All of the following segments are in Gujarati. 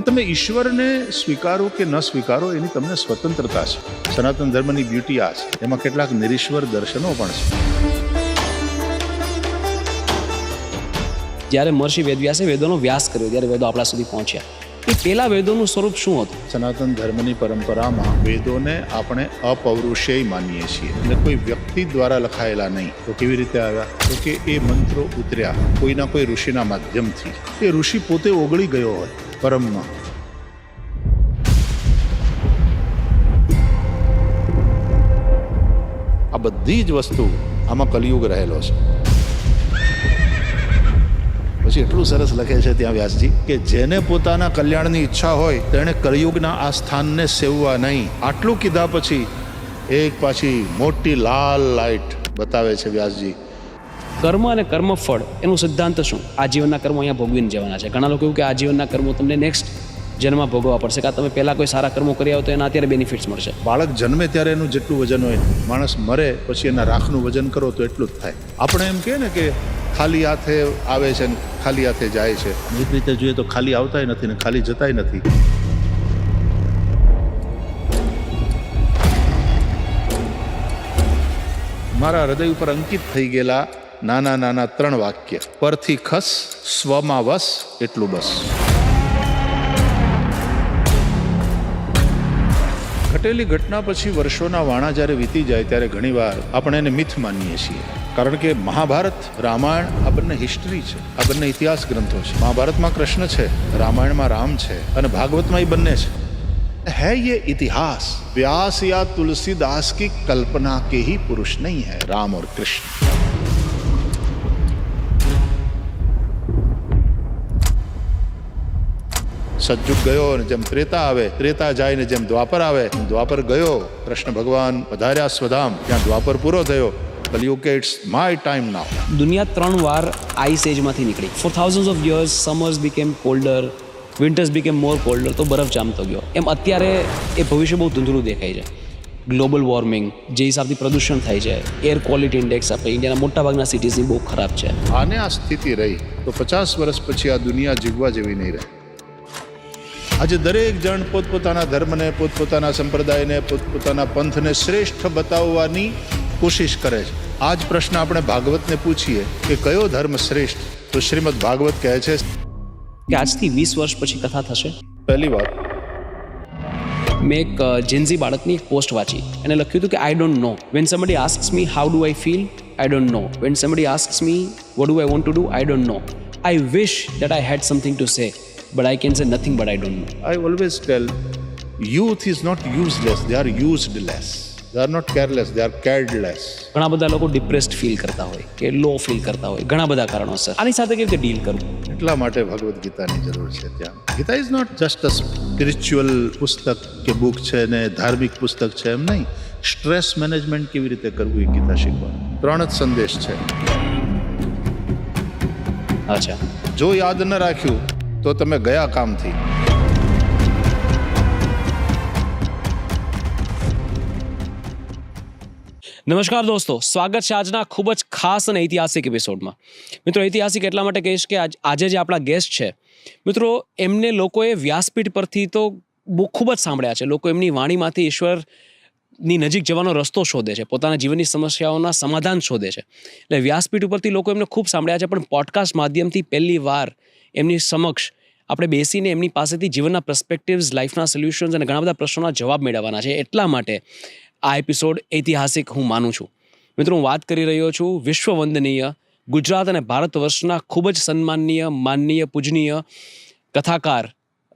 તમે ઈશ્વરને સ્વીકારો કે ન સ્વીકારો એની તમને સ્વતંત્રતા છે. સનાતન ધર્મની બ્યુટી આ છે. એમાં કેટલાક નિરીશ્વર દર્શનો પણ છે. જ્યારે મહર્ષિ વેદવ્યાસે વેદોનો વ્યાસ કર્યો ત્યારે વેદો આપણા સુધી પહોંચ્યા. એ પહેલા વેદોનું સ્વરૂપ શું હતું? સનાતન ધર્મની પરંપરામાં વેદોને આપણે અપૌરુષેય માનીએ છીએ અને કોઈ વ્યક્તિ દ્વારા લખાયેલા નહીં. તો કેવી રીતે આવ્યા? તો કે એ મંત્રો ઉતર્યા કોઈના કોઈ ઋષિના માધ્યમથી. એ ઋષિ પોતે ઓગળી ગયો હોય પરમમાં. આ બધી જ વસ્તુ આમાં કલિયુગ રહેલો છે. પછી એટલું સરસ લખે છે ત્યાં વ્યાસજી કે જેને પોતાના કલ્યાણની ઈચ્છા હોય તેણે કલિયુગના આ સ્થાનને સેવવા નહીં. આટલું કીધા પછી એક પાછી મોટી લાલ લાઈટ બતાવે છે વ્યાસજી. કર્મ અને કર્મફળ એનું સિદ્ધાંત શું? આજીવનના કર્મો અહીંયા ભોગવીને જવાના છે. ઘણા લોકો એવું કે આજીવનના કર્મો તમને નેક્સ્ટ જન્મમાં ભોગવવા પડશે, કે તમે પહેલાં કોઈ સારા કર્મો કરી આવો તો એના અત્યારે બેનિફિટ્સ મળશે. બાળક જન્મે ત્યારે એનું જેટલું વજન હોય, માણસ મરે પછી એના રાખનું વજન કરો તો એટલું જ થાય. આપણે એમ કહે ને કે ખાલી હાથે આવે છે ને ખાલી હાથે જાય છે. એક રીતે જોઈએ તો ખાલી આવતાય નથી ને ખાલી જતાય નથી. મારા હૃદય ઉપર અંકિત થઈ ગયેલા નાના નાના 3 વાક્ય: પરથી ખસ, સ્વમાં વસ, એટલું બસ. ઘટેલી ઘટના પછી વર્ષોના વાણા જ્યારે વીતી જાય ત્યારે ઘણીવાર આપણે એને મિથ માનીએ છીએ. કારણ કે મહાભારત, રામાયણ આ બંને હિસ્ટ્રી છે, આ બંને ઇતિહાસ ગ્રંથો છે. મહાભારતમાં કૃષ્ણ છે, રામાયણમાં રામ છે અને ભાગવતમાં એ બંને છે. है ये इतिहास, व्यास या तुलसीदास की कल्पना के ही पुरुष नहीं है राम और कृष्ण. સતયુગ ગયો અને જેમ ત્રેતા આવે, ત્રેતા જાય ને જેમ દ્વાપર આવે, દ્વાપર ગયો, કૃષ્ણ ભગવાન પધાર્યા સ્વધામ, ત્યાં દ્વાપર પૂરો થયો. કલિયુગ કે ઇટ્સ માય ટાઈમ નાઉ. દુનિયા 3 વાર આઈસ એજમાંથી નીકળી. For thousands of years summers became colder, winters became more colder, તો બરફ જામતો ગયો. એમ અત્યારે એ ભવિષ્ય બહુ ધૂંધળું દેખાય છે. ગ્લોબલ વોર્મિંગ, જે હિસાબથી પ્રદૂષણ થાય છે, એર ક્વોલિટી ઇન્ડેક્સ આપણે ઇન્ડિયાના મોટાભાગના સિટીઝની બહુ ખરાબ છે. આને આ સ્થિતિ રહી તો 50 વર્ષ પછી આ દુનિયા જીવવા જેવી નહીં રહે. આજે દરેક જણ પોતપોતાના ધર્મને, પોતપોતાના સંપ્રદાયને, પોતપોતાના પંથને શ્રેષ્ઠ બતાવવાની કોશિશ કરે છે. આ જ પ્રશ્ન આપણે ભાગવતને પૂછીએ કે કયો ધર્મ શ્રેષ્ઠ, તો શ્રીમદ ભાગવત કહે છે કે આજથી 20 વર્ષ પછી કથા થશે. પહેલી વાર મેં એક જેન્ઝી બાળકની એક પોસ્ટ વાંચી. એને લખ્યું હતું કે I don't know. When somebody asks me how do I feel, I don't know. When somebody asks me what do I want to do, I don't know. I wish that I had something to say, but I can say nothing but I don't know. I always tell youth is not useless, they are used less. They are not careless, they are cared less. ઘણા બધા લોકો ડિપ્રેસ્ડ ફીલ કરતા હોય કે લો ફીલ કરતા હોય, ઘણા બધા કારણોસર. આની સાથે કેવી રીતે ડીલ કરવું? એટલા માટે ભગવદ્ ગીતાની જરૂર છે. ત્યાં Gita is not just a spiritual પુસ્તક કે બુક છે ને ધાર્મિક પુસ્તક છે, એમ નહીં. સ્ટ્રેસ મેનેજમેન્ટ કેવી રીતે કરવું એ ગીતા શીખવાનું. 3 જ સંદેશ છે. અચ્છા, જો યાદ ન રાખ્યું તો તમે ગયા કામથી. નમસ્કાર દોસ્તો, સ્વાગત છે આજના ખૂબ જ ખાસ અને ઐતિહાસિક એપિસોડમાં. મિત્રો, ઐતિહાસિક એટલા માટે કહીશ કે આજે જે આપણા ગેસ્ટ છે, મિત્રો, એમને લોકોએ વ્યાસપીઠ પરથી તો ખૂબ જ સાંભળ્યા છે. લોકો એમની વાણીમાંથી ઈશ્વરની નજીક જવાનો રસ્તો શોધે છે, પોતાના જીવનની સમસ્યાઓના સમાધાન શોધે છે. એટલે વ્યાસપીઠ ઉપરથી લોકો એમને ખૂબ સાંભળ્યા છે, પણ પોડકાસ્ટ માધ્યમથી પહેલી વાર એમની સમક્ષ આપણે બેસીને એમની પાસેથી જીવનના પર્સપેક્ટિવ્સ, લાઈફના સોલ્યુશન્સ અને ઘણા બધા પ્રશ્નોના જવાબ મેળવવાના છે. એટલા માટે આ એપિસોડ ઐતિહાસિક હું માનું છું. મિત્રો, હું વાત કરી રહ્યો છું વિશ્વવંદનીય ગુજરાત અને ભારત વર્ષના ખૂબ જ સન્માનનીય, માનનીય, પૂજનીય કથાકાર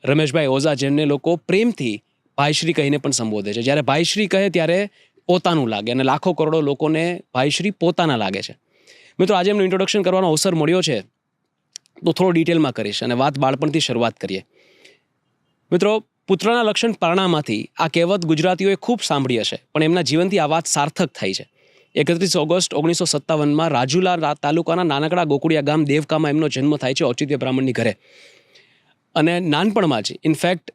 રમેશભાઈ ઓઝા, જેમને લોકો પ્રેમથી ભાઈશ્રી કહીને પણ સંબોધે છે. જ્યારે ભાઈશ્રી કહે ત્યારે પોતાનું લાગે અને લાખો કરોડો લોકોને ભાઈશ્રી પોતાના લાગે છે. મિત્રો, આજે એમનું ઇન્ટ્રોડક્શન કરવાનો અવસર મળ્યો છે તો થોડો ડિટેલમાં કરીશ અને વાત બાળપણથી શરૂઆત કરીએ. મિત્રો, પુત્રના લક્ષણ પારણામાંથી આ કહેવત ગુજરાતીઓએ ખૂબ સાંભળી હશે, પણ એમના જીવનથી આ વાત સાર્થક થઈ છે. 31 ઓગસ્ટ 1957 રાજુલા તાલુકાના નાનકડા ગોકુળિયા ગામ દેવકામાં એમનો જન્મ થાય છે, ઔચિત્ય બ્રાહ્મણની ઘરે. અને નાનપણમાં જ ઇનફેક્ટ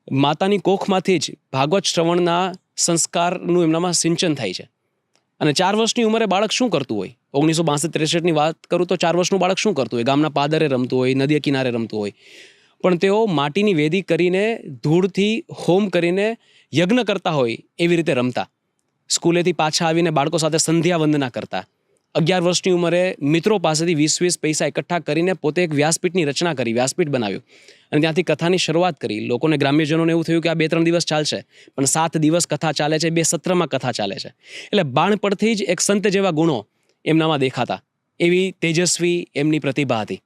માતાની કોખમાંથી જ ભાગવત શ્રવણના સંસ્કારનું એમનામાં સિંચન થાય છે. અને 4 વર્ષની ઉંમરે બાળક શું કરતું હોય? 1962-63ની વાત કરું તો 4 વર્ષનું બાળક શું કરતું હોય? ગામના પાદરે રમતું હોય, નદી કિનારે રમતું હોય. પણ તેઓ માટીની વેદી કરીને ધૂળથી હોમ કરીને યજ્ઞ કરતા હોય એવી રીતે રમતા. સ્કૂલેથી પાછા આવીને બાળકો સાથે સંધ્યા વંદના કરતા. 11 વર્ષની ઉંમરે મિત્રો પાસેથી 20 પૈસા એકઠા કરીને પોતે એક વ્યાસપીઠની રચના કરી, વ્યાસપીઠ બનાવ્યું અને ત્યાંથી કથાની શરૂઆત કરી. લોકોને, ગ્રામ્યજનોને એવું થયું કે આ 2-3 દિવસ ચાલશે, પણ 7 દિવસ કથા ચાલે છે, 2 સત્રમાં કથા ચાલે છે. એટલે બાળપણથી જ એક સંત જેવા ગુણો એમનામાં દેખાતા, એવી તેજસ્વી એમની પ્રતિભા હતી.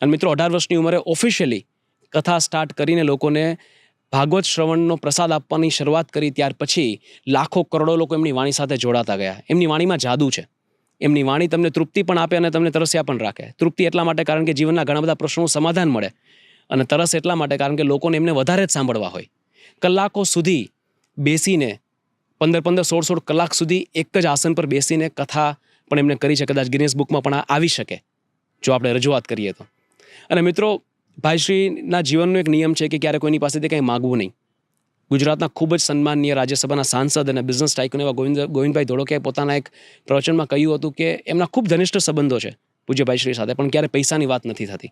અને મિત્રો 18 વર્ષની ઉંમરે ઓફિશિયલી કથા સ્ટાર્ટ કરીને લોકોને ભાગવત શ્રવણનો પ્રસાદ આપવાની શરૂઆત કરી. ત્યાર પછી લાખો કરોડો લોકો એમની વાણી સાથે જોડાતા ગયા. એમની વાણીમાં જાદુ છે. એમની વાણી તમને તૃપ્તિ પણ આપે અને તમને તરસ્યા પણ રાખે. તૃપ્તિ એટલા માટે કારણ કે જીવનના ઘણા બધા પ્રશ્નોનું સમાધાન મળે, અને તરસ એટલા માટે કારણ કે લોકોને એમને વધારે જ સાંભળવા હોય. કલાકો સુધી બેસીને 15-16 કલાક સુધી એક જ આસન પર બેસીને કથા પણ એમને કરી છે. કદાચ ગિનેસ બુકમાં પણ આવી શકે જો આપણે રજૂઆત કરીએ તો. અને મિત્રો, ભાઈશ્રીના જીવનનો એક નિયમ છે કે ક્યારે કોઈની પાસેથી કંઈ માગવું નહીં. ગુજરાતના ખૂબ જ સન્માનીય રાજ્યસભાના સાંસદ અને બિઝનેસ ટાઇકૂન એવા ગોવિંદભાઈ ધોળકિયાએ પોતાના એક પ્રવચનમાં કહ્યું હતું કે એમના ખૂબ ઘનિષ્ઠ સંબંધો છે પૂજ્ય ભાઈશ્રી સાથે, પણ ક્યારે પૈસાની વાત નથી થતી.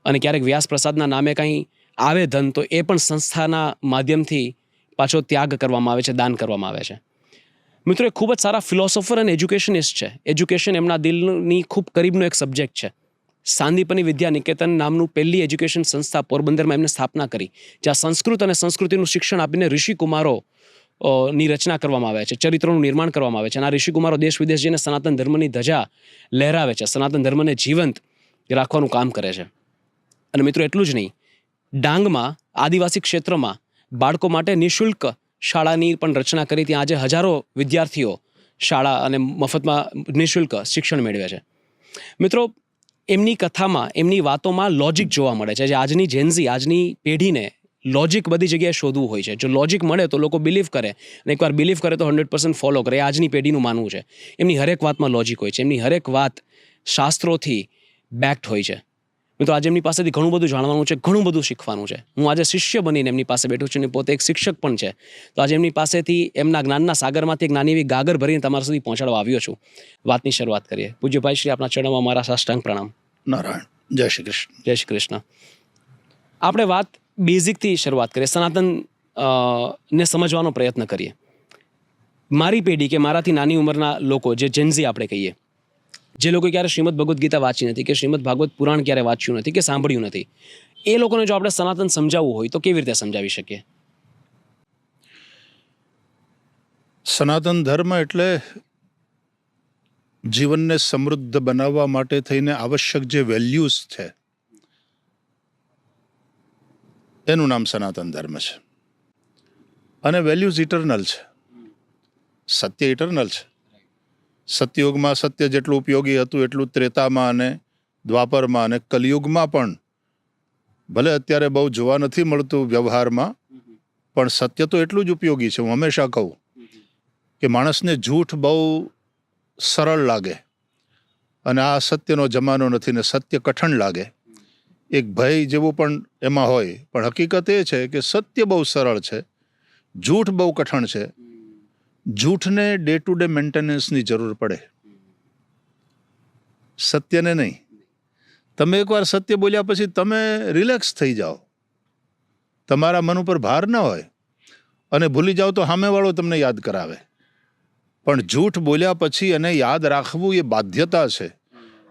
અને ક્યારેક વ્યાસ પ્રસાદના નામે કંઈ આવે ધન, તો એ પણ સંસ્થાના માધ્યમથી પાછો ત્યાગ કરવામાં આવે છે, દાન કરવામાં આવે છે. મિત્રો, એ ખૂબ જ સારા ફિલોસોફર અને એજ્યુકેશનિસ્ટ છે. એજ્યુકેશન એમના દિલની ખૂબ કરીબનો એક સબ્જેક્ટ છે. સાંદીપની વિદ્યા નિકેતન નામનું પહેલી એજ્યુકેશન સંસ્થા પોરબંદરમાં એમને સ્થાપના કરી, જ્યાં સંસ્કૃત અને સંસ્કૃતિનું શિક્ષણ આપીને ઋષિકુમારો ની રચના કરવામાં આવે છે, ચરિત્રોનું નિર્માણ કરવામાં આવે છે. અને આ ઋષિકુમારો દેશ વિદેશ જઈને સનાતન ધર્મની ધજા લહેરાવે છે, સનાતન ધર્મને જીવંત રાખવાનું કામ કરે છે. અને મિત્રો, એટલું જ નહીં, ડાંગમાં આદિવાસી ક્ષેત્રમાં બાળકો માટે નિઃશુલ્ક શાળાની પણ રચના કરી. ત્યાં આજે હજારો વિદ્યાર્થીઓ શાળા અને મફતમાં નિઃશુલ્ક શિક્ષણ મેળવે છે. મિત્રો, એમની કથામાં, એમની વાતોમાં લોજિક જોવા મળે છે. જે આજની જેન્ઝી, આજની પેઢીને લોજિક બધી જગ્યાએ શોધવું હોય છે. જો લોજિક મળે તો લોકો બિલીવ કરે, અને એકવાર બિલીવ કરે તો 100% ફોલો કરે. એ આજની પેઢીનું માનવું છે. એમની હરેક વાતમાં લોજિક હોય છે. એમની હરેક વાત શાસ્ત્રોથી બેક્ડ હોય છે. મિત્રો, આજે એમની પાસેથી ઘણું બધું જાણવાનું છે, ઘણું બધું શીખવાનું છે. હું આજે શિષ્ય બનીને એમની પાસે બેઠું છું, અને પોતે એક શિક્ષક પણ છે. તો આજે એમની પાસેથી, એમના જ્ઞાનના સાગરમાંથી એક નાની એવી ગાગર ભરીને તમારા સુધી પહોંચાડવા આવ્યો છું. વાતની શરૂઆત કરીએ. પૂજ્ય ભાઈશ્રી, આપના ચરણોમાં મારા સાષ્ટાંગ પ્રણામ. નારાયણ. જય શ્રી કૃષ્ણ. જય શ્રી કૃષ્ણ. આપણે વાત બેઝિકથી શરૂઆત કરીએ, સનાતન ને સમજવાનો પ્રયત્ન કરીએ. મારી પેઢી કે મારાથી નાની ઉંમરના લોકો, જે જેન્ઝી આપણે કહીએ, જે લોકો ક્યારે શ્રીમદ ભગવદ્ ગીતા વાંચી નથી, કે શ્રીમદ ભાગવત પુરાણ ક્યારે વાંચ્યું નથી, કે સાંભળ્યું નથી, એ લોકોને જો આપણે સનાતન સમજાવવું હોય તો કેવી રીતે સમજાવી શકીએ? સનાતન ધર્મ એટલે જીવનને સમૃદ્ધ બનાવવા માટે થઈને આવશ્યક જે વેલ્યુઝ છે એનું નામ સનાતન ધર્મ છે. અને વેલ્યુઝ ઇટરનલ છે. સત્ય ઇટરનલ છે. સતયુગમાં સત્ય જેટલું ઉપયોગી હતું એટલું ત્રેતામાં અને દ્વાપરમાં અને કલિયુગમાં પણ, ભલે અત્યારે બહુ જોવા નથી મળતું વ્યવહારમાં, પણ સત્ય તો એટલું જ ઉપયોગી છે. હું હંમેશા કહું કે માણસને જૂઠ બહુ સરળ લાગે અને આ સત્યનો જમાનો નથી ને સત્ય કઠણ લાગે, એક ભય જેવું પણ એમાં હોય. પણ હકીકત એ છે કે સત્ય બહુ સરળ છે, જૂઠ બહુ કઠણ છે. જૂઠને ડે ટુ ડે મેન્ટેનન્સની જરૂર પડે, સત્યને નહીં. તમે એકવાર સત્ય બોલ્યા પછી તમે રિલેક્સ થઈ જાઓ, તમારા મન ઉપર ભાર ન હોય, અને ભૂલી જાઓ તો સામેવાળો તમને યાદ કરાવે. પણ જૂઠ બોલ્યા પછી એને યાદ રાખવું એ બાધ્યતા છે.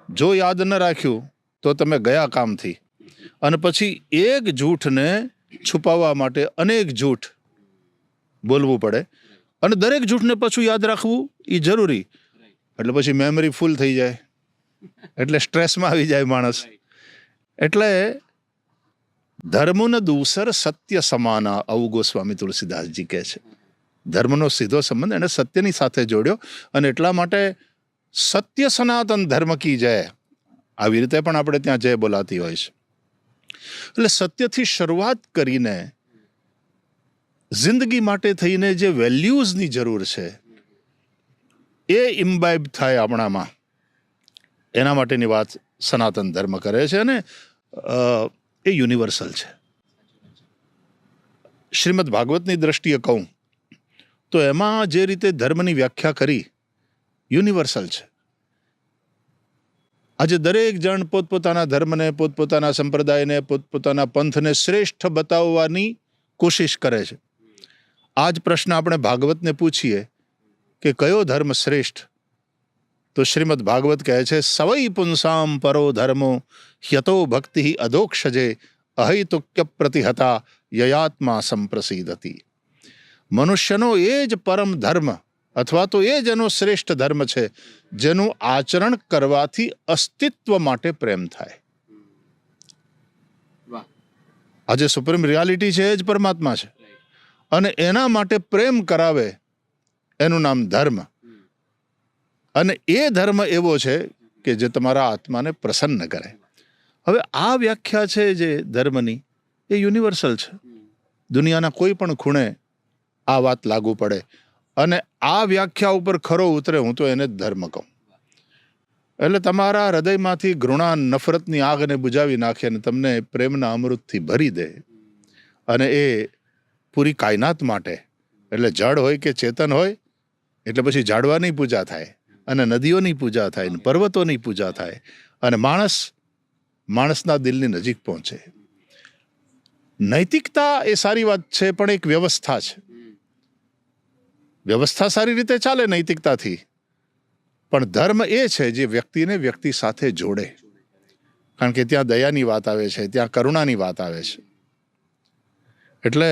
જો યાદ ન રાખ્યું તો તમે ગયા કામથી. અને પછી એક જૂઠને છુપાવવા માટે અનેક જૂઠ બોલવું પડે, અને દરેક જૂઠને પાછું યાદ રાખવું એ જરૂરી. એટલે પછી મેમરી ફૂલ થઈ જાય, એટલે સ્ટ્રેસમાં આવી જાય માણસ. એટલે ધર્મને દૂસર સત્ય સમાના, આવું ગોસ્વામી તુલસીદાસજી કહે છે. ધર્મનો સીધો સંબંધ એને સત્યની સાથે જોડ્યો, અને એટલા માટે સત્ય સનાતન ધર્મ કી જય, આવી રીતે પણ આપણે ત્યાં જય બોલાતી હોય છે. એટલે સત્યથી શરૂઆત કરીને જિંદગી માટે થઈને જે વેલ્યુઝની જરૂર છે એ ઇમ્બાઇબ થાય આપણામાં, એના માટેની વાત સનાતન ધર્મ કરે છે. અને એ યુનિવર્સલ છે. શ્રીમદ ભાગવતની દ્રષ્ટિએ કહું તો એમાં જે રીતે ધર્મની વ્યાખ્યા કરી યુનિવર્સલ છે. આજે દરેક જણ પોતપોતાના ધર્મને, પોતપોતાના સંપ્રદાયને, પોતપોતાના પંથને શ્રેષ્ઠ બતાવવાની કોશિશ કરે છે. આ જ પ્રશ્ન આપણે ભાગવતને પૂછીએ કે કયો ધર્મ શ્રેષ્ઠ, તો શ્રીમદ ભાગવત કહે છે સવૈ પુંસામ પરો ધર્મો યતો ભક્તિ અધોક્ષજે અહૈતુક્ય પ્રતિહતા યયાત્મા સંપ્રસિદ્ધતિ. મનુષ્યનો એ જ પરમ ધર્મ અથવા તો એ જ એનો શ્રેષ્ઠ ધર્મ છે જેનું આચરણ કરવાથી અસ્તિત્વ માટે પ્રેમ થાય. આજે સુપ્રીમ રિયાલિટી છે એ જ પરમાત્મા છે અને એના માટે પ્રેમ કરાવે એનું નામ ધર્મ. અને એ ધર્મ એવો છે કે જે તમારા આત્માને પ્રસન્ન કરે. હવે આ વ્યાખ્યા છે જે ધર્મની એ યુનિવર્સલ છે. દુનિયાના કોઈ પણ ખૂણે આ વાત લાગુ પડે અને આ વ્યાખ્યા ઉપર ખરો ઉતરે, હું તો એને જ ધર્મ કહું. એટલે તમારા હૃદયમાંથી ઘૃણા નફરતની આગને બુજાવી નાખે અને તમને પ્રેમના અમૃતથી ભરી દે. અને એ પૂરી કાયનાત માટે, એટલે જળ હોય કે ચેતન હોય, એટલે પછી ઝાડવાની પૂજા થાય અને નદીઓની પૂજા થાય ને પર્વતોની પૂજા થાય અને માણસના દિલની નજીક પહોંચે. નૈતિકતા એ સારી વાત છે, પણ એક વ્યવસ્થા છે. વ્યવસ્થા સારી રીતે ચાલે નૈતિકતાથી, પણ ધર્મ એ છે જે વ્યક્તિને વ્યક્તિ સાથે જોડે. કારણ કે ત્યાં દયાની વાત આવે છે, ત્યાં કરુણાની વાત આવે છે. એટલે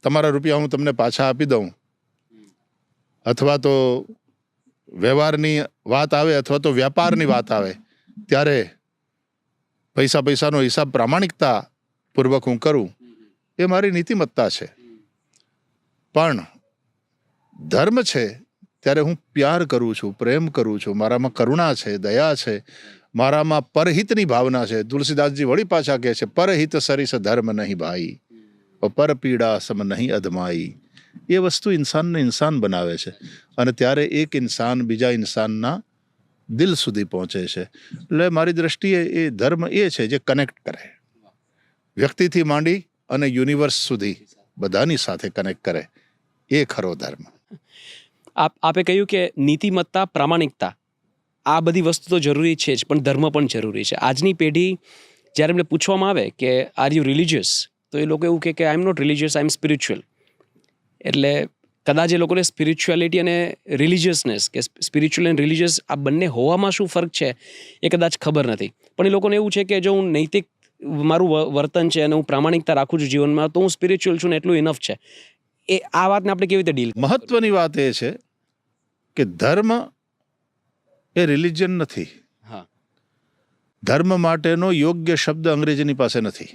તમારા રૂપિયા હું તમને પાછા આપી દઉં, અથવા તો વ્યવહારની વાત આવે અથવા તો વ્યાપારની વાત આવે, ત્યારે પૈસાનો હિસાબ પ્રામાણિકતા પૂર્વક હું કરું, એ મારી નીતિમત્તા છે. પણ ધર્મ છે ત્યારે હું પ્યાર કરું છું, પ્રેમ કરું છું, મારામાં કરુણા છે, દયા છે, મારામાં પરહિતની ભાવના છે. તુલસીદાસજી વળી પાછા કહે છે પરહિત સરિસ ધર્મ નહીં ભાઈ, પર પીડા સમ નહીં અધમાઈ. એ વસ્તુ ઇન્સાનને ઇન્સાન બનાવે છે અને ત્યારે એક ઇન્સાન બીજા ઇન્સાનના દિલ સુધી પહોંચે છે. એટલે મારી દ્રષ્ટિએ એ ધર્મ એ છે જે કનેક્ટ કરે, વ્યક્તિથી માંડી અને યુનિવર્સ સુધી બધાની સાથે કનેક્ટ કરે. એ ખરો ધર્મ. આપે કહ્યું કે નીતિમત્તા, પ્રામાણિકતા, આ બધી વસ્તુ તો જરૂરી છે જ, પણ ધર્મ પણ જરૂરી છે. આજની પેઢી જ્યારે એમને પૂછવામાં આવે કે આર યુ રિલિજિયસ, તો એ લોકો એવું કહે કે I am not religious, I am spiritual. એટલે કદાચ એ લોકોને સ્પિરિચ્યુઆલિટી અને રિલિજિયસનેસ, કે સ્પિરિચ્યુઅલ એન્ડ રિલિજિયસ આ બંને હોવામાં શું ફરક છે એ કદાચ ખબર નથી. પણ એ લોકોને એવું છે કે જો હું નૈતિક મારું વર્તન છે અને હું પ્રામાણિકતા રાખું છું જીવનમાં, તો હું સ્પિરિચ્યુઅલ છું ને એટલું ઇનફ છે. એ આ વાતને આપણે કેવી રીતે ડીલ? મહત્વની વાત એ છે કે ધર્મ એ રિલિજન નથી. હા, ધર્મ માટેનો યોગ્ય શબ્દ અંગ્રેજીની પાસે નથી.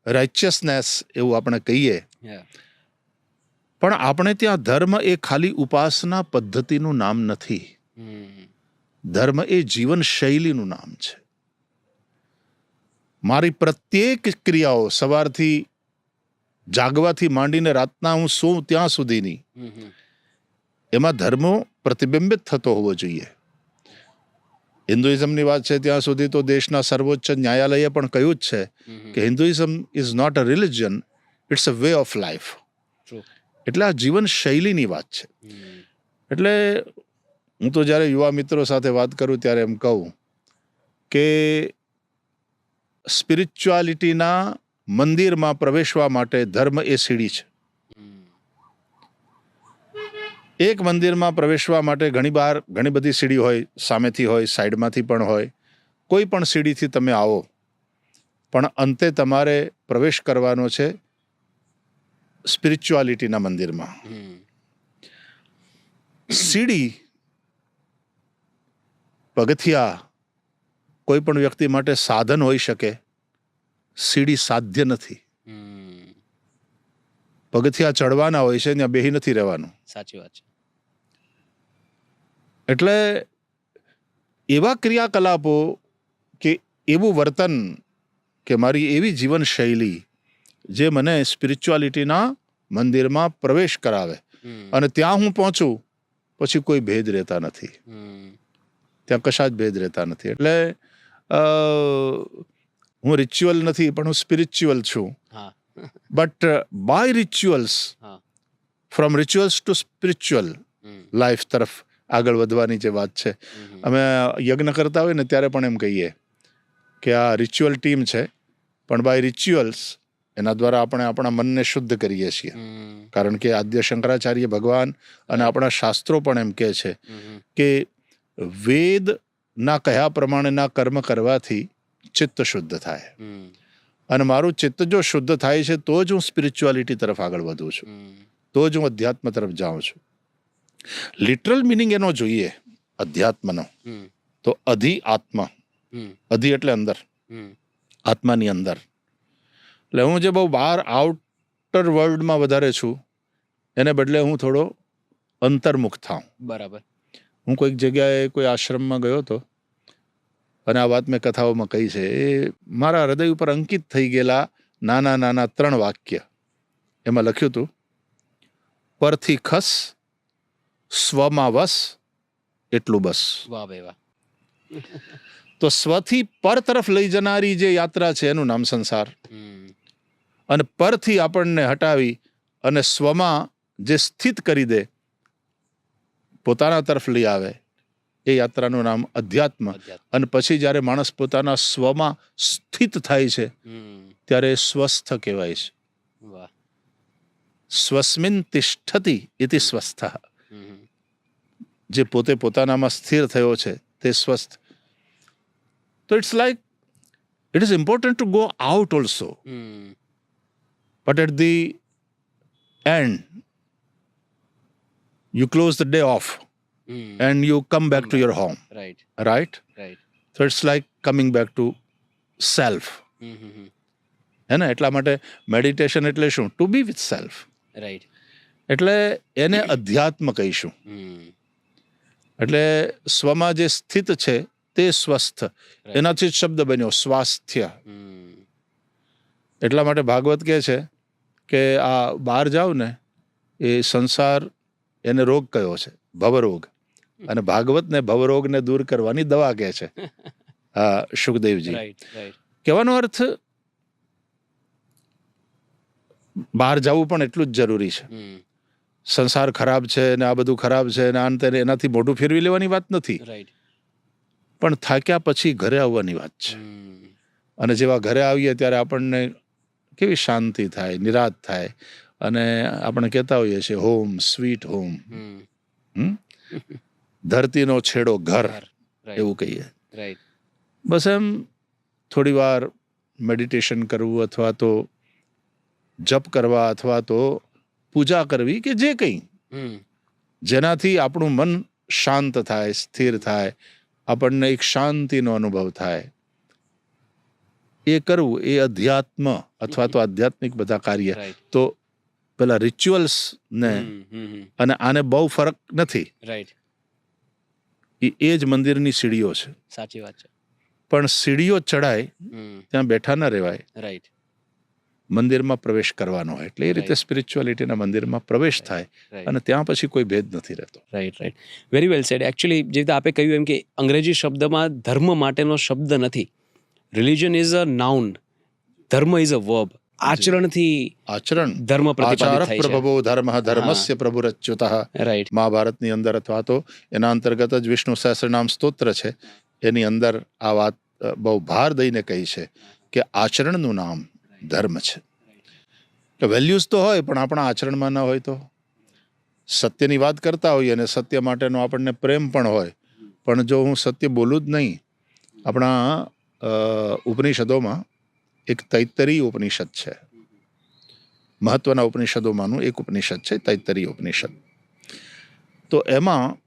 રાઇચિયસનેસ એવું આપણે કહીએ, પણ આપણે ત્યાં ધર્મ એ ખાલી ઉપાસના પદ્ધતિનું નામ નથી. ધર્મ એ જીવન શૈલીનું નામ છે. મારી પ્રત્યેક ક્રિયાઓ, સવારથી જાગવાથી માંડીને રાતના હું સૂં ત્યાં સુધીની, એમાં ધર્મો પ્રતિબિંબિત થતો હોવો જોઈએ. હિન્દુઇઝમની વાત છે ત્યાં સુધી તો દેશના સર્વોચ્ચ ન્યાયાલયે પણ કહ્યું જ છે કે Hinduism is not a religion, it's a way of life. એટલે આ જીવન શૈલીની વાત છે. એટલે હું તો જ્યારે યુવા મિત્રો સાથે વાત કરું ત્યારે એમ કહું કે સ્પિરિચ્યુઆલિટીના મંદિરમાં પ્રવેશવા માટે ધર્મ એ સીડી છે. એક મંદિરમાં પ્રવેશવા માટે ઘણી બધી સીડી હોય, સામેથી હોય, સાઈડમાંથી પણ હોય. કોઈ પણ સીડીથી તમે આવો, પણ અંતે તમારે પ્રવેશ કરવાનો છે સ્પિરિચ્યુઆલિટીના મંદિરમાં. સીડી, પગથિયા કોઈ પણ વ્યક્તિ માટે સાધન હોઈ શકે, સીડી સાધ્ય નથી. પગથિયા ચડવાના હોય છે, ત્યાં બેહી નથી રહેવાનું. સાચી વાત છે. એટલે એવા ક્રિયાકલાપો કે એવું વર્તન કે મારી એવી જીવન શૈલી જે મને સ્પિરિચ્યુઆલિટીના મંદિરમાં પ્રવેશ કરાવે, અને ત્યાં હું પહોંચું પછી કોઈ ભેદ રહેતા નથી, ત્યાં કશા જ ભેદ રહેતા નથી. એટલે હું રિચ્યુઅલ નથી, પણ હું સ્પિરિચ્યુઅલ છું. But by rituals, from rituals to spiritual life તરફ આગળ વધવાની જે વાત છે. અમે યજ્ઞ કરતા હોય ને ત્યારે પણ એમ કહીએ કે આ રિચ્યુઅલ ટીમ છે, પણ બાય રિચ્યુઅલ્સ એના દ્વારા આપણે આપણા મનને શુદ્ધ કરીએ છીએ. કારણ કે આદ્ય શંકરાચાર્ય ભગવાન અને આપણા શાસ્ત્રો પણ એમ કહે છે કે વેદના કહ્યા પ્રમાણેના કર્મ કરવાથી ચિત્ત શુદ્ધ થાય, અને મારું ચિત્ત જો શુદ્ધ થાય છે તો જ હું સ્પિરિચ્યુઆલિટી તરફ આગળ વધું છું, તો જ હું અધ્યાત્મ તરફ જાઉં છું. લિટરલ મિનિંગ એનો જોઈએ અધ્યાત્મનો તો અધિ આત્મા, અધિ એટલે અંદર, આત્માની અંદર. એટલે હું જે બહુ બહાર આઉટર વર્લ્ડમાં વધારે છું એને બદલે હું થોડો અંતર્મુખ થાઉં. બરાબર. હું કોઈક જગ્યાએ કોઈ આશ્રમમાં ગયો હતો અને આ વાત મેં કથાઓમાં કહી છે. એ મારા હૃદય ઉપર અંકિત થઈ ગયેલા નાના નાના 3 વાક્ય. એમાં લખ્યું હતું, પરથી ખસ, સ્વમાં વસ, એટલું બસ. વાહ ભાઈ વાહ. તો સ્વથી પર તરફ લઈ જનારી જે યાત્રા છે એનું નામ સંસાર, અને પરથી આપણને હટાવી અને સ્વમાં જે સ્થિત કરી દે, પોતાના તરફ લઈ આવે, એ યાત્રાનું નામ અધ્યાત્મ. અને પછી જ્યારે માણસ પોતાના સ્વમાં સ્થિત થાય છે ત્યારે સ્વસ્થ કહેવાય છે. વાહ. સ્વસ્મિન તિષ્ઠતિ ઇતિ સ્વસ્થ. જે પોતે પોતાનામાં સ્થિર થયો છે તે સ્વસ્થ. તો it's like it is important to go out also, but at the end you close the day off and you come back to your home, right right? Right. So it's like coming back to self. હે ને? એટલા માટે મેડિટેશન એટલે શું? To be with self. Right. એટલે એને અધ્યાત્મ કહીશું. એટલે સ્વમાં જે સ્થિત છે તે સ્વસ્થ, એનાથી જ શબ્દ બન્યો સ્વાસ્થ્ય. એટલા માટે ભાગવત કહે છે કે આ બહાર જાવ ને એ સંસાર એને રોગ કયો છે, ભવરોગ, અને ભાગવતને ભવરોગને દૂર કરવાની દવા કહે છે. હા, સુખદેવજી. Right right. કહેવાનો અર્થ બહાર જવું પણ એટલું જ જરૂરી છે. સંસાર ખરાબ છે ને આ બધું ખરાબ છે ને અંતે એનાથી મોઢું ફેરવી લેવાની વાત નથી, રાઈટ. પણ થાક્યા પછી ઘરે આવવાની વાત છે. અને જેવા ઘરે આવીએ ત્યારે આપણને કેવી શાંતિ થાય, નિરાંત થાય, અને આપણે કહેતા હોઈએ છીએ હોમ સ્વીટ હોમ, ધરતીનો છેડો ઘર, એવું કહીએ. રાઈટ. બસ એમ થોડી વાર મેડિટેશન કરવું, અથવા તો જપ કરવા, અથવા તો પૂજા કરવી, કે જે કંઈ જેનાથી આપણું મન શાંત થાય, સ્થિર થાય, આપણને એક શાંતિનો અનુભવ થાય, એ કરવું, એ અધ્યાત્મ અથવા તો આધ્યાત્મિક બધા કાર્ય. તો પેલા રિચ્યુઅલ્સ ને અને આને બહુ ફરક નથી. રાઈટ. એ જ મંદિરની સીડીઓ છે. સાચી વાત છે. પણ સીડીઓ ચડાય ત્યાં બેઠા ન રહેવાય, રાઈટ. મંદિરમાં પ્રવેશ કરવાનો હોય. એટલે એ રીતે સ્પિરિચ્યુઆલિટીના મંદિરમાં પ્રવેશ થાય, અને ત્યાં પછી કોઈ ભેદ નથી રહેતો. Right right. Very well said. Actually જે રીતે આપે કહ્યું એમ કે અંગ્રેજી શબ્દમાં ધર્મ માટેનો શબ્દ નથી. રિલિજન ઇઝ અ નાઉન, ધર્મ ઇઝ અ વર્બ. આચરણથી આચરણ ધર્મ પ્રતિપાદિત થાય છે. પ્રભવો ધર્મ ધર્મસ્ય પ્રભુરચ્યુતઃ. રાઈટ. મહાભારતની અંદર, અથવા તો એના અંતર્ગત જ વિષ્ણુ સહસ્રનામ સ્તોત્ર છે, એની અંદર આ વાત બહુ ભાર દઈને કહી છે કે આચરણનું નામ ધર્મ છે. વેલ્યુઝ તો હોય પણ આપણા આચરણમાં ન હોય તો. સત્યની વાત કરતા હોઈએ અને સત્ય માટેનો આપણને પ્રેમ પણ હોય, પણ જો હું સત્ય બોલું જ નહીં. આપણા ઉપનિષદોમાં એક તૈત્તરીય ઉપનિષદ છે, મહત્વના ઉપનિષદોમાંનું એક ઉપનિષદ છે તૈત્તરીય ઉપનિષદ. તો એમાં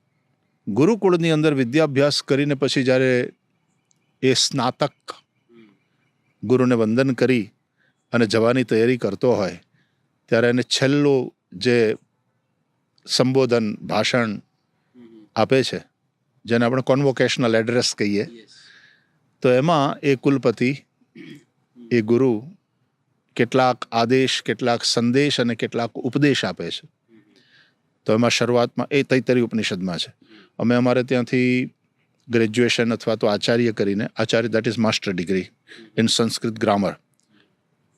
ગુરુકુળની અંદર વિદ્યાભ્યાસ કરીને પછી જ્યારે એ સ્નાતક ગુરુને વંદન કરી અને જવાની તૈયારી કરતો હોય, ત્યારે એને છેલ્લું જે સંબોધન ભાષણ આપે છે, જેને આપણે કોન્વોકેશનલ એડ્રેસ કહીએ, તો એમાં એ કુલપતિ, એ ગુરુ કેટલાક આદેશ, કેટલાક સંદેશ અને કેટલાક ઉપદેશ આપે છે. તો એમાં શરૂઆતમાં એ તૈત્તરીય ઉપનિષદમાં છે. અમે અમારે ત્યાંથી ગ્રેજ્યુએશન અથવા તો આચાર્ય કરીને, Acharya that is master degree in Sanskrit grammar.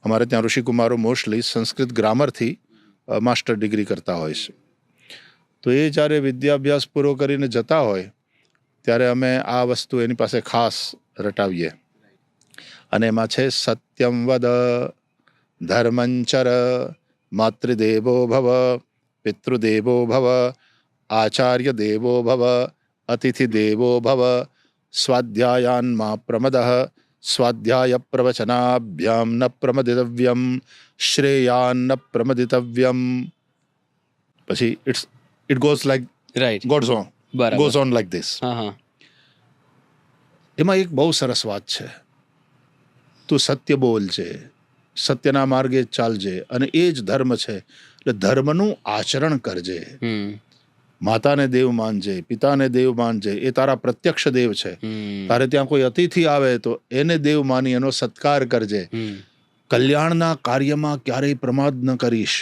અમારે ત્યાં ઋષિકુમારો મોસ્ટલી સંસ્કૃત ગ્રામરથી માસ્ટર ડિગ્રી કરતા હોય છે. તો એ જ્યારે વિદ્યાભ્યાસ પૂરો કરીને જતા હોય ત્યારે અમે આ વસ્તુ એની પાસે ખાસ રટાવીએ અને એમાં છે સત્યમ વદ, ધર્મંચર, માતૃદેવો ભવ, પિતૃદેવો ભવ, આચાર્ય દેવો ભવ, અતિથિ દેવો ભવ, સ્વાધ્યાયાન મા પ્રમદઃ, સ્વાધ્યાય પ્રવચનાભ્યામ ન પ્રમદિતવ્યમ, શ્રેયાન ન પ્રમદિતવ્યમ. પછી it goes like right, goes on બરાબર. Goes on like this. હા હા, એમાં એક બહુ સરસ વાત છે, તું સત્ય બોલજે, સત્યના માર્ગે ચાલજે, અને એ જ ધર્મ છે. એટલે ધર્મનું આચરણ કરજે. હમ માતાને દેવ માનજે, પિતાને દેવ માનજે, એ તારા પ્રત્યક્ષ દેવ છે. તારે ત્યાં કોઈ અતિથિ આવે તો એને દેવ માની એનો સત્કાર કરજે. કલ્યાણના કાર્યમાં ક્યારેય પ્રમાદ ન કરીશ.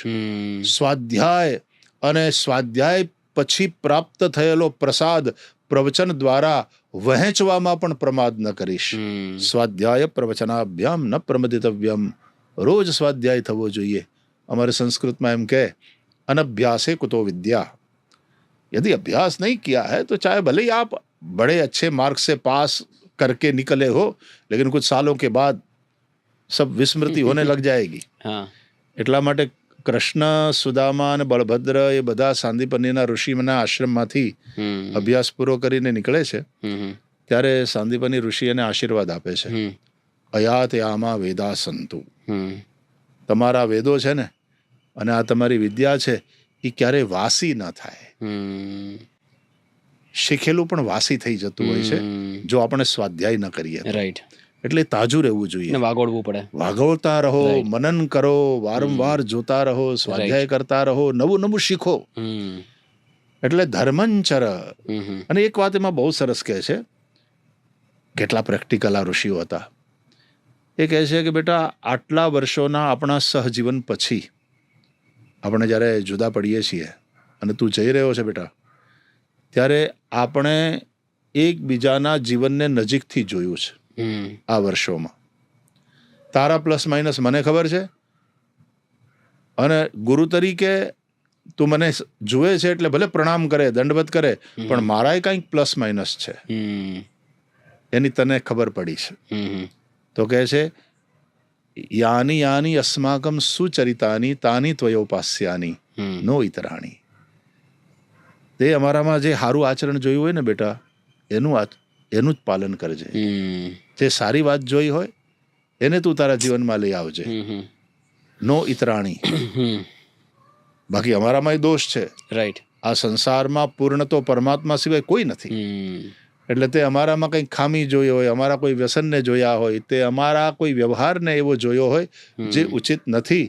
સ્વાધ્યાય અને સ્વાધ્યાય પછી પ્રાપ્ત થયેલો પ્રસાદ પ્રવચન દ્વારા વહેંચવામાં પણ પ્રમાદ ન કરીશ. સ્વાધ્યાય પ્રવચનાભ્યામ ન પ્રમદિતવ્યમ. રોજ સ્વાધ્યાય થવો જોઈએ. અમારે સંસ્કૃતમાં એમ કહે, अनभ्यासे कुतो विद्या. यदि अभ्यास नहीं किया है तो चाहे भले ही आप बड़े अच्छे मार्क्स से पास करके निकले हो, लेकिन कुछ सालों के बाद सब विस्मृति होने लग जाएगी. હા, એટલા માટે કૃષ્ણ, સુદામા અને બળભદ્ર એ બધા સાંદીપનીના ઋષિના આશ્રમમાંથી અભ્યાસ પૂરો કરીને નીકળે છે. ત્યારે સાંદીપની ઋષિ એને આશીર્વાદ આપે છે, અયાત યામા વેદા સંતુ. તમારા વેદો છે ને અને આ તમારી વિદ્યા છે એ ક્યારેય વાસી ન થાય. શીખેલું પણ વાસી થઈ જતું હોય છે જો આપણે સ્વાધ્યાય ન કરીએ. રાઈટ, એટલે તાજું રહેવું જોઈએ. વાગોડવું પડે. વાગોળતા રહો, મનન કરો, વારંવાર જોતા રહો, સ્વાધ્યાય કરતા રહો, નવું નવું શીખો. એટલે ધર્મંચર. અને એક વાત એમાં બહુ સરસ કહે છે, કેટલા પ્રેક્ટિકલ આ ઋષિઓ હતા. એ કહે છે કે બેટા, આટલા વર્ષોના આપણા સહજીવન પછી આપણે જ્યારે જુદા પડીએ છીએ અને તું જઈ રહ્યો છે બેટા, ત્યારે આપણે એકબીજાના જીવનને નજીકથી જોયું છે આ વર્ષોમાં. તારા પ્લસ માઇનસ મને ખબર છે, અને ગુરુ તરીકે તું મને જુએ છે એટલે ભલે પ્રણામ કરે, દંડવત કરે, પણ મારાય કંઈક પ્લસ માઇનસ છે એની તને ખબર પડી છે. તો કહે છે, યાની યાની અસ્માકમ સુચરિતાની તાની ત્વયોપાસ્યાની નો ઇતરાણી. તે અમારામાં જે સારું આચરણ જોયું હોય ને બેટા, એનું જ પાલન કરજે. જે સારી વાત જોઈ હોય એને તું તારા જીવનમાં લઈ આવજે. નો ઇતરાણી. બાકી અમારામાં દોષ છે. રાઈટ, આ સંસારમાં પૂર્ણ તો પરમાત્મા સિવાય કોઈ નથી. એટલે તે અમારામાં કંઈક ખામી જોઈ હોય, અમારા કોઈ વ્યસનને જોયા હોય, તે અમારા કોઈ વ્યવહારને એવો જોયો હોય જે ઉચિત નથી,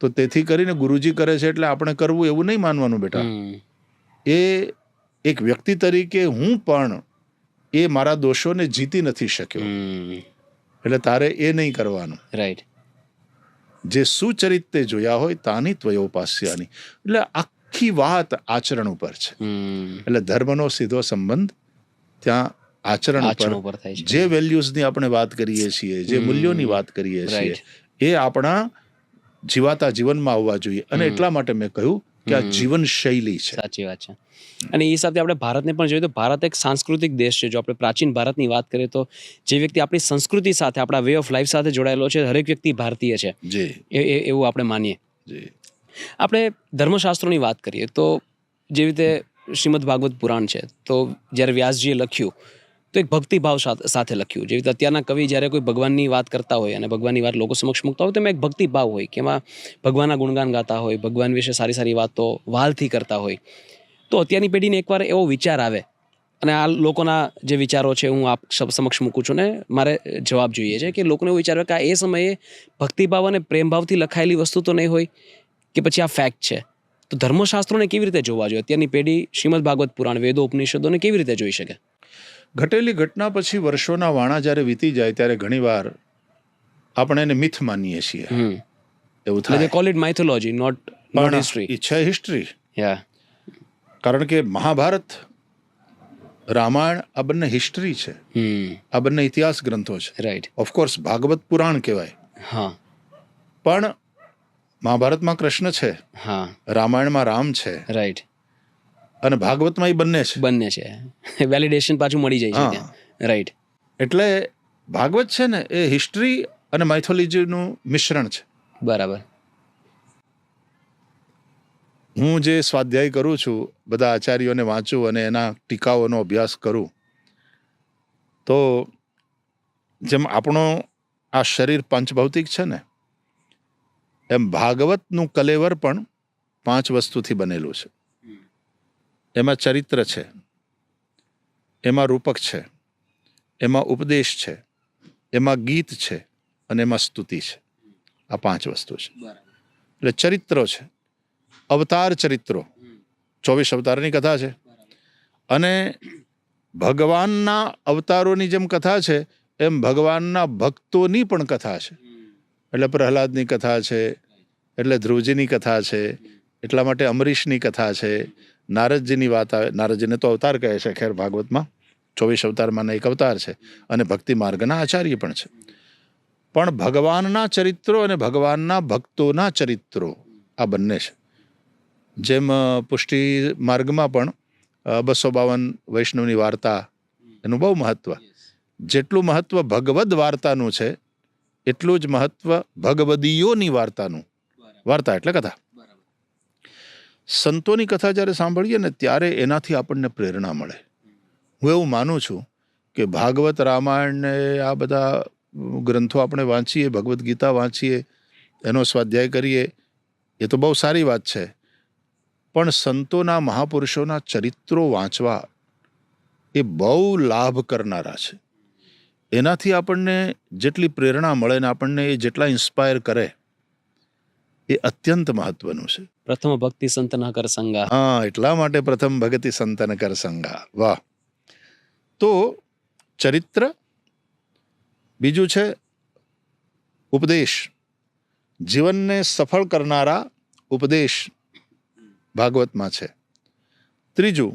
તો તેથી કરીને ગુરુજી કરે છે એટલે આપણે કરવું એવું નહીં માનવાનું બેટા. એ એક વ્યક્તિ તરીકે હું પણ એ મારા દોષોને જીતી નથી શક્યો, એટલે તારે એ નહીં કરવાનું. રાઈટ, જે સુચરિત તે જોયા હોય તાની ત્વયોપાસ્યાની. એટલે આખી વાત આચરણ ઉપર છે. એટલે ધર્મનો સીધો સંબંધ ત્યાં આચરણ ઉપર થાય છે. જે વેલ્યુઝની આપણે વાત કરીએ છીએ, જે મૂલ્યોની વાત કરીએ છીએ, એ આપણા જીવાતા જીવનમાં આવવા જોઈએ. અને એટલા માટે મેં કહ્યું કે આ જીવન શૈલી છે. સાચી વાત છે. અને એ સાથે આપણે ભારતને પણ જોઈએ તો ભારત એક સાંસ્કૃતિક દેશ છે. જો આપણે પ્રાચીન ભારતની વાત કરીએ તો જે વ્યક્તિ આપણી સંસ્કૃતિ સાથે, આપણા વે ઓફ લાઈફ સાથે જોડાયેલો છે, દરેક વ્યક્તિ ભારતીય છે, એવું આપણે માનીએ. આપણે ધર્મશાસ્ત્રોની વાત કરીએ તો જેવી રીતે શ્રીમદ ભાગવત પુરાણ છે, તો જ્યારે વ્યાસજીએ લખ્યું તો એક ભક્તિભાવ સાથે લખ્યું. જેવી રીતે અત્યારના કવિ જ્યારે કોઈ ભગવાનની વાત કરતા હોય અને ભગવાનની વાત લોકો સમક્ષ મૂકતા હોય તો એમાં એક ભક્તિભાવ હોય કે એમાં ભગવાનના ગુણગાન ગાતા હોય, ભગવાન વિશે સારી સારી વાતો વાલથી કરતા હોય. તો અત્યારની પેઢીને એકવાર એવો વિચાર આવે, અને આ લોકોના જે વિચારો છે હું આપ સમક્ષ મૂકું છું ને મારે જવાબ જોઈએ છે, કે લોકોને એવું વિચાર આવે કે આ એ સમયે ભક્તિભાવ અને પ્રેમભાવથી લખાયેલી વસ્તુ તો નહીં હોય કે પછી આ ફેક્ટ છે. તો ધર્મશાસ્ત્રોને કેવી રીતે જોવા જોઈએ? અત્યારની પેઢી શ્રીમદ ભાગવત પુરાણ, વેદો, ઉપનિષદોને કેવી રીતે જોઈ શકે? ઘટેલી ઘટના પછી વર્ષોના વાણા જ્યારે વીતી જાય ત્યારે ઘણીવાર આપણે એને મિથ માનીએ છીએ. એવું થાય. They call it mythology, not history. એ છે હિસ્ટ્રી. Yeah. કારણ કે મહાભારત, રામાયણ આ બંને હિસ્ટ્રી છે, આ બંને ઇતિહાસ ગ્રંથો છે. રાઈટ. ઓફકોર્સ ભાગવત પુરાણ કહેવાય. હા. પણ મહાભારતમાં કૃષ્ણ છે, હા, રામાયણમાં રામ છે, રાઈટ, અને ભાગવતમાં એ બંને છે. બંને છે, વેલિડેશન પાછું મળી જાય છે હા. ત્યાં. રાઈટ. એટલે ભાગવત છે ને એ હિસ્ટ્રી અને માઇથોલોજીનું મિશ્રણ છે. બરાબર. હું જે સ્વાધ્યાય કરું છું, બધા આચાર્યોને વાંચું અને એના ટીકાઓનો અભ્યાસ કરું, તો જેમ આપણો આ શરીર પંચભૌતિક છે ને, એમ ભાગવતનું કલેવર પણ 5 વસ્તુથી બનેલું છે. એમાં ચરિત્ર છે, એમાં રૂપક છે, એમાં ઉપદેશ છે, એમાં ગીત છે અને એમાં સ્તુતિ છે. આ 5 વસ્તુ છે. એટલે ચરિત્રો છે, અવતાર ચરિત્રો, 24 અવતારની કથા છે. અને ભગવાનના અવતારોની જેમ કથા છે, એમ ભગવાનના ભક્તોની પણ કથા છે. એટલે પ્રહલાદની કથા છે, એટલે ધ્રુવજીની કથા છે, એટલા માટે અમરીશની કથા છે, નારદજીની વાત આવે. નારદજીને તો અવતાર કહે છે, ખેર ભાગવતમાં 24 અવતારમાંના એક અવતાર છે અને ભક્તિ માર્ગના આચાર્ય પણ છે. પણ ભગવાનના ચરિત્રો અને ભગવાનના ભક્તોના ચરિત્રો આ બંને છે. જેમ પુષ્ટિ માર્ગમાં પણ 252 વૈષ્ણવની વાર્તા, એનું બહુ મહત્વ. જેટલું મહત્વ ભગવદ વાર્તાનું છે, એટલું જ મહત્વ ભગવદીયોની વાર્તાનું. વાર્તા એટલે કથા. સંતોની કથા જ્યારે સાંભળીએ ને, ત્યારે એનાથી આપણને પ્રેરણા મળે. હું એવું માનું છું કે ભાગવત, રામાયણ ને આ બધા ગ્રંથો આપણે વાંચીએ, ભગવદ્ ગીતા વાંચીએ, એનો સ્વાધ્યાય કરીએ, એ તો બહુ સારી વાત છે. પણ સંતોના, મહાપુરુષોના ચરિત્રો વાંચવા એ બહુ લાભ કરનારા છે. એનાથી આપણને જેટલી પ્રેરણા મળે ને આપણને એ જેટલા ઇન્સ્પાયર કરે, એ અત્યંત મહત્વનું છે. પ્રથમ ભક્તિ સંતના કર સંગા. હા, એટલા માટે પ્રથમ ભગતિ સંતન કર સંગા. વાહ. તો ચરિત્ર, બીજું છે ઉપદેશ, જીવનને સફળ કરનારા ઉપદેશ ભાગવતમાં છે. ત્રીજું,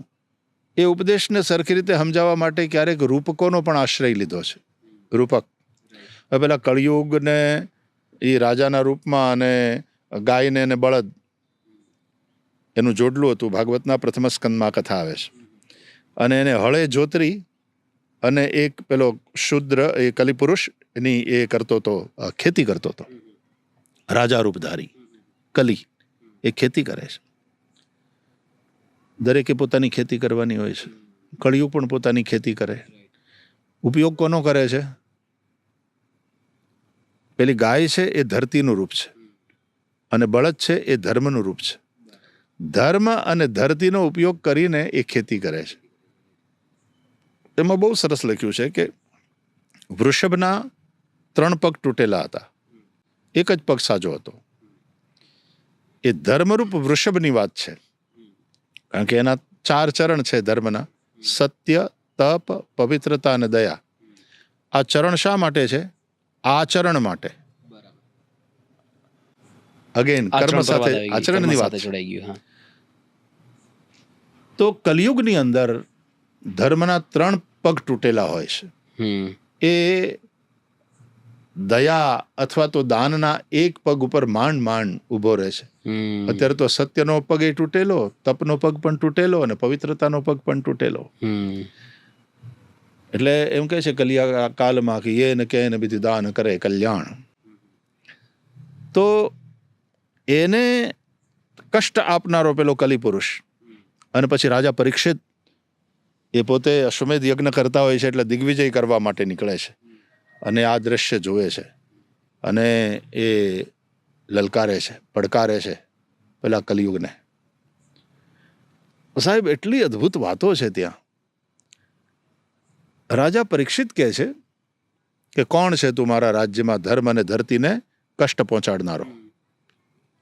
એ ઉપદેશને સરખી રીતે સમજાવવા માટે ક્યારેક રૂપકોનો પણ આશ્રય લીધો છે. રૂપક, હવે પેલા કળિયુગને એ રાજાના રૂપમાં અને ગાયને અને બળદ, એનું જોડલું હતું. ભાગવતના પ્રથમ સ્કંદમાં કથા આવે છે. અને એને હળે જોતરી અને એક પેલો શુદ્ર, એ કલિપુરુષ, એની એ કરતો હતો, ખેતી કરતો હતો. રાજા રૂપધારી કલી એ ખેતી કરે છે. દરેકે પોતાની ખેતી કરવાની હોય છે. કળિયુગ પણ પોતાની ખેતી કરે. ઉપયોગ કોનો કરે છે? પેલી ગાય છે એ ધરતીનું રૂપ છે અને બળદ છે એ ધર્મનું રૂપ છે. ધર્મ અને ધરતીનો ઉપયોગ કરીને એ ખેતી કરે છે. એમાં બહુ સરસ લખ્યું છે કે વૃષભના 3 પગ તૂટેલા હતા, એક જ પગ સાજો હતો. એ ધર્મરૂપ વૃષભની વાત છે, કારણ કે એના 4 ચરણ છે ધર્મના: સત્ય, તપ, પવિત્રતા અને દયા. આ ચરણ શા માટે છે? આચરણ માટે. અગેન કર્મ સાથે આચરણની વાત છે. જોડાઈ ગયું. તો કલિયુગની અંદર ધર્મના 3 પગ તૂટેલા હોય છે. એ દયા અથવા તો દાનના 1 પગ ઉપર માંડ માંડ ઊભો રહે છે. અત્યારે તો સત્યનો પગ એ તૂટેલો, તપનો પગ પણ તૂટેલો અને પવિત્રતાનો પગ પણ તૂટેલો. એટલે એમ કહે છે કલિયા કાલમાં કે એ ને કે ને બીજું દાન કરે કલ્યાણ. તો એને કષ્ટ આપનારો પેલો કલિપુરુષ, અને પછી રાજા પરીક્ષિત, એ પોતે અશ્વમેધ યજ્ઞ કરતા હોય છે, એટલે દિગ્વિજય કરવા માટે નીકળે છે અને આ દ્રશ્ય જોવે છે અને એ લલકારે છે, પડકારે છે પેલા કલિયુગને. સાહેબ, એટલી અદ્ભુત વાતો છે ત્યાં. રાજા પરીક્ષિત કહે છે કે કોણ છે તું મારા રાજ્યમાં ધર્મ અને ધરતીને કષ્ટ પહોંચાડનારો?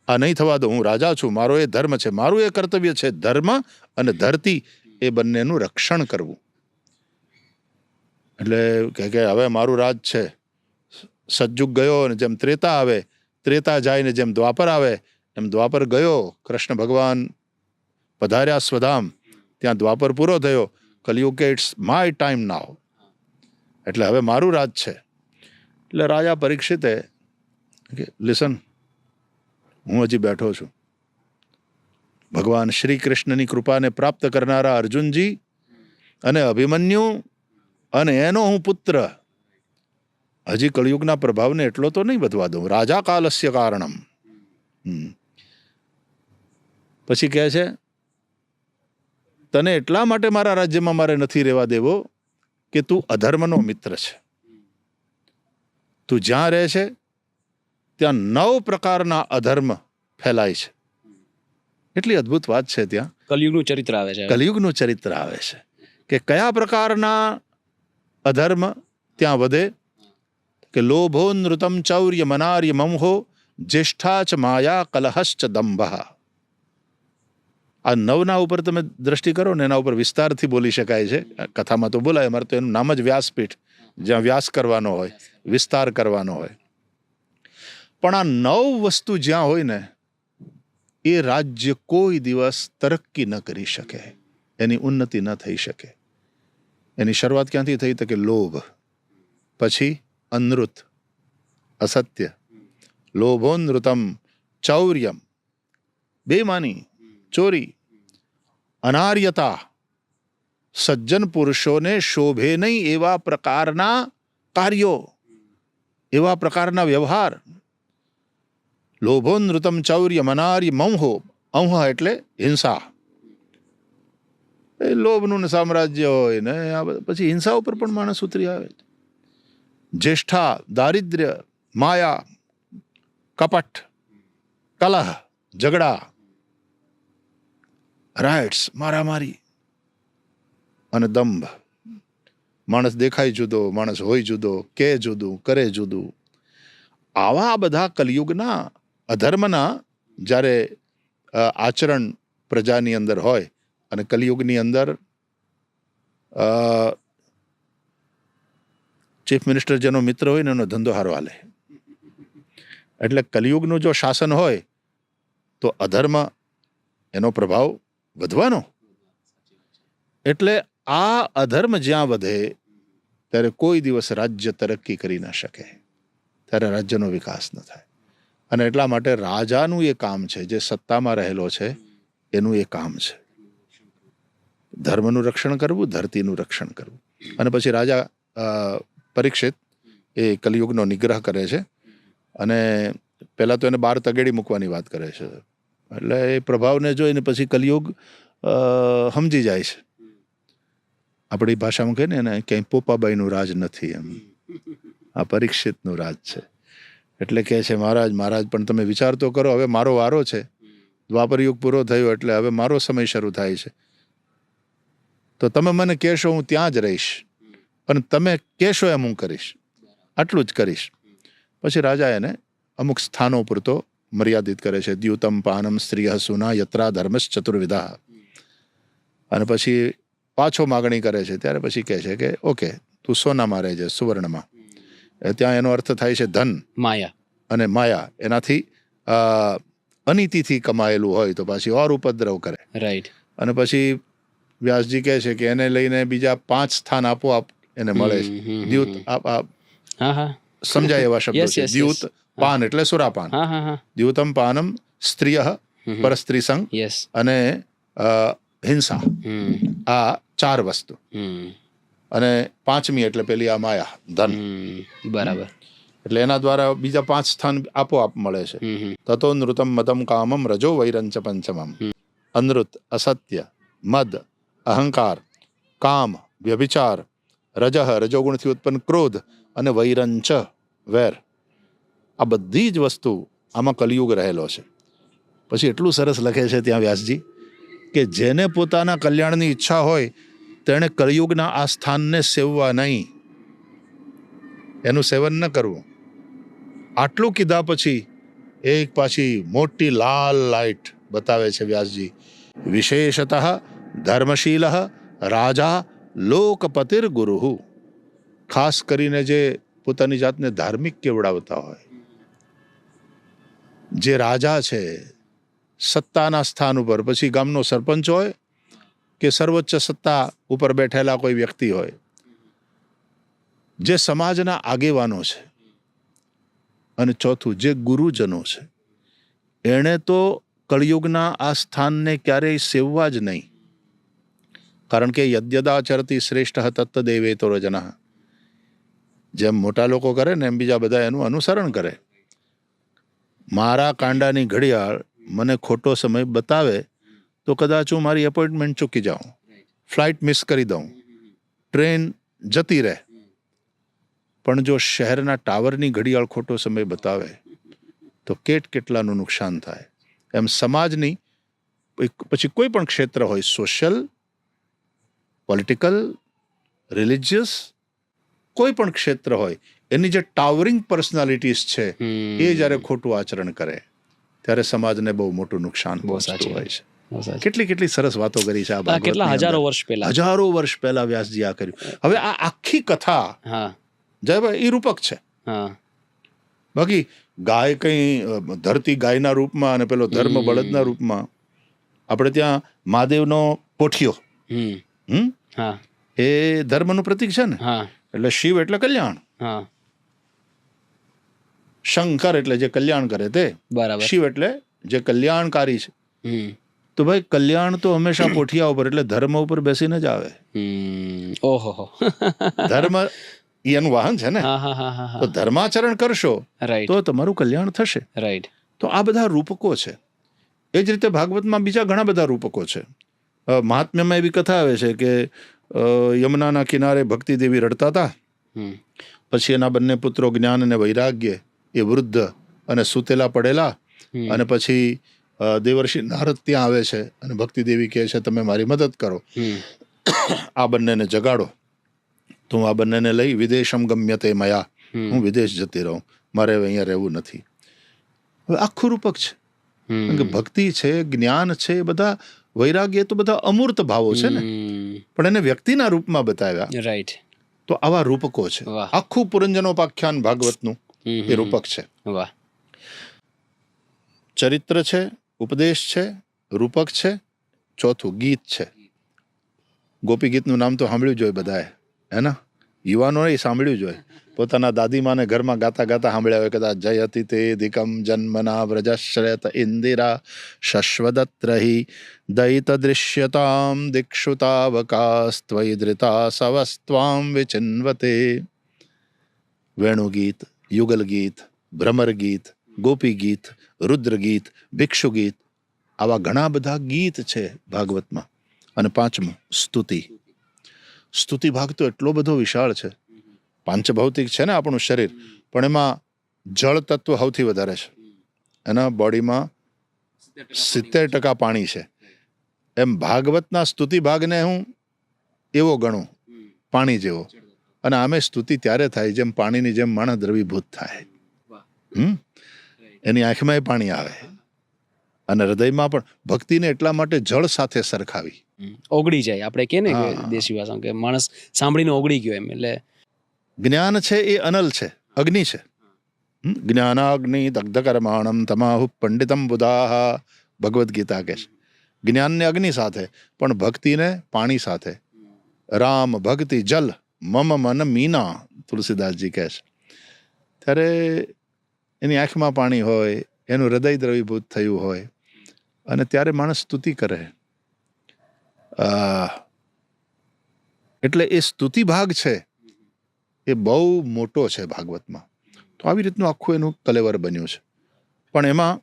આ નહીં થવા દો. હું રાજા છું, મારો એ ધર્મ છે, મારું એ કર્તવ્ય છે, ધર્મ અને ધરતી એ બંનેનું રક્ષણ કરવું. એટલે કે હવે મારું રાજ છે. સતયુગ ગયો અને જેમ ત્રેતા આવે, ત્રેતા જાય ને જેમ દ્વાપર આવે, એમ દ્વાપર ગયો. કૃષ્ણ ભગવાન પધાર્યા સ્વધામ, ત્યાં દ્વાપર પૂરો થયો. કલિયુગ કે ઇટ્સ માય ટાઈમ નાવ, એટલે હવે મારું રાજ છે. એટલે રાજા પરીક્ષિતે લિસન, હું હજી બેઠો છું, ભગવાન શ્રી કૃષ્ણની કૃપાને પ્રાપ્ત કરનારા અર્જુનજી અને અભિમન્યુ અને એનો હું પુત્ર, હજી કળિયુગના પ્રભાવને એટલો તો નહીં વધવા દઉં. રાજા કાલસ્ય કારણમ. પછી કહે છે તને એટલા માટે મારા રાજ્યમાં મારે નથી રહેવા દેવો કે તું અધર્મનો મિત્ર છે. તું જ્યાં રહે છે ત્યાં 9 પ્રકારના અધર્મ ફેલાય છે. એટલી અદ્ભુત વાત છે ત્યાં. કલયુગનું ચરિત્ર આવે છે. કલયુગનું ચરિત્ર આવે છે કે કયા પ્રકારના અધર્મ ત્યાં વધે કે લોભો નૃતમ ચૌર્ય મનાર્ય મમહો જ્યેષ્ઠા ચ માયા કલહશ્ચ દંભ. આ 9ના ઉપર તમે દ્રષ્ટિ કરો ને એના ઉપર વિસ્તારથી બોલી શકાય છે. કથામાં તો બોલાય, અમારે તો એનું નામ જ વ્યાસપીઠ, જ્યાં વ્યાસ કરવાનો હોય, વિસ્તાર કરવાનો હોય. પણ આ 9 વસ્તુ જ્યાં હોય ને એ રાજ્ય કોઈ દિવસ તરક્કી ન કરી શકે, એની ઉન્નતિ ન થઈ શકે. એની શરૂઆત ક્યાંથી થઈ તો કે લોભ, પછી અનૃત અસત્ય, લોભોનૃતમ ચૌર્યમ બેમાની ચોરી, અનાર્યતા સજ્જન પુરુષોને શોભે નહીં એવા પ્રકારના કાર્યો, એવા પ્રકારના વ્યવહાર. લોભોનૃતમ ચૌર્ય મનાર્ય મમહો. અંહ એટલે હિંસા. એ લોભનું સામ્રાજ્ય હોય ને પછી હિંસા ઉપર પણ માણસ ઉતરી આવે. જ્યેષ્ઠા દારિદ્ર્ય, માયા, કપટ, કલહ, ઝઘડા, રાઇટ્સ, મારામારી અને દંભ. માણસ દેખાય જુદો, માણસ હોય જુદો, કે જુદું, કરે જુદું. આવા બધા કલયુગના અધર્મના જ્યારે આચરણ પ્રજાની અંદર હોય અને કલયુગની અંદર ચીફ મિનિસ્ટર જેનો મિત્ર હોય ને એનો ધંધો હારો હાલે. એટલે કલયુગનું જો શાસન હોય તો અધર્મ એનો પ્રભાવ વધવાનો. એટલે આ અધર્મ જ્યાં વધે ત્યારે કોઈ દિવસ રાજ્ય તરક્કી કરી ન શકે, ત્યારે રાજ્યનો વિકાસ ન થાય. અને એટલા માટે રાજાનું એ કામ છે, જે સત્તામાં રહેલો છે એનું એ કામ છે, ધર્મનું રક્ષણ કરવું, ધરતીનું રક્ષણ કરવું. અને પછી રાજા પરીક્ષિત એ કલયુગનો નિગ્રહ કરે છે અને પહેલા તો એને 12 તગેડી મૂકવાની વાત કરે છે. એટલે એ પ્રભાવને જોઈને પછી કલયુગ સમજી જાય છે. આપણી ભાષામાં કહે ને એને ક્યાંય પોપાબાઈનું રાજ નથી, એમ આ પરીક્ષિતનું રાજ છે. એટલે કહે છે મહારાજ મહારાજ પણ તમે વિચાર તો કરો, હવે મારો વારો છે, દ્વાપર યુગ પૂરો થયો એટલે હવે મારો સમય શરૂ થાય છે. તો તમે મને કહેશો હું ત્યાં જ રહીશ, પણ તમે કહેશો એમ હું કરીશ, આટલું જ કરીશ. પછી રાજા એને અમુક સ્થાનો પૂરતો મર્યાદિત કરે છે. દ્યુતમ પાનમ સ્ત્રીય સુના યત્રા ધર્મશ ચતુર્વિધા. અને પછી પાછો માગણી કરે છે ત્યારે પછી કહે છે કે ઓકે તું સોનામાં રહેજે, સુવર્ણમાં. ત્યાં એનો અર્થ થાય છે ધન, માયા અને માયા એનાથી અનીતિથી કમાયેલું હોય તો પાછી ઓર ઉપદ્રવ કરે. રાઈટ. અને પછી વ્યાસજી કહે છે કે એને લઈને બીજા 5 સ્થાન આપોઆપ એને મળે છે. દ્યુત સમજાય એવા શબ્દો છે. દ્યુત પાન એટલે સુરાપાન. દ્યુતમ પાનમ સ્ત્રીય પરસ્ત્રી સંગ અને હિંસા, આ 4 વસ્તુ. અને 5મી એટલે પેલી આ માયા, ધન. બરાબર. એટલે એના દ્વારા બીજા 5 સ્થાન આપોઆપ મળે છે. તતો નૃતમ મદમ કામમ રજો વૈરંચ પંચમમ. અનૃત અસત્ય, મદ, અહંકાર, કામ, વ્યભિચાર, રજઃ રજોગુણથી ઉત્પન્ન ક્રોધ, અને વૈરંચ વેર. આ બધી જ વસ્તુ આમાં કલયુગ રહેલો છે. પછી એટલું સરસ લખે છે ત્યાં વ્યાસજી કે જેને પોતાના કલ્યાણની ઈચ્છા હોય તેણે કલયુગના આ સ્થાનને સેવવા નહીં, એનું સેવન ન કરવું. આટલું કીધા પછી એક પાછી મોટી લાલ લાઈટ બતાવે છે વ્યાસજી. વિશેષતઃ ધર્મશીલ રાજા લોકપતિર ગુરુ. ખાસ કરીને જે પોતાની જાતને ધાર્મિક કેવડાવતા હોય, જે રાજા છે, સત્તાના સ્થાન ઉપર, પછી ગામનો સરપંચ હોય કે સર્વોચ્ચ સત્તા ઉપર બેઠેલા કોઈ વ્યક્તિ હોય, જે સમાજના આગેવાનો છે, અને ચોથું જે ગુરુજનો છે, એણે તો કળિયુગના આ સ્થાનને ક્યારેય સેવવા જ નહીં. કારણ કે યદ્યદાચરતી શ્રેષ્ઠ તત્તદેવેતો રજનઃ. જેમ મોટા લોકો કરે ને એમ બીજા બધા એનું અનુસરણ કરે. મારા કાંડાની ઘડિયાળ મને ખોટો સમય બતાવે તો કદાચ હું મારી એપોઇન્ટમેન્ટ ચૂકી જાઉં, ફ્લાઇટ મિસ કરી દઉં, ટ્રેન જતી રહે. પણ જો શહેરના ટાવરની ઘડિયાળ ખોટો સમય બતાવે તો કેટલાનું નુકસાન થાય. એમ સમાજની પછી કોઈ પણ ક્ષેત્ર હોય, સોશિયલ, પોલિટિકલ, રિલિજિયસ, કોઈ પણ ક્ષેત્ર હોય, એની જે ટાવરિંગ પર્સનાલિટીઝ છે એ જ્યારે ખોટું આચરણ કરે ત્યારે સમાજને બહુ મોટું નુકસાન પહોંચતું હોય છે. કેટલી સરસ વાતો કરી છે આ કેટલા હજારો વર્ષ પહેલા વ્યાસજી આ કર્યું. હવે આ આખી કથા જયભાઈ એ રૂપક છે. બાકી ગાય કઈ ધરતી ગાયના રૂપમાં અને પેલો ધર્મ બળદના રૂપમાં. આપણે ત્યાં મહાદેવનો પોઠિયો એ ધર્મનું પ્રતીક છે ને. એટલે શિવ એટલે કલ્યાણ, શંકર એટલે જે કલ્યાણ કરે તે, શિવ એટલે જે કલ્યાણકારી છે. તો ભાઈ કલ્યાણ તો હંમેશા પોઠિયા ઉપર એટલે ધર્મ ઉપર બેસીને જ આવે. ઓહો, ધર્મ એનું વાહન છે ને. તો ધર્માચરણ કરશો તો તમારું કલ્યાણ થશે. રાઈટ. તો આ બધા રૂપકો છે. એ જ રીતે ભાગવતમાં બીજા ઘણા બધા રૂપકો છે. મહાત્મ્યમાં એવી કથા આવે છે કે યમુનાના કિનારે ભક્તિ દેવી રડતા હતા. પછી એના બંને પુત્રો જ્ઞાન અને વૈરાગ્ય એ વૃદ્ધ અને સુતેલા પડેલા. અને પછી દેવર્ષિ નારદ ત્યાં આવે છે અને ભક્તિ દેવી કહે છે તમે મારી મદદ કરો, આ બંનેને જગાડો. તો હું આ બંનેને લઈ વિદેશમ ગમ્યતે મયા, હું વિદેશ જતી રહું, મારે હવે અહીંયા રહેવું નથી. હવે આખું રૂપક છે. કારણ કે ભક્તિ છે, જ્ઞાન છે, બધા વૈરાગ્ય તો બધા અમૂર્ત ભાવો છે ને, પણ એને વ્યક્તિના રૂપમાં બતાવ્યા. રાઈટ. તો આવા રૂપકો છે. આખું પુરંજનોપાખ્યાન ભાગવતનું એ રૂપક છે. વાહ. ચરિત્ર છે, ઉપદેશ છે, રૂપક છે, ચોથું ગીત છે. ગોપી ગીતનું નામ તો સાંભળ્યું જોઈએ બધાએ, હે ને? યુવાનોએ સાંભળ્યું જોઈએ. પોતાના દાદીમાને ઘરમાં ગાતા ગાતા સાંભળ્યા હોય કદાચ. જયતિ તે દિકમ જન્મના વ્રજશ્રયત ઇન્દિરા શશ્વદત્રહી દયિત દૃશ્યતામ દિક્ષુતાવકાસ્ત્વયી ધૃતા સવસ્ત્વામ વિચિન્વતે. વેણુગીત, યુગલ ગીત, ભ્રમર ગીત, ગોપી ગીત, રુદ્ર ગીત, ભિક્ષુ ગીત, આવા ઘણા બધા ગીત છે ભાગવતમાં. અને પાંચમું સ્તુતિ. સ્તુતિ ભાગ તો એટલો બધો વિશાળ છે. પાંચભૌતિક છે ને આપણું શરીર, પણ એમાં જળ તત્વ સૌથી વધારે છે. એના બોડીમાં 70% પાણી છે. એમ ભાગવતના સ્તુતિ ભાગને હું એવો ગણું, પાણી જેવો. અને આમે સ્તુતિ ત્યારે થાય જેમ પાણીની જેમ માણસ દ્રવીભૂત થાય. એની આંખમાં પાણી આવે અને હૃદયમાં પણ. ભક્તિને એટલા માટે જળ સાથે સરખાવી. ઓગળી જાય, આપણે કે ને દેશી ભાષામાં કે માણસ સાંભળીને ઓગળી ગયો એમ. એટલે જ્ઞાન છે એ અનલ છે, અગ્નિ છે. જ્ઞાનાગ્નિ દગ્ધ કર્માણમ તમાહુ પંડિતમ બુધાહ, ભગવદ્ ગીતા કહે છે. જ્ઞાનને અગ્નિ સાથે, પણ ભક્તિને પાણી સાથે. રામ ભક્તિ જલ મમ મન મીના, તુલસીદાસજી કહે છે. ત્યારે એની આંખમાં પાણી હોય, એનું હૃદય દ્રવીભૂત થયું હોય, અને ત્યારે માણસ સ્તુતિ કરે. એટલે એ સ્તુતિ ભાગ છે એ બહુ મોટો છે ભાગવતમાં. તો આવી રીતનું આખું એનું કલેવર બન્યું છે. પણ એમાં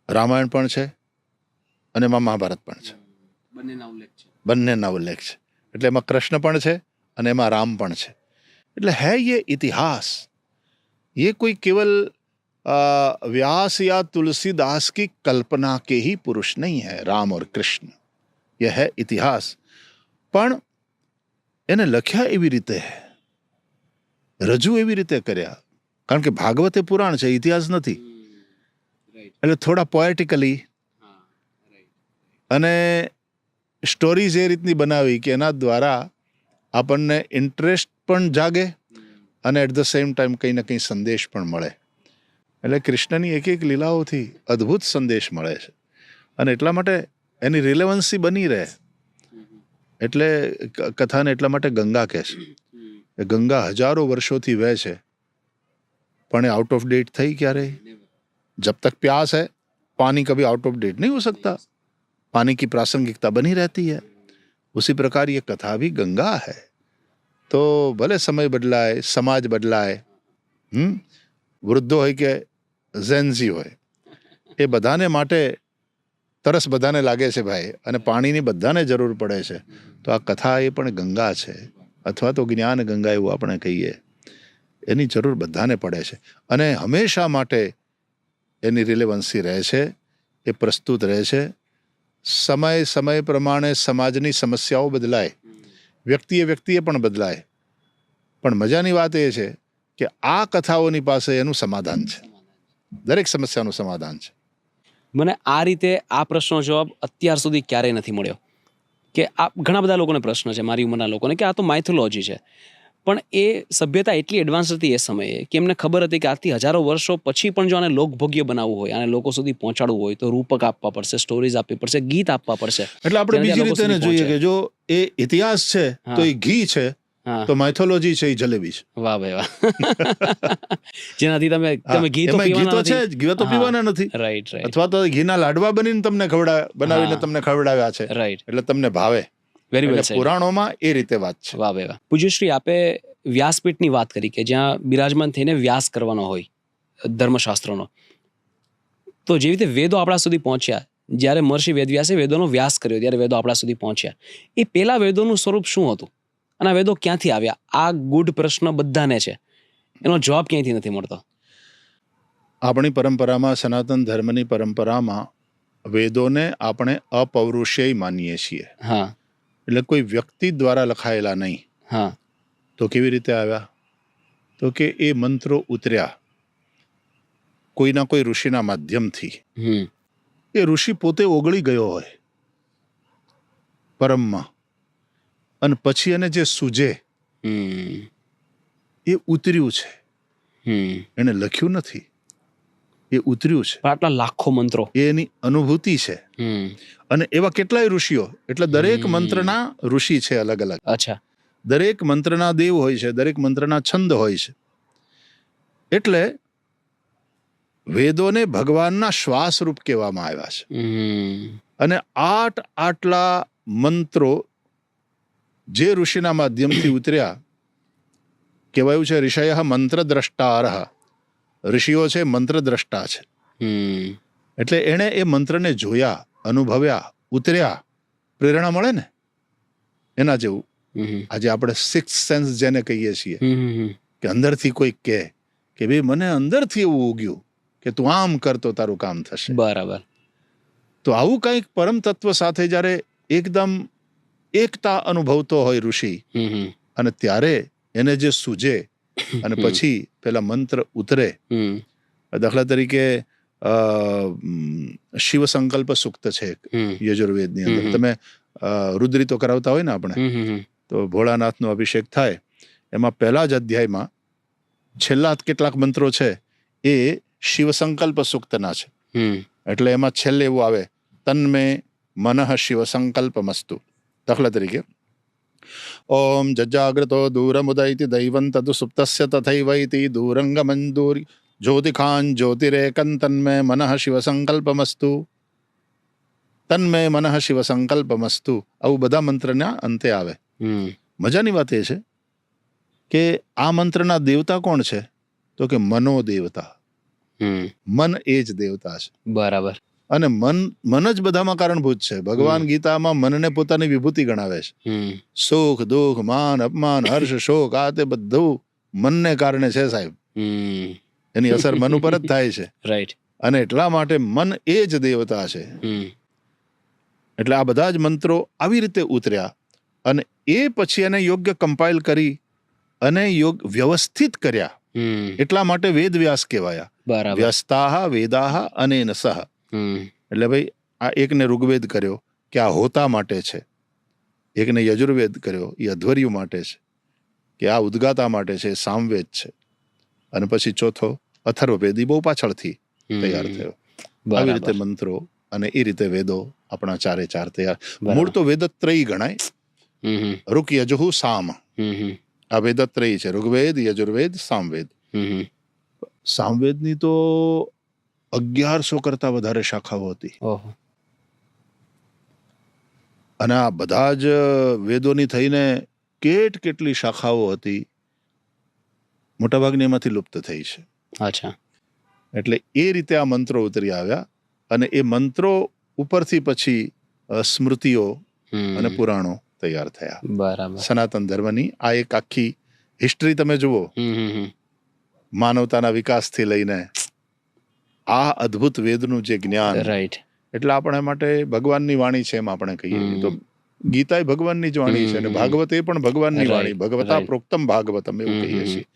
રામાયણ પણ છે અને એમાં મહાભારત પણ છે. બંનેના ઉલ્લેખ છે. એટલે એમાં કૃષ્ણ પણ છે અને એમાં રામ પણ છે. એટલે હૈ યે ઇતિહાસ. ये कोई केवल व्यास या तुलसीदास की कल्पना के ही पुरुष नहीं है राम और कृष्ण. यह है इतिहास. પણ એને લખ્યા એવી રીતે, રજૂ એવી રીતે કર્યા. કારણ કે ભાગવત એ પુરાણ છે, ઇતિહાસ નથી. એટલે થોડા પોએટિકલી અને સ્ટોરીઝ એ રીતની બનાવી કે એના દ્વારા આપણને ઇન્ટરેસ્ટ પણ જાગે અને એટ ધ સેમ ટાઈમ કંઈ ને કંઈ સંદેશ પણ મળે. એટલે કૃષ્ણની એક એક લીલાઓથી અદ્ભુત સંદેશ મળે છે. અને એટલા માટે એની રિલેવન્સી બની રહે. એટલે કથાને એટલા માટે ગંગા કહે છે. એ ગંગા હજારો વર્ષોથી વહે છે, પણ એ આઉટ ઓફ ડેટ થઈ ક્યારે? જબ તક પ્યાસ હૈ पानी कभी आउट ऑफ डेट नहीं हो सकता, पानी की प्रासंगिकता बनी रहती है। उसी प्रकार ये कथा भी गंगा है। तो भले समय बदलाए, समाज बदलाए, વૃદ્ધો હોય કે ઝેન્ઝી હોય, એ બધાને માટે તરસ બધાને લાગે છે ભાઈ, અને પાણીની બધાને જરૂર પડે છે. તો આ કથા એ પણ ગંગા છે, અથવા તો જ્ઞાન ગંગા એવું આપણે કહીએ. એની જરૂર બધાને પડે છે અને હંમેશા માટે એની રિલેવન્સી રહે છે, એ પ્રસ્તુત રહે છે. સમય પ્રમાણે સમાજની સમસ્યાઓ બદલાય, વ્યક્તિએ પણ બદલાય, પણ મજાની વાત એ છે કે આ કથાઓની પાસે એનું સમાધાન છે, દરેક સમસ્યાનું સમાધાન છે. મને આ રીતે આ પ્રશ્નનો જવાબ અત્યાર સુધી ક્યારેય નથી મળ્યો કે આ ઘણા બધા લોકોને પ્રશ્ન છે, મારી ઉંમરના લોકોને, કે આ તો માઇથોલોજી છે. પણ એ સભ્યતા એટલી એડવાન્સ હતી એ સમયે કે એમને ખબર હતી કે આજથી હજારો વર્ષો પછી પણ જો આને લોકભોગ્ય બનાવવું હોય, આને લોકો સુધી પહોંચાડવું હોય, તો રૂપક આપવા પડશે, સ્ટોરીઝ આપવી પડશે, ગીત આપવા પડશે. એટલે આપણે બીજી રીતે એને જોઈએ કે જો એ ઇતિહાસ છે તો એ ઘી છે, તો માઇથોલોજી છે એ જલેબી છે. વાહ ભાઈ વાહ. જેનાથી તમે ઘી તો ઘી તો છે જ, ઘી તો પીવાના નથી. Right right. અથવા તો ઘીના લાડવા બનીને તમને બનાવીને તમને ખવડાવ્યા છે, રાઈટ, એટલે તમને ભાવે. Very well. પુરાણોમાં એ રીતે વાત છે. વાહ ભાઈ વાહ. પૂજ્યશ્રી, આપે વ્યાસપીઠની વાત કરી કે જ્યાં બિરાજમાન થઈને વ્યાસ કરવાનો હોય ધર્મશાસ્ત્રોનો. તો જેવી રીતે વેદો આપણા સુધી પહોંચ્યા, જ્યારે મહર્ષિ વેદવ્યાસે વેદોનો વ્યાસ કર્યો ત્યારે વેદો આપણા સુધી પહોંચ્યા. એ પેલા વેદોનું સ્વરૂપ શું હતું અને આ વેદો ક્યાંથી આવ્યા? આ ગુડ પ્રશ્ન બધાને છે, એનો જવાબ ક્યાંયથી નથી મળતો. આપણી પરંપરામાં, સનાતન ધર્મની પરંપરામાં વેદોને આપણે અપૌરુષેય માનીએ છીએ. હા. એટલે કોઈ વ્યક્તિ દ્વારા લખાયેલા નહીં. હા. તો કેવી રીતે આવ્યા? તો કે એ મંત્રો ઉતર્યા કોઈના કોઈ ઋષિના માધ્યમથી. એ ઋષિ પોતે ઓગળી ગયો હોય પરમમાં, અને પછી એને જે સૂજે એ ઉતર્યું છે, એને લખ્યું નથી, એ ઉતર્યું છે. આટલા લાખો મંત્રો, એ એની અનુભૂતિ છે. અને એવા કેટલાય ઋષિઓ, એટલે દરેક મંત્રના ઋષિ છે અલગ અલગ. અચ્છા. દરેક મંત્રના દેવ હોય છે, દરેક મંત્રના છંદ હોય છે. એટલે વેદોને ભગવાનના શ્વાસ રૂપ કહેવામાં આવ્યા છે. અને આટલા મંત્રો જે ઋષિના માધ્યમથી ઉતર્યા, કહેવાયું છે ઋષય મંત્ર દ્રષ્ટારઃ, ઋષિઓ છે મંત્ર દ્રષ્ટા છે. એટલે એણે એ મંત્રને જોયા, અનુભવ્યા, ઉતર્યા, પ્રેરણા મળે ને એના જેવું. આજે આપણે સિક્સ સેન્સ જેને કહીએ છીએ, કે અંદરથી કોઈ કહે કે ભાઈ મને અંદરથી એવું ઉગ્યું કે તું આમ કર તો તારું કામ થશે. બરાબર. તો આવું કંઈક પરમ તત્વ સાથે જ્યારે એકદમ એકતા અનુભવતો હોય ઋષિ, અને ત્યારે એને જે સૂજે અને પછી પેલા મંત્ર ઉતરે. દાખલા તરીકે શિવ સંકલ્પ સૂક્ત છે યજુર્વેદની અંદર. તમે રુદ્રી તો કરાવતા હોય ને આપણે, તો ભોળાનાથનો અભિષેક થાય, એમાં પહેલા જ અધ્યાયમાં છેલ્લા કેટલાક મંત્રો છે એ શિવ સંકલ્પ સૂક્તના છે. એટલે એમાં છેલ્લે એવું આવે, તન્મે મનઃ શિવ સંકલ્પમસ્તુ. દાખલા તરીકે ઓમ જજાગ્રતો દૂરમુદૈતિ દૈવં તદુ સુપ્તસ્ય તથૈવૈતિ દૂરંગમંદૂરી જ્યોતિખાન જ્યોતિરેકં તન્મે મનઃ શિવ સંકલ્પમસ્તુ. તન્મે મનઃ શિવ સંકલ્પમસ્તુ. આવું બધા મંત્રના અંતે આવે. મજાની વાત એ છે કે આ મંત્રના દેવતા કોણ છે? તો કે મનો દેવતા. મન એ જ દેવતા છે. બરાબર. અને મન જ બધામાં કારણભૂત છે. ભગવાન ગીતામાં મનને પોતાની વિભૂતિ ગણાવે છે. સુખ દુઃખ માન અપમાન હર્ષ શોક, આ તે બધું મનને કારણે છે સાહેબ. એની અસર મન ઉપર જ થાય છે. રાઈટ. અને એટલા માટે મન એ જ દેવતા છે. એટલે આ બધા જ મંત્રો આવી રીતે ઉતર્યા, અને એ પછી એને યોગ્ય કમ્પાઇલ કરી અને વ્યવસ્થિત કર્યા. એટલા માટે વેદ વ્યાસ કહેવાયા. વ્યસ્તાહ વેદાહ અનેન સહ. એટલે ભાઈ આ એકને ઋગ્વેદ કર્યો કે આ હોતા માટે છે, એકને યજુર્વેદ કર્યો એ અધ્વર્યુ માટે છે, કે આ ઉદ્ગાતા માટે છે, સામવેદ છે, અને પછી ચોથો અથર્વવેદ એ બહુ પાછળથી તૈયાર થયો. આવી રીતે મંત્રો અને એ રીતે વેદો આપણા ચારે ચાર તૈયાર. મૂળ તો વેદત્રયી ગણાય. ઋક યજુઃ સામ, આ વેદત્રયી છે. ઋગ્વેદ, યજુર્વેદ, સામવેદ. સામવેદની તો 1100 કરતાં વધારે શાખાઓ હતી. ઓહો. અને આ બધા જ વેદોની થઈને કેટલી શાખાઓ હતી, મોટાભાગની એમાંથી લુપ્ત થઈ છે. અચ્છા. એટલે એ રીતે આ મંત્રો ઉતરી આવ્યા અને એ મંત્રો ઉપરથી પછી સ્મૃતિઓ અને પુરાણો તૈયાર થયા. બરાબર. સનાતન ધર્મની આ એક આખી હિસ્ટ્રી તમે જુઓ, માનવતાના વિકાસથી લઈને આ અદ્ભુત વેદનું જે જ્ઞાન, રાઈટ. એટલે આપણા માટે ભગવાનની વાણી છે એમ આપણે કહીએ. તો ગીતા એ ભગવાનની જ વાણી છે અને ભાગવત એ પણ ભગવાનની વાણી, ભગવતા પ્રોક્તમ ભાગવતમ એવું કહીએ છીએ.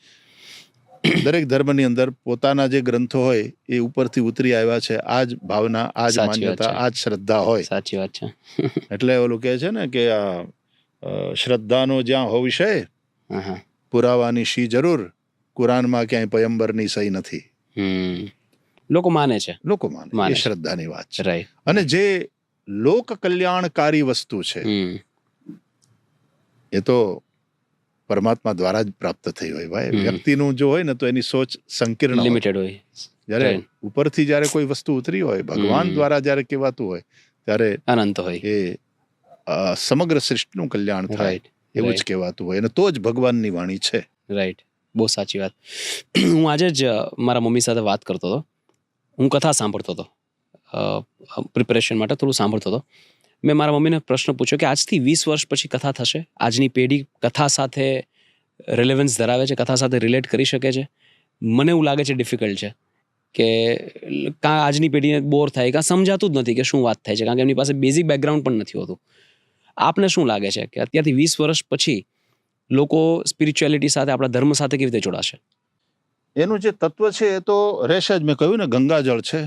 દરેક ધર્મની અંદર પોતાના જે ગ્રંથો હોય એ ઉપરથી ઉતરી આવ્યા છે. આ જ ભાવના, આ જ માન્યતા, આ જ શ્રદ્ધા હોય. સાચી વાત છે. એટલે ઓલું કહે છે ને કે આ શ્રદ્ધાનો જ્યાં હો વિષય, પુરાવાની શી જરૂર, કુરાનમાં ક્યાંય પયંબરની સહી નથી. લોકો માને છે, લોકો માને, એ શ્રદ્ધાની વાત છે. રાઈટ. અને જે લોક કલ્યાણકારી વસ્તુ છે એ તો પરમાત્મા દ્વારા જ પ્રાપ્ત થઈ હોય. ભાઈ, વ્યક્તિનું જો હોય ને તો એની સોચ સંકીર્ણ, લિમિટેડ હોય. જ્યારે ઉપરથી જ્યારે કોઈ વસ્તુ ઉતરી હોય, ભગવાન દ્વારા જ્યારે કહેવાતું હોય, ત્યારે અનંત હોય, એ સમગ્ર સૃષ્ટિનું કલ્યાણ થાય એવું જ કહેવાતું હોય, અને તો જ ભગવાનની વાણી છે. રાઈટ. બહુ સાચી વાત. હું આજે જ મારા મમ્મી સાથે વાત કરતો હતો. હું કથા સાંભળતો હતો, પ્રિપેરેશન માટે થોડું સાંભળતો હતો. મેં મારા મમ્મીને પ્રશ્ન પૂછ્યો કે આજથી 20 વર્ષ પછી કથા થશે, આજની પેઢી કથા સાથે રિલેવન્સ ધરાવે છે, કથા સાથે રિલેટ કરી શકે છે? મને એવું લાગે છે ડિફિકલ્ટ છે, કે કાં આજની પેઢીને બોર થાય, કાં સમજાતું જ નથી કે શું વાત થાય છે, કારણ કે એમની પાસે બેઝિક બેકગ્રાઉન્ડ પણ નથી હોતું. આપને શું લાગે છે કે અત્યારથી 20 વર્ષ પછી લોકો સ્પિરિચ્યુઆલિટી સાથે, આપણા ધર્મ સાથે કેવી રીતે જોડાશે? એનું જે તત્વ છે એ તો રહેશે જ. મેં કહ્યું ને, ગંગાજળ છે.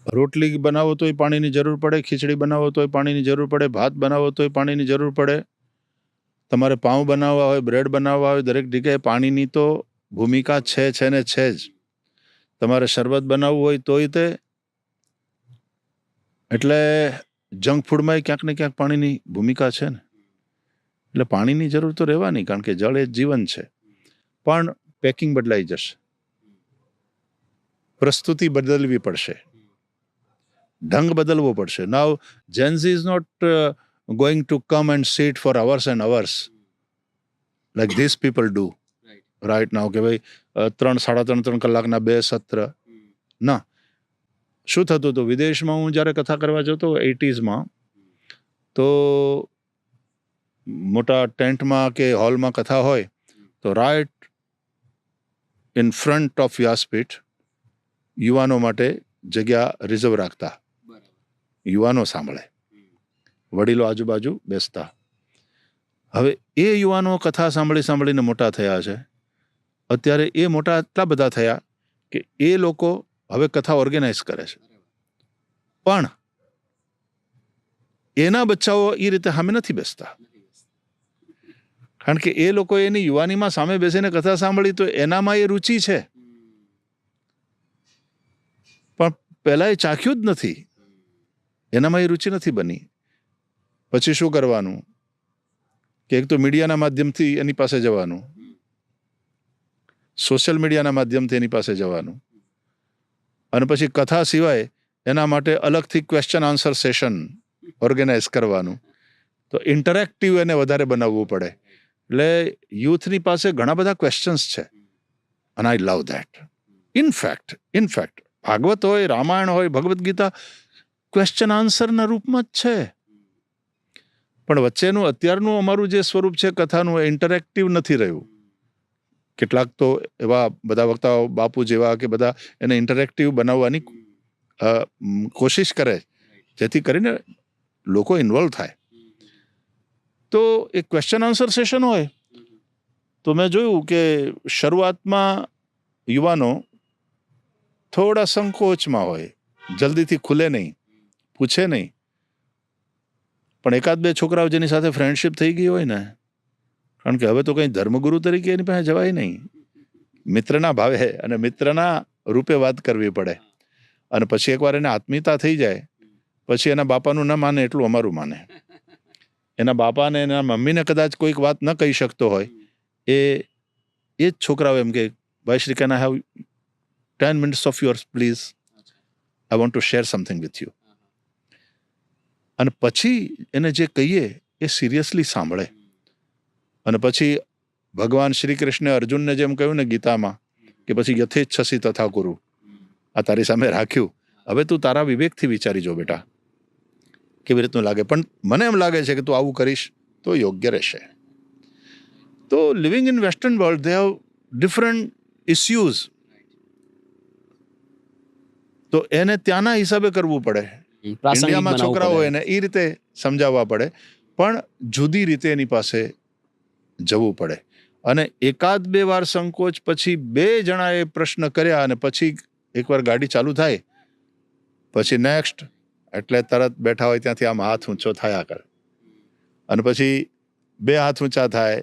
રોટલી બનાવો તોય પાણીની જરૂર પડે, ખીચડી બનાવો તોય પાણીની જરૂર પડે, ભાત બનાવો તોય પાણીની જરૂર પડે, તમારે પાઉં બનાવવા હોય, બ્રેડ બનાવવા હોય, દરેક જગ્યાએ પાણીની તો ભૂમિકા છે ને છે જ. તમારે શરબત બનાવવું હોય તોય તે. એટલે જંક ફૂડમાં ક્યાંક ને ક્યાંક પાણીની ભૂમિકા છે ને. એટલે પાણીની જરૂર તો રહેવાની, કારણ કે જળ એ જીવન છે. પણ પેકિંગ બદલાઈ જશે, પ્રસ્તુતિ બદલવી પડશે, ઢંગ બદલવો પડશે. નાઉ Gen Z is not going to come and sit for hours and hours like these people do right now, કે ભાઈ 3-3.5 કલાકના 2 સત્ર ના. શું થતું હતું વિદેશમાં, હું જ્યારે કથા કરવા જતો 80s માં, તો મોટા ટેન્ટમાં કે હોલમાં કથા હોય તો રાઇટ ઇન ફ્રન્ટ ઓફ વ્યાસપીઠ યુવાનો માટે જગ્યા રિઝર્વ રાખતા, યુવાનો સાંભળે, વડીલો આજુબાજુ બેસતા. હવે એ યુવાનો કથા સાંભળીને મોટા થયા છે. અત્યારે એ મોટા એટલા બધા થયા કે એ લોકો હવે કથા ઓર્ગેનાઇઝ કરે છે, પણ એના બચ્ચાઓ એ રીતે સામે નથી બેસતા, કારણ કે એ લોકો એની યુવાનીમાં સામે બેસીને કથા સાંભળી તો એનામાં એ રુચિ છે, પણ પહેલા એ ચાખ્યું જ નથી, એનામાં એ રુચિ નથી બની. પછી શું કરવાનું કે એક તો મીડિયાના માધ્યમથી એની પાસે જવાનું, સોશિયલ મીડિયાના માધ્યમથી એની પાસે જવાનું, અને પછી કથા સિવાય એના માટે અલગથી ક્વેશ્ચન આન્સર સેશન ઓર્ગેનાઇઝ કરવાનું. તો ઇન્ટરેક્ટિવ એને વધારે બનાવવું પડે. એટલે યુથની પાસે ઘણા બધા ક્વેશ્ચન્સ છે, અને આઈ લવ ધેટ. ઇનફેક્ટ ભાગવત હોય, રામાયણ હોય, ભગવદ્ ગીતા ક્વેશ્ચન આન્સરના રૂપમાં જ છે. પણ વચ્ચેનું અત્યારનું અમારું જે સ્વરૂપ છે કથાનું, એ ઇન્ટરેક્ટિવ નથી રહ્યું. કેટલાક તો એવા બધા વક્તાઓ બાપુ જેવા કે બધા એને ઇન્ટરેક્ટિવ બનાવવાની કોશિશ કરે, જેથી કરીને લોકો ઇન્વોલ્વ થાય. તો એક ક્વેશ્ચન આન્સર સેશન હોય તો મેં જોયું કે શરૂઆતમાં યુવાનો થોડા સંકોચમાં હોય, જલ્દીથી ખુલે નહીં, પૂછે નહીં. પણ 1-2 છોકરાઓ જેની સાથે ફ્રેન્ડશિપ થઈ ગઈ હોય ને, કારણ કે હવે તો કંઈ ધર્મગુરુ તરીકે એની પાસે જવાય નહીં, મિત્રના ભાવે અને મિત્રના રૂપે વાત કરવી પડે. અને પછી એકવાર એને આત્મીયતા થઈ જાય પછી એના બાપાનું ન માને એટલું અમારું માને. એના બાપાને એના મમ્મીને કદાચ કોઈક વાત ન કહી શકતો હોય, એ જ છોકરાઓ એમ કે ભાઈ Shri, can I have 10 minutes of yours please? I want to share something with you. અને પછી એને જે કહીએ એ સિરિયસલી સાંભળે. અને પછી ભગવાન શ્રી કૃષ્ણે અર્જુનને જેમ કહ્યું ને ગીતામાં કે પછી યથેચ્છસી તથા કુરુ, આ તારી સામે રાખ્યું, હવે તું તારા વિવેકથી વિચારી જો બેટા કેવી રીતનું લાગે, પણ મને એમ લાગે છે કે તું આવું કરીશ તો યોગ્ય રહેશે. તો living in western world they have different issues, તો એને ત્યાંના હિસાબે કરવું પડે. ઇન્ડિયામાં છોકરાઓ હોય એને એ રીતે સમજાવવા પડે, પણ જુદી રીતે એની પાસે જવું પડે. અને 1-2 વાર સંકોચ પછી 2 જણાએ પ્રશ્ન કર્યા અને પછી એકવાર ગાડી ચાલુ થાય પછી નેક્સ્ટ એટલે તરત બેઠા હોય ત્યાંથી આમ હાથ ઊંચો થયા કરે, અને પછી 2 હાથ ઊંચા થાય,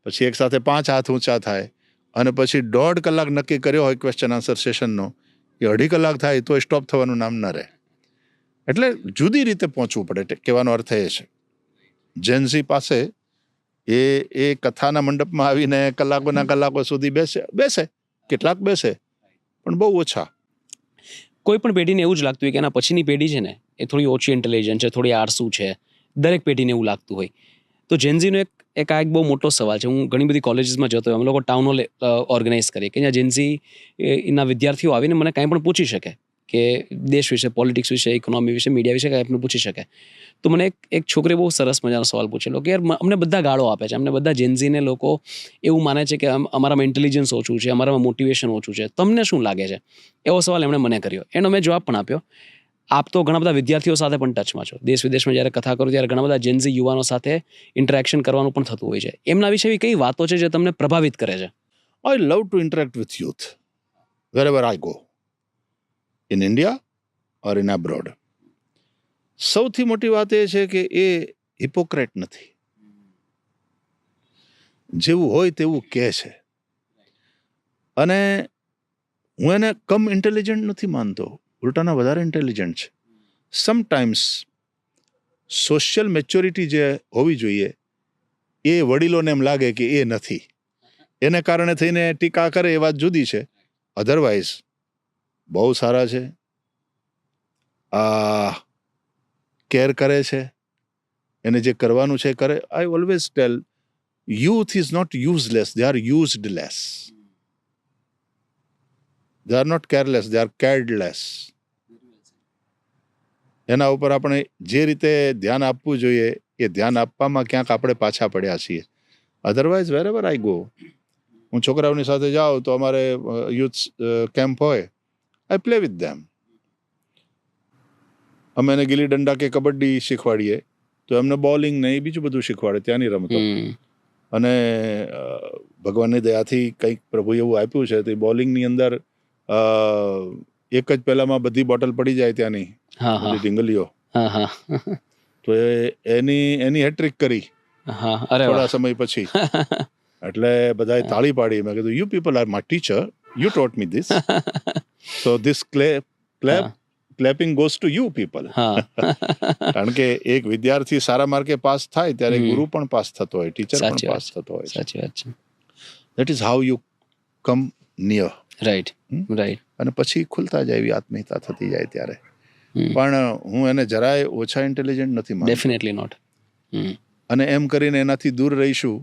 પછી એક સાથે 5 હાથ ઊંચા થાય, અને પછી 1.5 કલાક નક્કી કર્યો હોય ક્વેશ્ચન આન્સર સેશનનો, એ 2.5 કલાક થાય તો સ્ટોપ થવાનું નામ ન રહે. એટલે જુદી રીતે પહોંચવું પડે. કહેવાનો અર્થ એ છે જેનઝી પાસે એ કથાના મંડપમાં આવીને કલાકો સુધી બેસે, કેટલાક બેસે પણ બહુ ઓછા. કોઈ પણ પેઢીને એવું જ લાગતું હોય કે એના પછીની પેઢી છે ને એ થોડી ઓછી ઇન્ટેલિજન્ટ છે, થોડી આળસુ છે, દરેક પેઢીને એવું લાગતું હોય. તો જેનઝીનો એક બહુ મોટો સવાલ છે. હું ઘણી બધી કોલેજીસમાં જતો હોય, અમે લોકો ટાઉન હોલ ઓર્ગેનાઇઝ કરીએ કે જ્યાં જેનઝી એના વિદ્યાર્થીઓ આવીને મને કાંઈ પણ પૂછી શકે કે દેશ વિશે, પોલિટિક્સ વિશે, ઇકોનોમી વિશે, મીડિયા વિશે કાંઈ પણ પૂછી શકે. તો મને એક છોકરીએ બહુ સરસ મજાનો સવાલ પૂછેલો કે યાર અમને બધા ગાળો આપે છે, અમને બધા જેનઝીને લોકો એવું માને છે કે અમારામાં ઇન્ટેલિજન્સ ઓછું છે, અમારામાં મોટિવેશન ઓછું છે, તમને શું લાગે છે? એવો સવાલ એમણે મને કર્યો. એનો મેં જવાબ પણ આપ્યો. આપ તો ઘણા બધા વિદ્યાર્થીઓ સાથે પણ ટચમાં છો, દેશ વિદેશમાં જ્યારે કથા કરો ત્યારે ઘણા બધા જેનઝી યુવાનો સાથે ઇન્ટરેક્શન કરવાનું પણ થતું હોય છે. એમના વિશે એવી કઈ વાતો છે જે તમને પ્રભાવિત કરે છે? I love to interact with youth wherever I go, in India or in abroad. સૌથી મોટી વાત એ છે કે એ હિપોક્રેટ નથી, જેવું હોય તેવું કહે છે. અને હું એને કમ ઇન્ટેલિજન્ટ નથી માનતો, ઉલટાના વધારે ઇન્ટેલિજન્ટ છે. સમટાઈમ્સ સોશિયલ મેચ્યોરિટી જે હોવી જોઈએ એ વડીલોને એમ લાગે કે એ નથી, એને કારણે થઈને ટીકા કરે એ વાત જુદી છે. અધરવાઇઝ બહુ સારા છે, કેર કરે છે, એને જે કરવાનું છે કરે. I always tell youth is not useless, they are used less. They are not careless, they are cared less. એના ઉપર આપણે જે રીતે ધ્યાન આપવું જોઈએ એ ધ્યાન આપવામાં ક્યાંક આપણે પાછા પડ્યા છીએ. અધરવાઇઝ વેરેવર આઈ ગો, હું છોકરાઓની સાથે જાઉં તો અમારે યુથ કેમ્પ હોય, આઈ પ્લે વિથ ધેમ. અમે એને ગીલી દંડા કે કબડ્ડી શીખવાડીએ તો એમને બોલિંગ ને એ બીજું બધું શીખવાડે, ત્યાંની રમતો. અને ભગવાનની દયાથી કંઈક પ્રભુ એવું આપ્યું છે તો બોલિંગની અંદર એક જ પહેલામાં બધી બોટલ પડી જાય ત્યાંની, બધી ઢીંગલીઓ. તો એની હેટ્રિક કરી થોડા સમય પછી. એટલે બધાએ તાળી પાડી. મેં કીધું you people are my teacher, you taught me this, so this clapping goes to you people. કારણ કે એક વિદ્યાર્થી સારા માર્કે પાસ થાય ત્યારે ગુરુ પણ પાસ થતો હોય, ટીચર પણ પાસ થતો હોય. સાચી વાત છે. That is how you come near. Right. અને પછી ખુલતા જાય એવી આત્મીયતા થતી જાય ત્યારે. પણ હું એને જરાય ઓછા ઇન્ટેલિજન્ટ નથી માનતો. Definitely not. અને એમ કરીને એનાથી દૂર રહીશું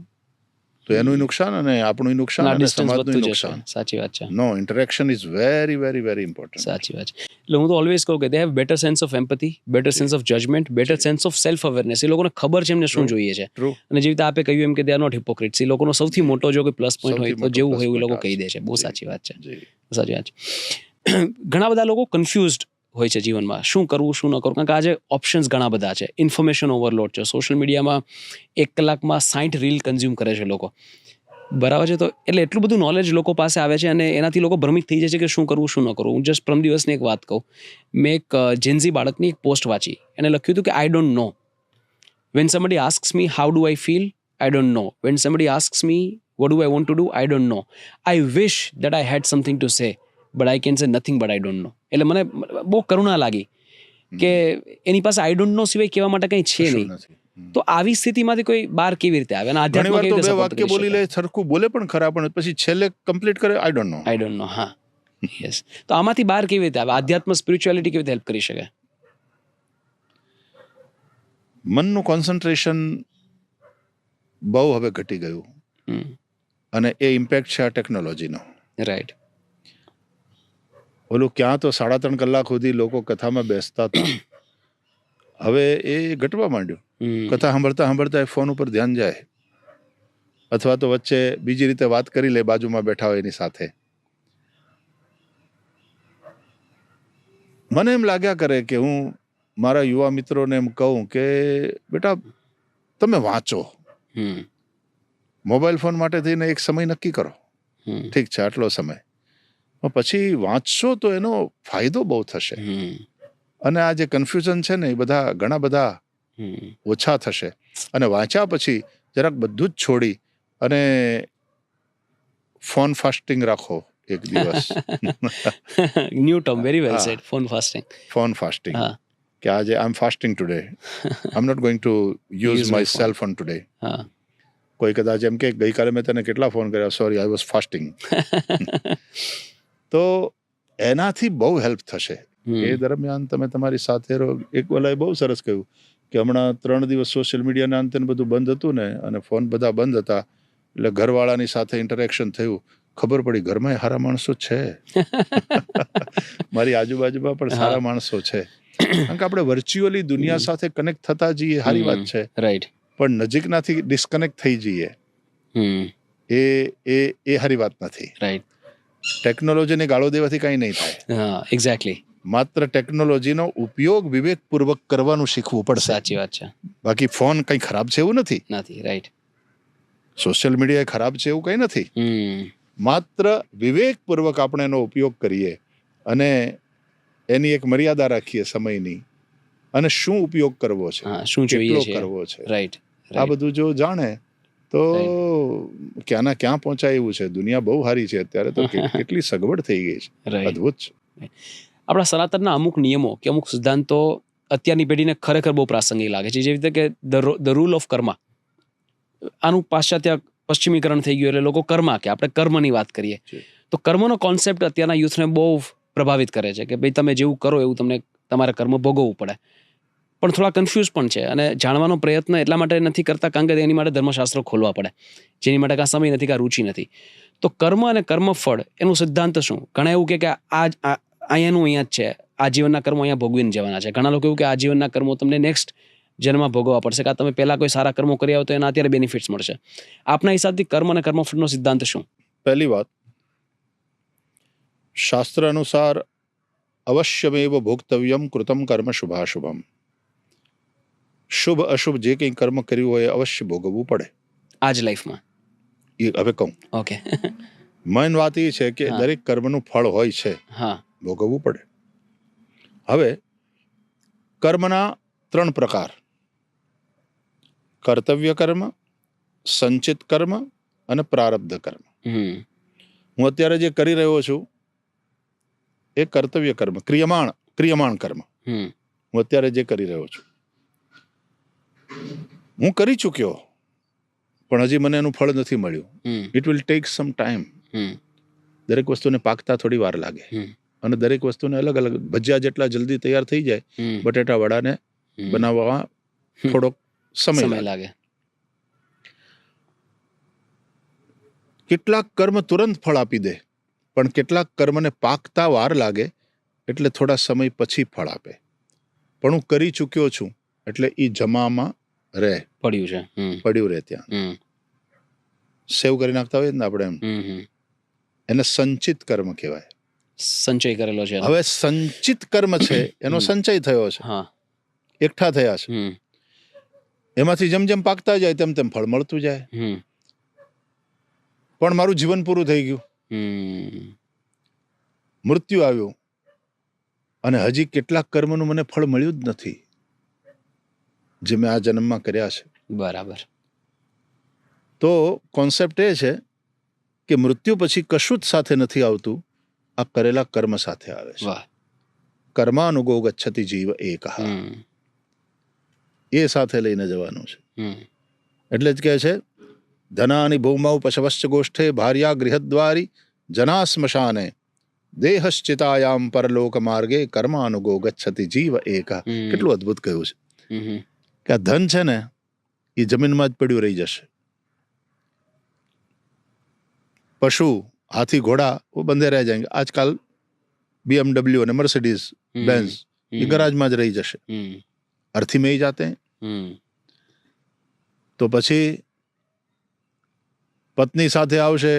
તો એનું નુકસાન અને આપણું નુકસાન અને સમાજનું નુકસાન. સાચી વાત છે. No, interaction is very very very important. સાચી વાત છે. એટલે હું તો ઓલવેઝ કહું કે they have better sense of empathy, better sense of judgement, better sense of self awareness. એ લોકોને ખબર છે એમને શું જોઈએ છે. અને જેવી રીતે આપે કહ્યું એમ કે દે આર નોટ હિપોક્રિટ્સ. એ લોકોનો સૌથી મોટો જો કોઈ પ્લસ પોઈન્ટ હોય તો જેવું હોય એવું લોકો કહી દે છે. બહુ સાચી વાત છે. સાચી વાત છે. ઘણા બધા લોકો કન્ફ્યુઝડ હોય છે જીવનમાં, શું કરવું શું ન કરવું. કારણ કે આજે ઓપ્શન્સ ઘણા બધા છે, ઇન્ફોર્મેશન ઓવરલોડ છે. સોશિયલ મીડિયામાં 1 કલાકમાં 60 રીલ કન્ઝ્યુમ કરે છે લોકો, બરાબર છે. તો એટલે એટલું બધું નોલેજ લોકો પાસે આવે છે અને એનાથી લોકો ભ્રમિત થઈ જાય છે કે શું કરવું શું ન કરવું. હું જસ્ટ પરમ દિવસની એક વાત કહું. મેં એક જેનઝી બાળકની એક પોસ્ટ વાંચી. એને લખ્યું હતું કે I don't know. When somebody asks me how do I feel, I don't know. When somebody asks me what do I want to do, I don't know. I wish that I had something to say but I can say nothing but I don't know. એટલે મને બહુ કરુણા લાગી કે એની પાસે આઈ ડોન્ટ નો સિવાય કહેવા માટે કંઈ છે નહીં. તો આવી સ્થિતિમાંથી કોઈ બહાર કેવી રીતે આવે અને ઘણી વાર આધ્યાત્મ તો બે કેવી રીતે વાક્ય બોલી લે, સરખું બોલે પણ ખરા, પણ પછી છેલ્લે કમ્પ્લીટ કરે, આઈ ડોન્ટ નો. આઈ ડોન્ટ નો. હા, યસ. તો આમાંથી બહાર કેવી રીતે આવે? આધ્યાત્મ સ્પિરિચ્યુઆલિટી કેવી રીતે હેલ્પ કરી શકે? મનનું કોન્સન્ટ્રેશન બહુ હવે ઘટી ગયું, અને એ ઇમ્પેક્ટ છે આ ટેકનોલોજીનો. રાઈટ. ઓલું ક્યાં તો 3.5 કલાક સુધી લોકો કથામાં બેસતા હતા, હવે એ ઘટવા માંડ્યું. કથા સાંભળતા સાંભળતા એ ફોન ઉપર ધ્યાન જાય, અથવા તો વચ્ચે બીજી રીતે વાત કરી લે બાજુમાં બેઠા હોય એની સાથે. મને એમ લાગ્યા કરે કે હું મારા યુવા મિત્રોને એમ કહું કે બેટા તમે વાંચો, મોબાઈલ ફોન માટે થઈને એક સમય નક્કી કરો, ઠીક છે આટલો સમય, પણ પછી વાંચશો તો એનો ફાયદો બહુ થશે, અને આ જે કન્ફ્યુઝન છે ને એ બધા ઘણા બધા ઓછા થશે. અને વાંચ્યા પછી જરાક બધું જ છોડી અને ફોન ફાસ્ટિંગ રાખો એક દિવસ. New term, very well said, phone fasting. Phone fasting, કે આજે I am fasting today, I am not going to use my cell phone today. કોઈ કદાચ એમ કે ગઈકાલે મેં તને કેટલા ફોન કર્યા, સોરી આઈ વોઝ ફાસ્ટિંગ. તો એનાથી બહુ હેલ્પ થશે. એ દરમિયાન તમે તમારી સાથે રહો. એક ઓલાએ બહુ સરસ કહ્યું કે હમણાં 3 દિવસ સોશિયલ મીડિયાના અંતે બધું બંધ હતું ને, અને ફોન બધા બંધ હતા, એટલે ઘરવાળાની સાથે ઇન્ટરેક્શન થયું, ખબર પડી ઘરમાં સારા માણસો છે. મારી આજુબાજુમાં પણ સારા માણસો છે. કારણ કે આપણે વર્ચ્યુઅલી દુનિયા સાથે કનેક્ટ થતા જઈએ, સારી વાત છે, રાઈટ, પણ નજીકનાથી ડિસ્કનેક્ટ થઈ જઈએ એ સારી વાત નથી. રાઈટ. ટેકનોલોજીને ગાળો દેવાથી કંઈ નહીં થાય. એક્ઝેક્ટલી. માત્ર ટેકનોલોજીનો ઉપયોગ વિવેકપૂર્વક કરવાનું શીખવું પડશે. સાચી વાત છે. બાકી ફોન કંઈ ખરાબ છે એવું નથી, રાઈટ. સોશિયલ મીડિયા ખરાબ છે એવું કંઈ નથી. માત્ર વિવેકપૂર્વક આપણે એનો ઉપયોગ કરીએ અને એની એક મર્યાદા રાખીએ સમયની, અને શું ઉપયોગ કરવો છે, શું કેટલો જોઈએ કરવો છે, રાઈટ, આ બધું જો જાણે તો ક્યાંના ક્યાં પહોંચાય એવું છે. દુનિયા બહુ સારી છે અત્યારે, તો કેટલી સગવડ થઈ ગઈ છે, અદ્ભુત છે. આપણા સનાતનના અમુક નિયમો કે અમુક સિદ્ધાંતો અત્યારની પેઢીને ખરેખર બહુ પ્રાસંગિક લાગે છે. જેવી રીતે કે ધ રૂલ ઓફ કર્મા, આનું પાશ્ચાત્ય પશ્ચિમીકરણ થઈ ગયું, એટલે લોકો કર્મા કે આપણે કર્મની વાત કરીએ. તો કર્મનો કોન્સેપ્ટ અત્યારના યુથને બહુ પ્રભાવિત કરે છે કે ભાઈ તમે જેવું કરો એવું તમને તમારે કર્મ ભોગવવું પડે. પણ થોડા કન્ફ્યુઝ પણ છે, અને જાણવાનો પ્રયત્ન એટલા માટે નથી કરતા કારણ કે એની માટે ધર્મશાસ્ત્રો ખોલવા પડે, જેની માટે કાં સમય નથી, કાં રુચિ નથી. તો કર્મ અને કર્મફળ એનું સિદ્ધાંત શું? ઘણા એવું કે અહીંયાનું અહીંયા જ છે, આજીવનના કર્મો અહીંયા ભોગવીને જવાના છે. ઘણા લોકો એવું કે આજીવનના કર્મો તમને નેક્સ્ટ જન્મમાં ભોગવવા પડશે, કાં તમે પહેલા કોઈ સારા કર્મો કર્યા હોય તો એના અત્યારે બેનિફિટ્સ મળશે. આપના હિસાબથી કર્મ અને કર્મફળનો સિદ્ધાંત શું? પહેલી વાત, શાસ્ત્ર અનુસાર અવશ્યમેવ ભોક્તવ્યમ કૃતમ કર્મ શુભાશુભમ. શુભ અશુભ જે કંઈ કર્મ કર્યું હોય અવશ્ય ભોગવવું પડે આ જ લાઈફમાં. એ હવે કહું. ઓકે. મેન વાત એ છે કે દરેક કર્મનું ફળ હોય છે, ભોગવવું પડે. હવે કર્મના 3 પ્રકાર: કર્તવ્ય કર્મ, સંચિત કર્મ અને પ્રારબ્ધ કર્મ. હું અત્યારે જે કરી રહ્યો છું એ કર્તવ્ય કર્મ, ક્રિયમાણ કર્મ. હું અત્યારે જે કરી રહ્યો છું, હું કરી ચૂક્યો, પણ હજી મને એનું ફળ નથી મળ્યું. It will take some time. દરેક વસ્તુને પાકતા થોડી વાર લાગે, અને દરેક વસ્તુને અલગ અલગ. ભજીયા જેટલા જલ્દી તૈયાર થઈ જાય, બટેટા વડાને બનાવવામાં થોડોક સમય લાગે. કેટલાક કર્મ તુરંત ફળ આપી દે, પણ કેટલાક કર્મને પાકતા વાર લાગે, એટલે થોડા સમય પછી ફળ આપે. પણ હું કરી ચૂક્યો છું એટલે એ જમામાં પડ્યું રહે ત્યાં. સેવ કરી નાખતા હોય ને આપણે, એમ એને સંચિત કર્મ કહેવાય. સંચય કરેલો છે. હવે સંચિત કર્મ છે એનો સંચય થયો છે, એકઠા થયા છે, એમાંથી જેમ જેમ પાકતા જાય તેમ તેમ ફળ મળતું જાય. પણ મારું જીવન પૂરું થઈ ગયું, મૃત્યુ આવ્યું, અને હજી કેટલાક કર્મનું મને ફળ મળ્યું જ નથી જે મેં આ જન્મમાં કર્યા છે. બરાબર. તો કોન્સેપ્ટ એ છે કે મૃત્યુ પછી કશું જ સાથે નથી આવતું, આ કરેલા કર્મ સાથે આવે છે. કર્માનુગો ગચ્છતિ જીવ એકઃ. એ સાથે લઈને જવાનું છે. હમ. એટલે જ કહે છે ધનાની ભૌમૌ પશવશ્ચ ગોષ્ઠે ભાર્યા ગૃહદ્વારી જના સ્મશાને દેહશ્ચિતાયામ પરલોક માર્ગે કર્માનુગો ગચ્છતિ જીવ એકા. કેટલું અદ્ભુત કહ્યું છે હમ. કે આ ધન છે ને એ જમીનમાં જ પડ્યું રહી જશે. પશુ हाथी घोड़ा वो बंधे रह जाएंगे. आजकल BMW અને मर्सिडीज बेंज ये गराज में જ રહી જશે. अर्थी में ही जाते हैं. તો પછી પત્ની સાથે આવશે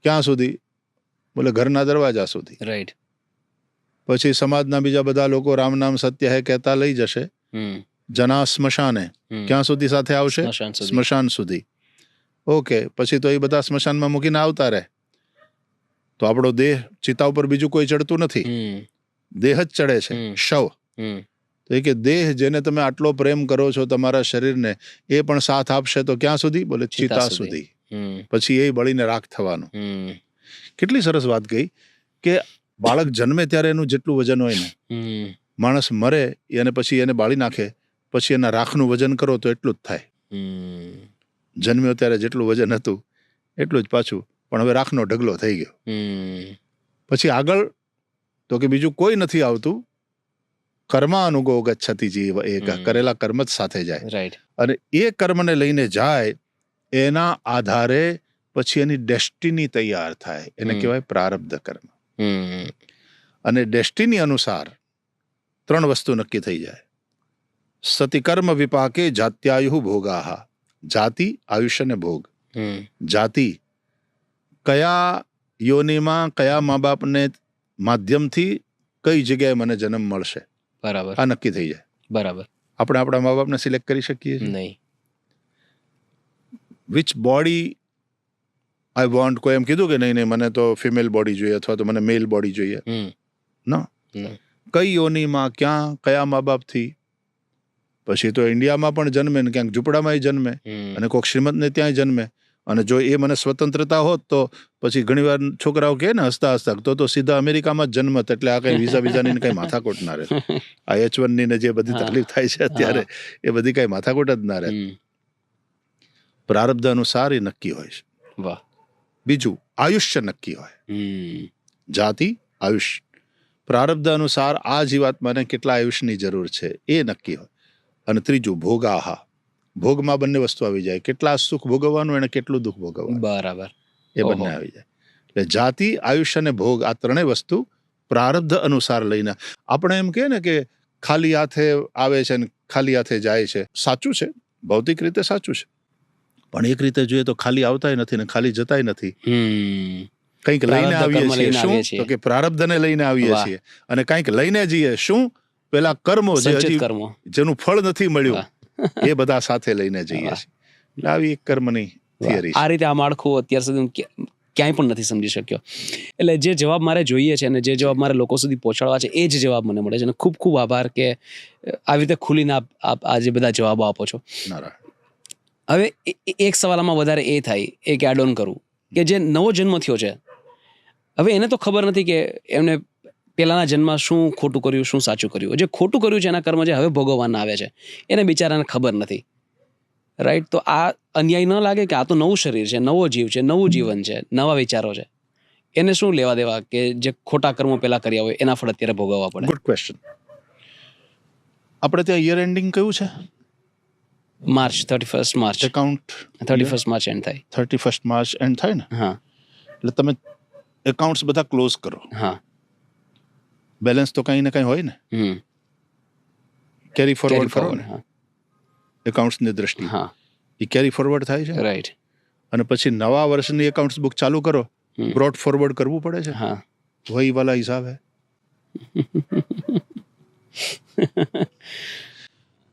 ક્યાં સુધી? બોલે ઘરના દરવાજા સુધી. રાઈટ. પછી સમાજના બીજા બધા લોકો રામ નામ સત્ય હે કહેતા લઈ જશે જના સ્મશાને. ક્યાં સુધી સાથે આવશે? સ્મશાન સુધી. ઓકે, પછી તો એ બધા સ્મશાનમાં મૂકીને આવતા રહે. તો આપણો દેહ ચિતા ઉપર બીજું કોઈ ચડતું નથી, દેહ જ ચડે છે, શવ. તો એ કે દેહ જેને તમે આટલો પ્રેમ કરો છો તમારા શરીરને, એ પણ સાથ આપશે તો ક્યાં સુધી? બોલે ચિતા સુધી. પછી એ બળીને રાખ થવાનું. કેટલી સરસ વાત કહી કે બાળક જન્મે ત્યારે એનું જેટલું વજન હોય ને, માણસ મરે અને પછી એને બાળી નાખે, પછી એના રાખનું વજન કરો તો એટલું જ થાય. જન્મ્યો ત્યારે જેટલું વજન હતું એટલું જ પાછું, પણ હવે રાખનો ઢગલો થઈ ગયો. પછી આગળ તો કે બીજું કોઈ નથી આવતું. કર્માનુગો ગચ્છતિ જીવ એકા. કરેલા કર્મ જ સાથે જાય. રાઈટ. અને એ કર્મને લઈને જાય એના આધારે પછી એની ડેસ્ટિની તૈયાર થાય. એને કહેવાય પ્રારબ્ધ કર્મ. અને ડેસ્ટિની અનુસાર 3 વસ્તુ નક્કી થઈ જાય. સતિકર્મ વિપાકે જાત્યાયુ ભોગાહા. જાતિ, આયુષ્ય ને ભોગ. જાતિ કયા યોનિમાં કયા મા બાપને માધ્યમથી કઈ જગ્યાએ મને જન્મ મળશે, બરાબર, આ નક્કી થઈ જાય. બરાબર. આપણે આપણા મા બાપને સિલેક્ટ કરી શકીએ નહીં. Which body I want. કોઈ એમ કીધું કે નહીં મને તો ફિમેલ બોડી જોઈએ અથવા તો મને મેલ બોડી જોઈએ? ના. કઈ યોનિમાં ક્યાં કયા મા બાપથી? પછી તો ઇન્ડિયામાં પણ જન્મે ને ક્યાંક ઝૂંપડામાં જન્મે અને કોઈક શ્રીમંતને ત્યાં જન્મે. અને જો એ મને સ્વતંત્રતા હોત તો પછી ઘણીવાર છોકરાઓ કહે ને હસતા હસતા તો સીધા અમેરિકામાં જ જન્મત. એટલે આ કઈ વિઝાની કઈ માથાકોટ ના રહે. આ H1 ની ને જે બધી તકલીફ થાય છે અત્યારે, એ બધી કઈ માથાકોટ જ ના રહે. પ્રારબ્ધ અનુસાર એ નક્કી હોય છે. વાહ. બીજું આયુષ્ય નક્કી હોય. જાતિ, આયુષ્ય. પ્રારબ્ધ અનુસાર આ જીવાત્માને કેટલા આયુષ્યની જરૂર છે એ નક્કી હોય. અને ત્રીજું ભોગાહા. ભોગમાં બંને વસ્તુ આવી જાય. કેટલા સુખ ભોગવવાનું અને કેટલું દુઃખ ભોગવવાનું, બરાબર, એ બંને આવી જાય. એટલે જાતિ, આયુષ્ય અને ભોગ, આ 3 વસ્તુ પ્રારબ્ધ અનુસાર લઈને. આપણે એમ કહે ને કે ખાલી હાથે આવે છે ને ખાલી હાથે જાય છે. સાચું છે, ભૌતિક રીતે સાચું છે, પણ એક રીતે જોઈએ તો ખાલી આવતાય નથી ને ખાલી જતાય નથી. કંઈક લઈને આવીએ છીએ. શું? તો કે પ્રારબ્ધને લઈને આવીએ છીએ અને કંઈક લઈને જઈએ. શું? પેલા કર્મો જેનું ફળ નથી મળ્યું એ બધા સાથે લઈને જઈએ છીએ. એટલે આવી એક કર્મની થિયરી. આ રીતે આ માળખું અત્યાર સુધી હું ક્યાંય પણ નથી સમજી શક્યો. એટલે જે જવાબ મારે જોઈએ છે અને જે જવાબ મારે લોકો સુધી પહોંચાડવા છે એ જ જવાબ મને મળે છે. અને ખૂબ ખૂબ આભાર કે આવી રીતે ખુલીને આપ આ જે બધા જવાબો આપો છો. હવે એક સવાલ આમાં વધારે એ થાય, એક એડ ઓન કરું કે જે નવો જન્મ થયો છે, હવે એને તો ખબર નથી કે એમને પેલાના જન્મમાં શું ખોટું કર્યું, શું સાચું કર્યું. જે ખોટું કર્યું છે એના કર્મ જે હવે ભોગવવાના આવે છે એને બિચારાને ખબર નથી. રાઈટ. તો આ અન્યાય ન લાગે કે આ તો નવું શરીર છે, નવો જીવ છે, નવું જીવન છે, નવા વિચારો છે, એને શું લેવા દેવા કે જે ખોટા કર્મો પેલા કર્યા હોય એના ફળ અત્યારે ભોગવવા પડે? Good question. આપણે ત્યાં યર એન્ડિંગ કયું છે? March, 31st March. Account 31st March and થાય. 31st માર્ચ એન્ડ થાય ને? હા. એટલે તમે એકાઉન્ટ્સ બધા ક્લોઝ કરો. હા. બેલેન્સ તો કઈ ને કઈ હોય ને. કેરી ફોરવર્ડ કરો ને એકાઉન્ટ્સ ની દ્રષ્ટિએ. હા. એ કેરી ફોરવર્ડ થાય છે. રાઈટ. અને પછી નવા વર્ષની એકાઉન્ટ્સ બુક ચાલુ કરો, બ્રોડ ફોરવર્ડ કરવું પડે છે. હા. વહી વાલા હિસાબ હે.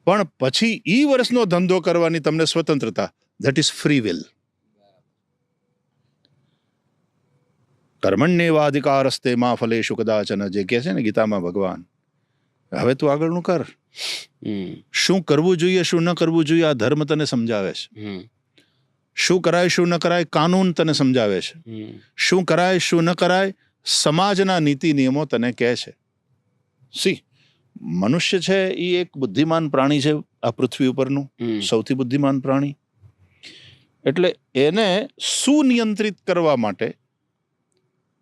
પણ પછી ઈ વર્ષનો ધંધો કરવાની તમને સ્વતંત્રતા, ધેટ ઇઝ ફ્રી વિલ. કર્મણ્યેવાધિકારસ્તે મા ફલેષુ કદાચન, જે કહે છે ને ગીતામાં ભગવાન. હવે તું આગળનું કર. શું કરવું જોઈએ શું ન કરવું જોઈએ આ ધર્મ તને સમજાવે છે. શું કરાય શું ન કરાય કાનૂન તને સમજાવે છે. શું કરાય શું ન કરાય સમાજના નીતિ નિયમો તને કહે છે. સી, મનુષ્ય છે એ એક બુદ્ધિમાન પ્રાણી છે. આ પૃથ્વી ઉપરનું હમ. સૌથી બુદ્ધિમાન પ્રાણી. એટલે એને સુનિયંત્રિત કરવા માટે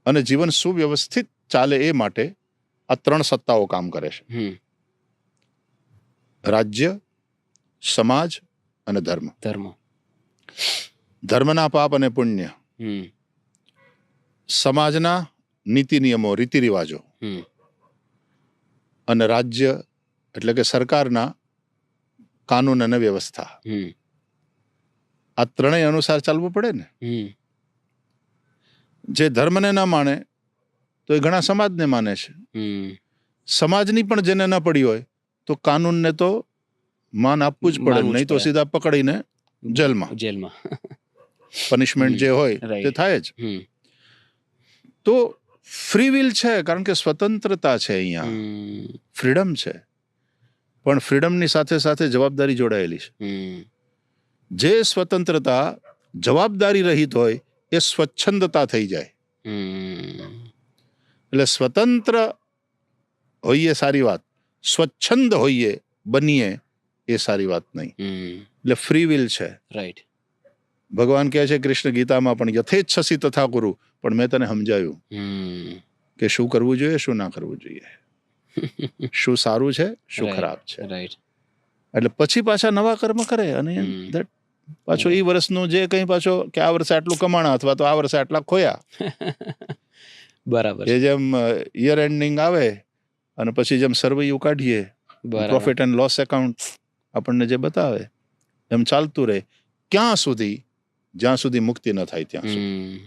અને જીવન સુવ્યવસ્થિત ચાલે એ માટે આ 3 સત્તાઓ કામ કરે છે: હમ. રાજ્ય, સમાજ અને ધર્મ. ધર્મ. ધર્મના પાપ અને પુણ્ય, હમ. સમાજના નીતિ નિયમો, રીતિ રિવાજો, હમ. અને રાજ્ય એટલે કે સરકારના કાનૂન અને વ્યવસ્થા. હમ. આ ત્રણેય અનુસાર ચાલવું પડે ને. હમ. જે ધર્મને ન માને તો એ ઘણા સમાજને માને છે. હમ. સમાજની પણ જેને ન પડી હોય તો કાનૂનને તો માન આપવું જ પડે, માનવું જ નહીં તો પડે. સીધા પકડીને જેલમાં પનિશમેન્ટ જે હોય Right. તે થાય જ. હમ. તો ફ્રી વિલ છે, કારણ કે સ્વતંત્રતા છે, અહીંયા હમ. ફ્રીડમ છે, પણ ફ્રીડમની સાથે સાથે જવાબદારી જોડાયેલી છે. હમ. જે સ્વતંત્રતા જવાબદારી રહિત હોય એ સ્વચ્છંદતા થઈ જાય. હમ. એટલે સ્વતંત્ર હોઈએ સારી વાત, સ્વચ્છંદ હોઈએ બનીએ એ સારી વાત નહીં. હમ. એટલે ફ્રી વિલ છે. રાઈટ. ભગવાન કહે છે કૃષ્ણ ગીતામાં પણ, યથેચ્છસી તથા કુરુ, પણ મેં તને સમજાવ્યું હમ. કે શું કરવું જોઈએ, શું ના કરવું જોઈએ, શું સારું છે, શું Right. ખરાબ છે. રાઈટ. એટલે પછી પાછા નવા કર્મ કરે અને that પાછો એ વર્ષનું જે કંઈ પાછો કે આ વર્ષે આટલું કમાણા અથવા તો આ વર્ષે આટલા ખોયા, બરાબર. એ જેમ યર એન્ડિંગ આવે અને પછી જેમ સર્વૈયું કાઢીએ, બરાબર. પ્રોફિટ એન્ડ લોસ એકાઉન્ટ આપણને જે બતાવે એમ ચાલતું રહે ક્યાં સુધી, જ્યાં સુધી મુક્તિ ન થાય ત્યાં સુધી. હમ.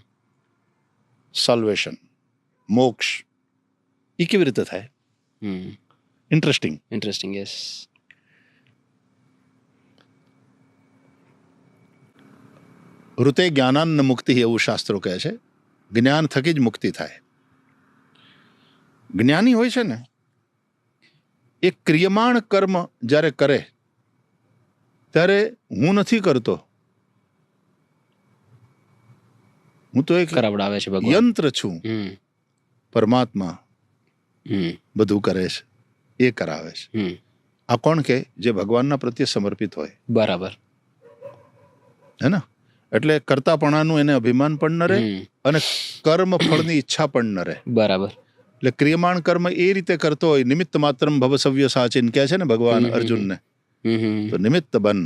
સલ્વેશન, મોક્ષ એ કેવી રીતે થાય? હમ. ઇન્ટરેસ્ટિંગ. ઇન્ટરેસ્ટિંગ. યસ. ઋતે જ્ઞાનાન્ન મુક્તિ એવું શાસ્ત્રો કહે છે. જ્ઞાન થકી જ મુક્તિ થાય. જ્ઞાની હોય છે ને એ ક્રિયમાણ કર્મ જ્યારે કરે ત્યારે હું નથી કરતો, હું તો એક કરાવડાવે છે ભગવાન. યંત્ર છું. હમ. પરમાત્મા હમ. બધું કરે છે, એ કરાવે છે. હમ. આ કોણ કે? જે ભગવાનના પ્રત્યે સમર્પિત હોય, બરાબર. હે ને? એટલે કરતાપણાનું એને અભિમાન પણ ન રહે હમ. અને કર્મ ફળની ઈચ્છા પણ ન રહે. બરાબર. એટલે ક્રિયમાણ કર્મ એ રીતે કરતો હોય, નિમિત્ત માત્રમ ભવ સવ્ય સાચીન કહે છે ને ભગવાન અર્જુનને. હમ. તો નિમિત્ત બન,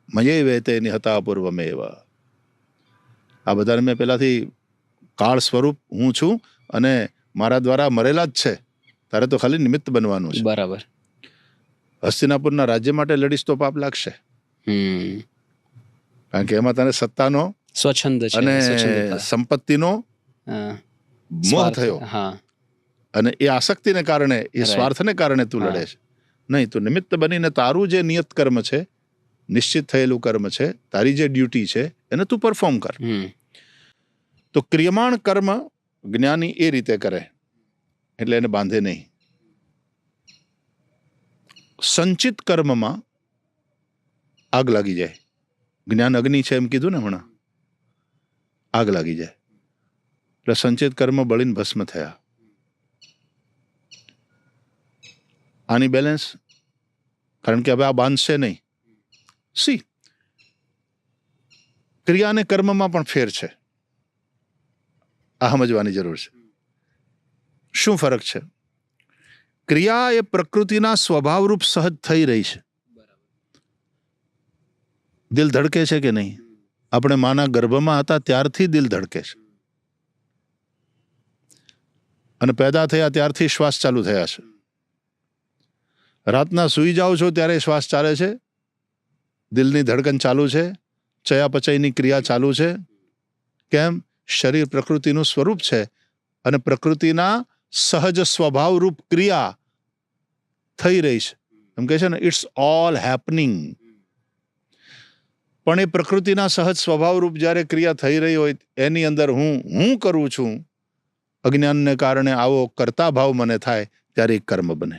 મયે વેતે નિહતા પૂર્વમેવ. આ બધાને મેં પેલાથી કાળ સ્વરૂપ હું છું અને મારા દ્વારા મરેલા જ છે, તારે તો ખાલી નિમિત્ત બનવાનું છે. બરાબર. હસ્તિનાપુરના રાજ્ય માટે લડીશ તો પાપ લાગશે, હમ. કારણ કે એમાં તને સત્તાનો સ્વચ્છંદ છે. અને સ્વચ્છંદતા. સંપત્તિનો હા. મોહ સ્વાર્થ. થયો હા. અને એ આસક્તિને કારણે, એ Right. સ્વાર્થને કારણે તું હા. લડે છે. નહીં, તું નિમિત્ત બનીને તારું જે નિયત કર્મ છે, નિશ્ચિત થયેલું કર્મ છે, તારી જે ડ્યુટી છે એને તું પરફોર્મ કર. હમ. તો ક્રિયમાણ કર્મ જ્ઞાની એ રીતે કરે એટલે એને બાંધે નહીં. સંચિત કર્મમાં આગ લાગી જાય. જ્ઞાન અગ્નિ છે એમ કીધું ને હમણાં, આગ લાગી જાય એટલે સંચિત કર્મ બળીને ભસ્મ થયા. આની બેલેન્સ, કારણ કે હવે આ બાંધશે નહીં. સી, ક્રિયા અને કર્મમાં પણ ફેર છે, આ સમજવાની જરૂર છે. શું ફરક છે? ક્રિયા એ પ્રકૃતિના સ્વભાવરૂપ સહજ થઈ રહી છે. દિલ ધડકે છે કે નહીં? આપણે માના ગર્ભમાં હતા ત્યારથી દિલ ધડકે છે અને પેદા થયા ત્યારથી શ્વાસ ચાલુ થયા છે. રાતના સૂઈ જાઓ છો ત્યારે શ્વાસ ચાલે છે, દિલની ધડકન ચાલુ છે, ચયાપચયની ક્રિયા ચાલુ છે. કેમ? શરીર પ્રકૃતિનું સ્વરૂપ છે અને પ્રકૃતિના સહજ સ્વભાવરૂપ ક્રિયા થઈ રહી છે. એમ કહે છે ને, ઇટ્સ ઓલ હેપનિંગ. પણ એ પ્રકૃતિના સહજ સ્વભાવરૂપ જ્યારે ક્રિયા થઈ રહી હોય એની અંદર હું કરું છું, અજ્ઞાનને કારણે આવો કરતા ભાવ મને થાય ત્યારે એક કર્મ બને.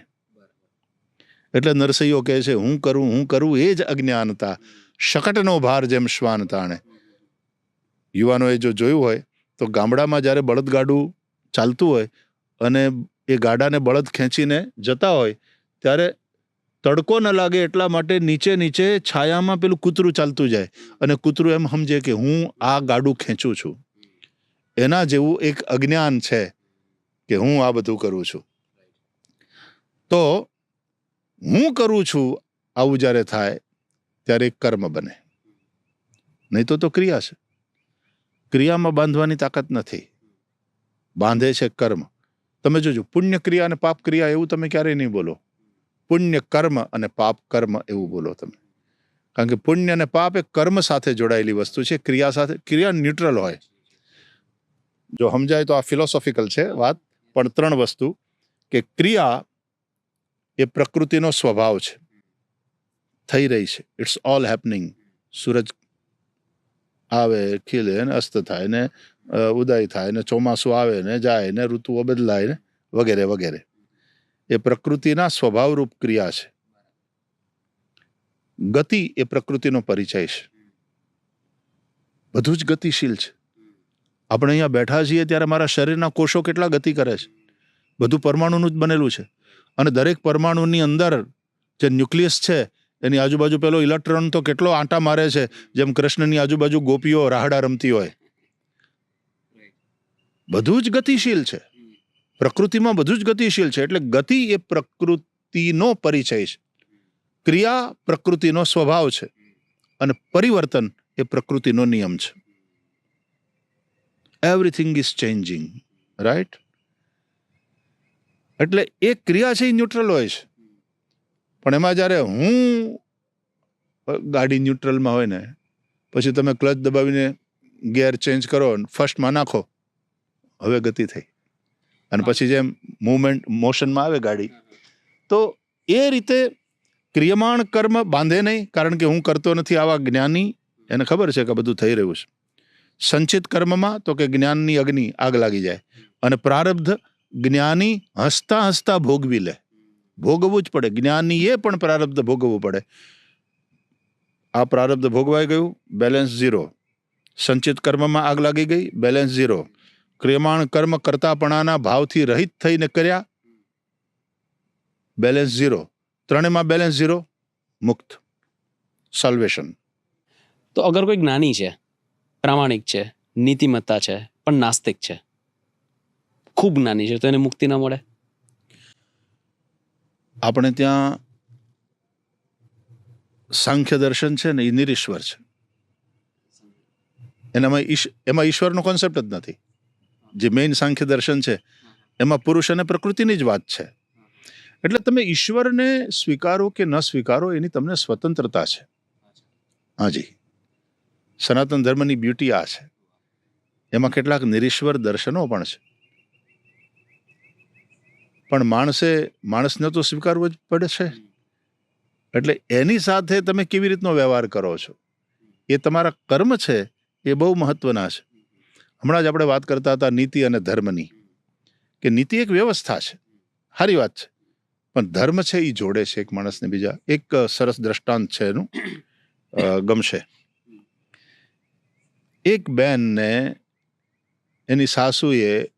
એટલે નરસૈયો કહે છે હું કરું એ જ અજ્ઞાનતા, શકટનો ભાર જેમ શ્વાન તાણે. યુવાનોએ જો જોયું હોય તો ગામડામાં જ્યારે બળદગાડું ચાલતું હોય અને એ ગાડાને બળદ ખેંચીને જતા હોય ત્યારે તડકો ન લાગે એટલા માટે નીચે નીચે છાયામાં પેલું કૂતરું ચાલતું જાય અને કૂતરું એમ સમજે કે હું આ ગાડું ખેંચું છું. એના જેવું એક અજ્ઞાન છે કે હું આ બધું કરું છું. તો હું કરું છું આવું જ્યારે થાય ત્યારે એક કર્મ બને, નહીં તો ક્રિયા છે. ક્રિયામાં બાંધવાની તાકાત નથી, બાંધે છે કર્મ. તમે જોજો, પુણ્ય ક્રિયા અને પાપ ક્રિયા એવું તમે ક્યારેય નહીં બોલો. પુણ્ય કર્મ અને પાપ કર્મ એવું બોલો તમે. કારણ કે પુણ્ય અને પાપ એ કર્મ સાથે જોડાયેલી વસ્તુ છે, ક્રિયા સાથે. ક્રિયા ન્યુટ્રલ હોય. જો સમજાય તો આ ફિલોસોફિકલ છે વાત, પણ 3 વસ્તુ કે ક્રિયા એ પ્રકૃતિનો સ્વભાવ છે, થઈ રહી છે. It's all happening. સૂરજ આવે, ખીલે ને અસ્ત થાય ને ઉદય થાય ને ચોમાસું આવે ને જાય ને ઋતુઓ બદલાય ને વગેરે વગેરે. એ પ્રકૃતિના સ્વભાવરૂપ ક્રિયા છે. ગતિ એ પ્રકૃતિનો પરિચય છે. બધું જ ગતિશીલ છે. આપણે અહીંયા બેઠા છીએ ત્યારે મારા શરીરના કોષો કેટલા ગતિ કરે છે. બધું પરમાણુનું જ બનેલું છે. અને દરેક પરમાણુની અંદર જે ન્યુક્લિયસ છે એની આજુબાજુ પેલો ઇલેક્ટ્રોન તો કેટલો આંટા મારે છે, જેમ કૃષ્ણની આજુબાજુ ગોપીઓ રાહડા રમતી હોય. બધું જ ગતિશીલ છે. પ્રકૃતિમાં બધું જ ગતિશીલ છે. એટલે ગતિ એ પ્રકૃતિનો પરિચય છે, ક્રિયા પ્રકૃતિનો સ્વભાવ છે, અને પરિવર્તન એ પ્રકૃતિનો નિયમ છે. Everything is changing, right? એટલે એ ક્રિયા છે એ ન્યુટ્રલ હોય છે. પણ એમાં જ્યારે હું ગાડી ન્યુટ્રલમાં હોય ને પછી તમે ક્લચ દબાવીને ગિયર ચેન્જ કરો, ફર્સ્ટમાં નાખો, હવે ગતિ થઈ, અને પછી જેમ મૂવમેન્ટ મોશનમાં આવે ગાડી, તો એ રીતે ક્રિયમાણ કર્મ બાંધે નહીં, કારણ કે હું કરતો નથી. આવા જ્ઞાની એને ખબર છે કે બધું થઈ રહ્યું છે. સંચિત કર્મમાં તો કે જ્ઞાનની અગ્નિ આગ લાગી જાય, અને પ્રારબ્ધ જ્ઞાની હસતા હસતા ભોગવી લે. ભોગવવું જ પડે. જ્ઞાનીએ પણ પ્રારબ્ધ ભોગવવું પડે. આ પ્રારબ્ધ ભોગવાઈ ગયું, બેલેન્સ 0. સંચિત કર્મમાં આગ લાગી ગઈ, બેલેન્સ 0. ક્રિયમાણ કર્મ કરતાપણાના ભાવથી રહિત થઈને કર્યા, બેલેન્સ 0. ત્રણેયમાં બેલેન્સ 0, મુક્ત, સલ્વેશન. તો અગર કોઈ જ્ઞાની છે, પ્રામાણિક છે, નીતિમત્તા છે, પણ નાસ્તિક છે, ખૂબ જ્ઞાની છે, તો એને મુક્તિ ન મળે? આપણે ત્યાં સાંખ્ય દર્શન છે ને એ નિરીશ્વર છે. એમાં ઈશ્વરનો કોન્સેપ્ટ જ નથી. જે મેઇન સાંખ્ય દર્શન છે એમાં પુરુષ અને પ્રકૃતિની જ વાત છે. એટલે તમે ઈશ્વરને સ્વીકારો કે ન સ્વીકારો એની તમને સ્વતંત્રતા છે. હાજી, સનાતન ધર્મની બ્યુટી આ છે. એમાં કેટલાક નિરીશ્વર દર્શનો પણ છે, પણ માણસને તો સ્વીકારવું જ પડે છે. એટલે એની સાથે તમે કેવી રીતનો વ્યવહાર કરો છો, એ તમારા કર્મ છે, એ બહુ મહત્વના છે. હમણાં જ આપણે વાત કરતા હતા નીતિ અને ધર્મની, કે નીતિ એક વ્યવસ્થા છે, સારી વાત છે, પણ ધર્મ છે એ જોડે છે એક માણસને બીજા. એક સરસ દ્રષ્ટાંત છે એનું, ગમશે. એક બેનને એની સાસુએ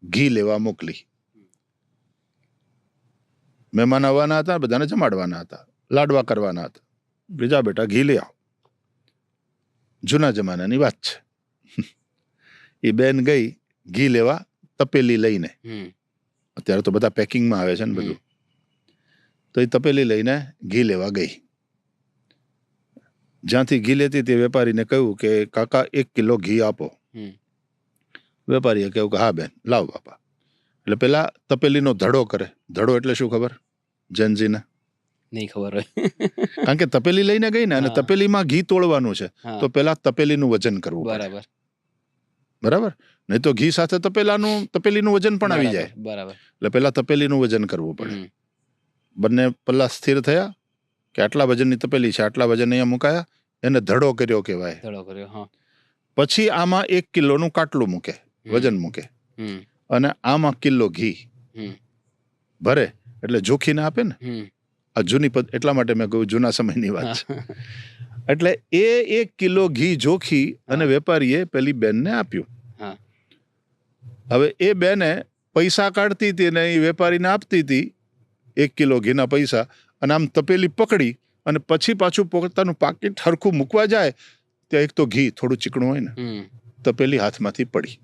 ઘી લેવા મોકલી. મહેમાન આવવાના હતા, બધાને જમાડવાના હતા, લાડવા કરવાના હતા. બીજા બેટા ઘી લઈ આવો. જૂના જમાનાની વાત છે. એ બેન ગઈ ઘી લેવા, તપેલી લઈને. અત્યારે તો બધા પેકિંગમાં આવે છે ને બધું. તો એ તપેલી લઈને ઘી લેવા ગઈ. જ્યાંથી ઘી લેતી તે વેપારીને કહ્યું કે કાકા 1 કિલો ઘી આપો. વેપારીએ કહ્યું કે હા બેન, લાવ બાપા. એટલે પેલા તપેલીનો ધડો કરે. ધડો એટલે શું ખબર જનજીને? નહીં ખબર હોય. કારણ કે તપેલી લઈને ગઈ ને, અને તપેલીમાં ઘી તોડવાનું છે, તો પેલા તપેલીનું વજન કરવું પડે. બરાબર? નહીં તો ઘી સાથે તપેલીનું વજન પણ આવી જાય. બરાબર. એટલે પેલા તપેલીનું વજન કરવું પડે. બંને પલ્લા સ્થિર થયા કે આટલા વજનની તપેલી છે, આટલા વજન અહીંયા મુકાયા, એને ધડો કર્યો કહેવાય. ધડો કર્યો, હા. પછી આમાં 1 કિલોનું કાટલું મૂકે, વજન મૂકે, અને આમાં કિલો ઘી ભરે. એટલે જોખીને આપે ને. આ જૂની એટલા માટે મેં કહ્યું જૂના સમયની વાત છે. એટલે એ 1 કિલો ઘી જોખી અને વેપારીએ પેલી બેનને આપ્યું. હવે એ બેને પૈસા કાઢતી હતી ને એ વેપારીને આપતી હતી 1 કિલો ઘીના પૈસા, અને આમ તપેલી પકડી અને પછી પાછું પોતાનું પાકીટ હરખું મૂકવા જાય ત્યાં એક તો ઘી થોડું ચીકણું હોય ને, તપેલી હાથમાંથી પડી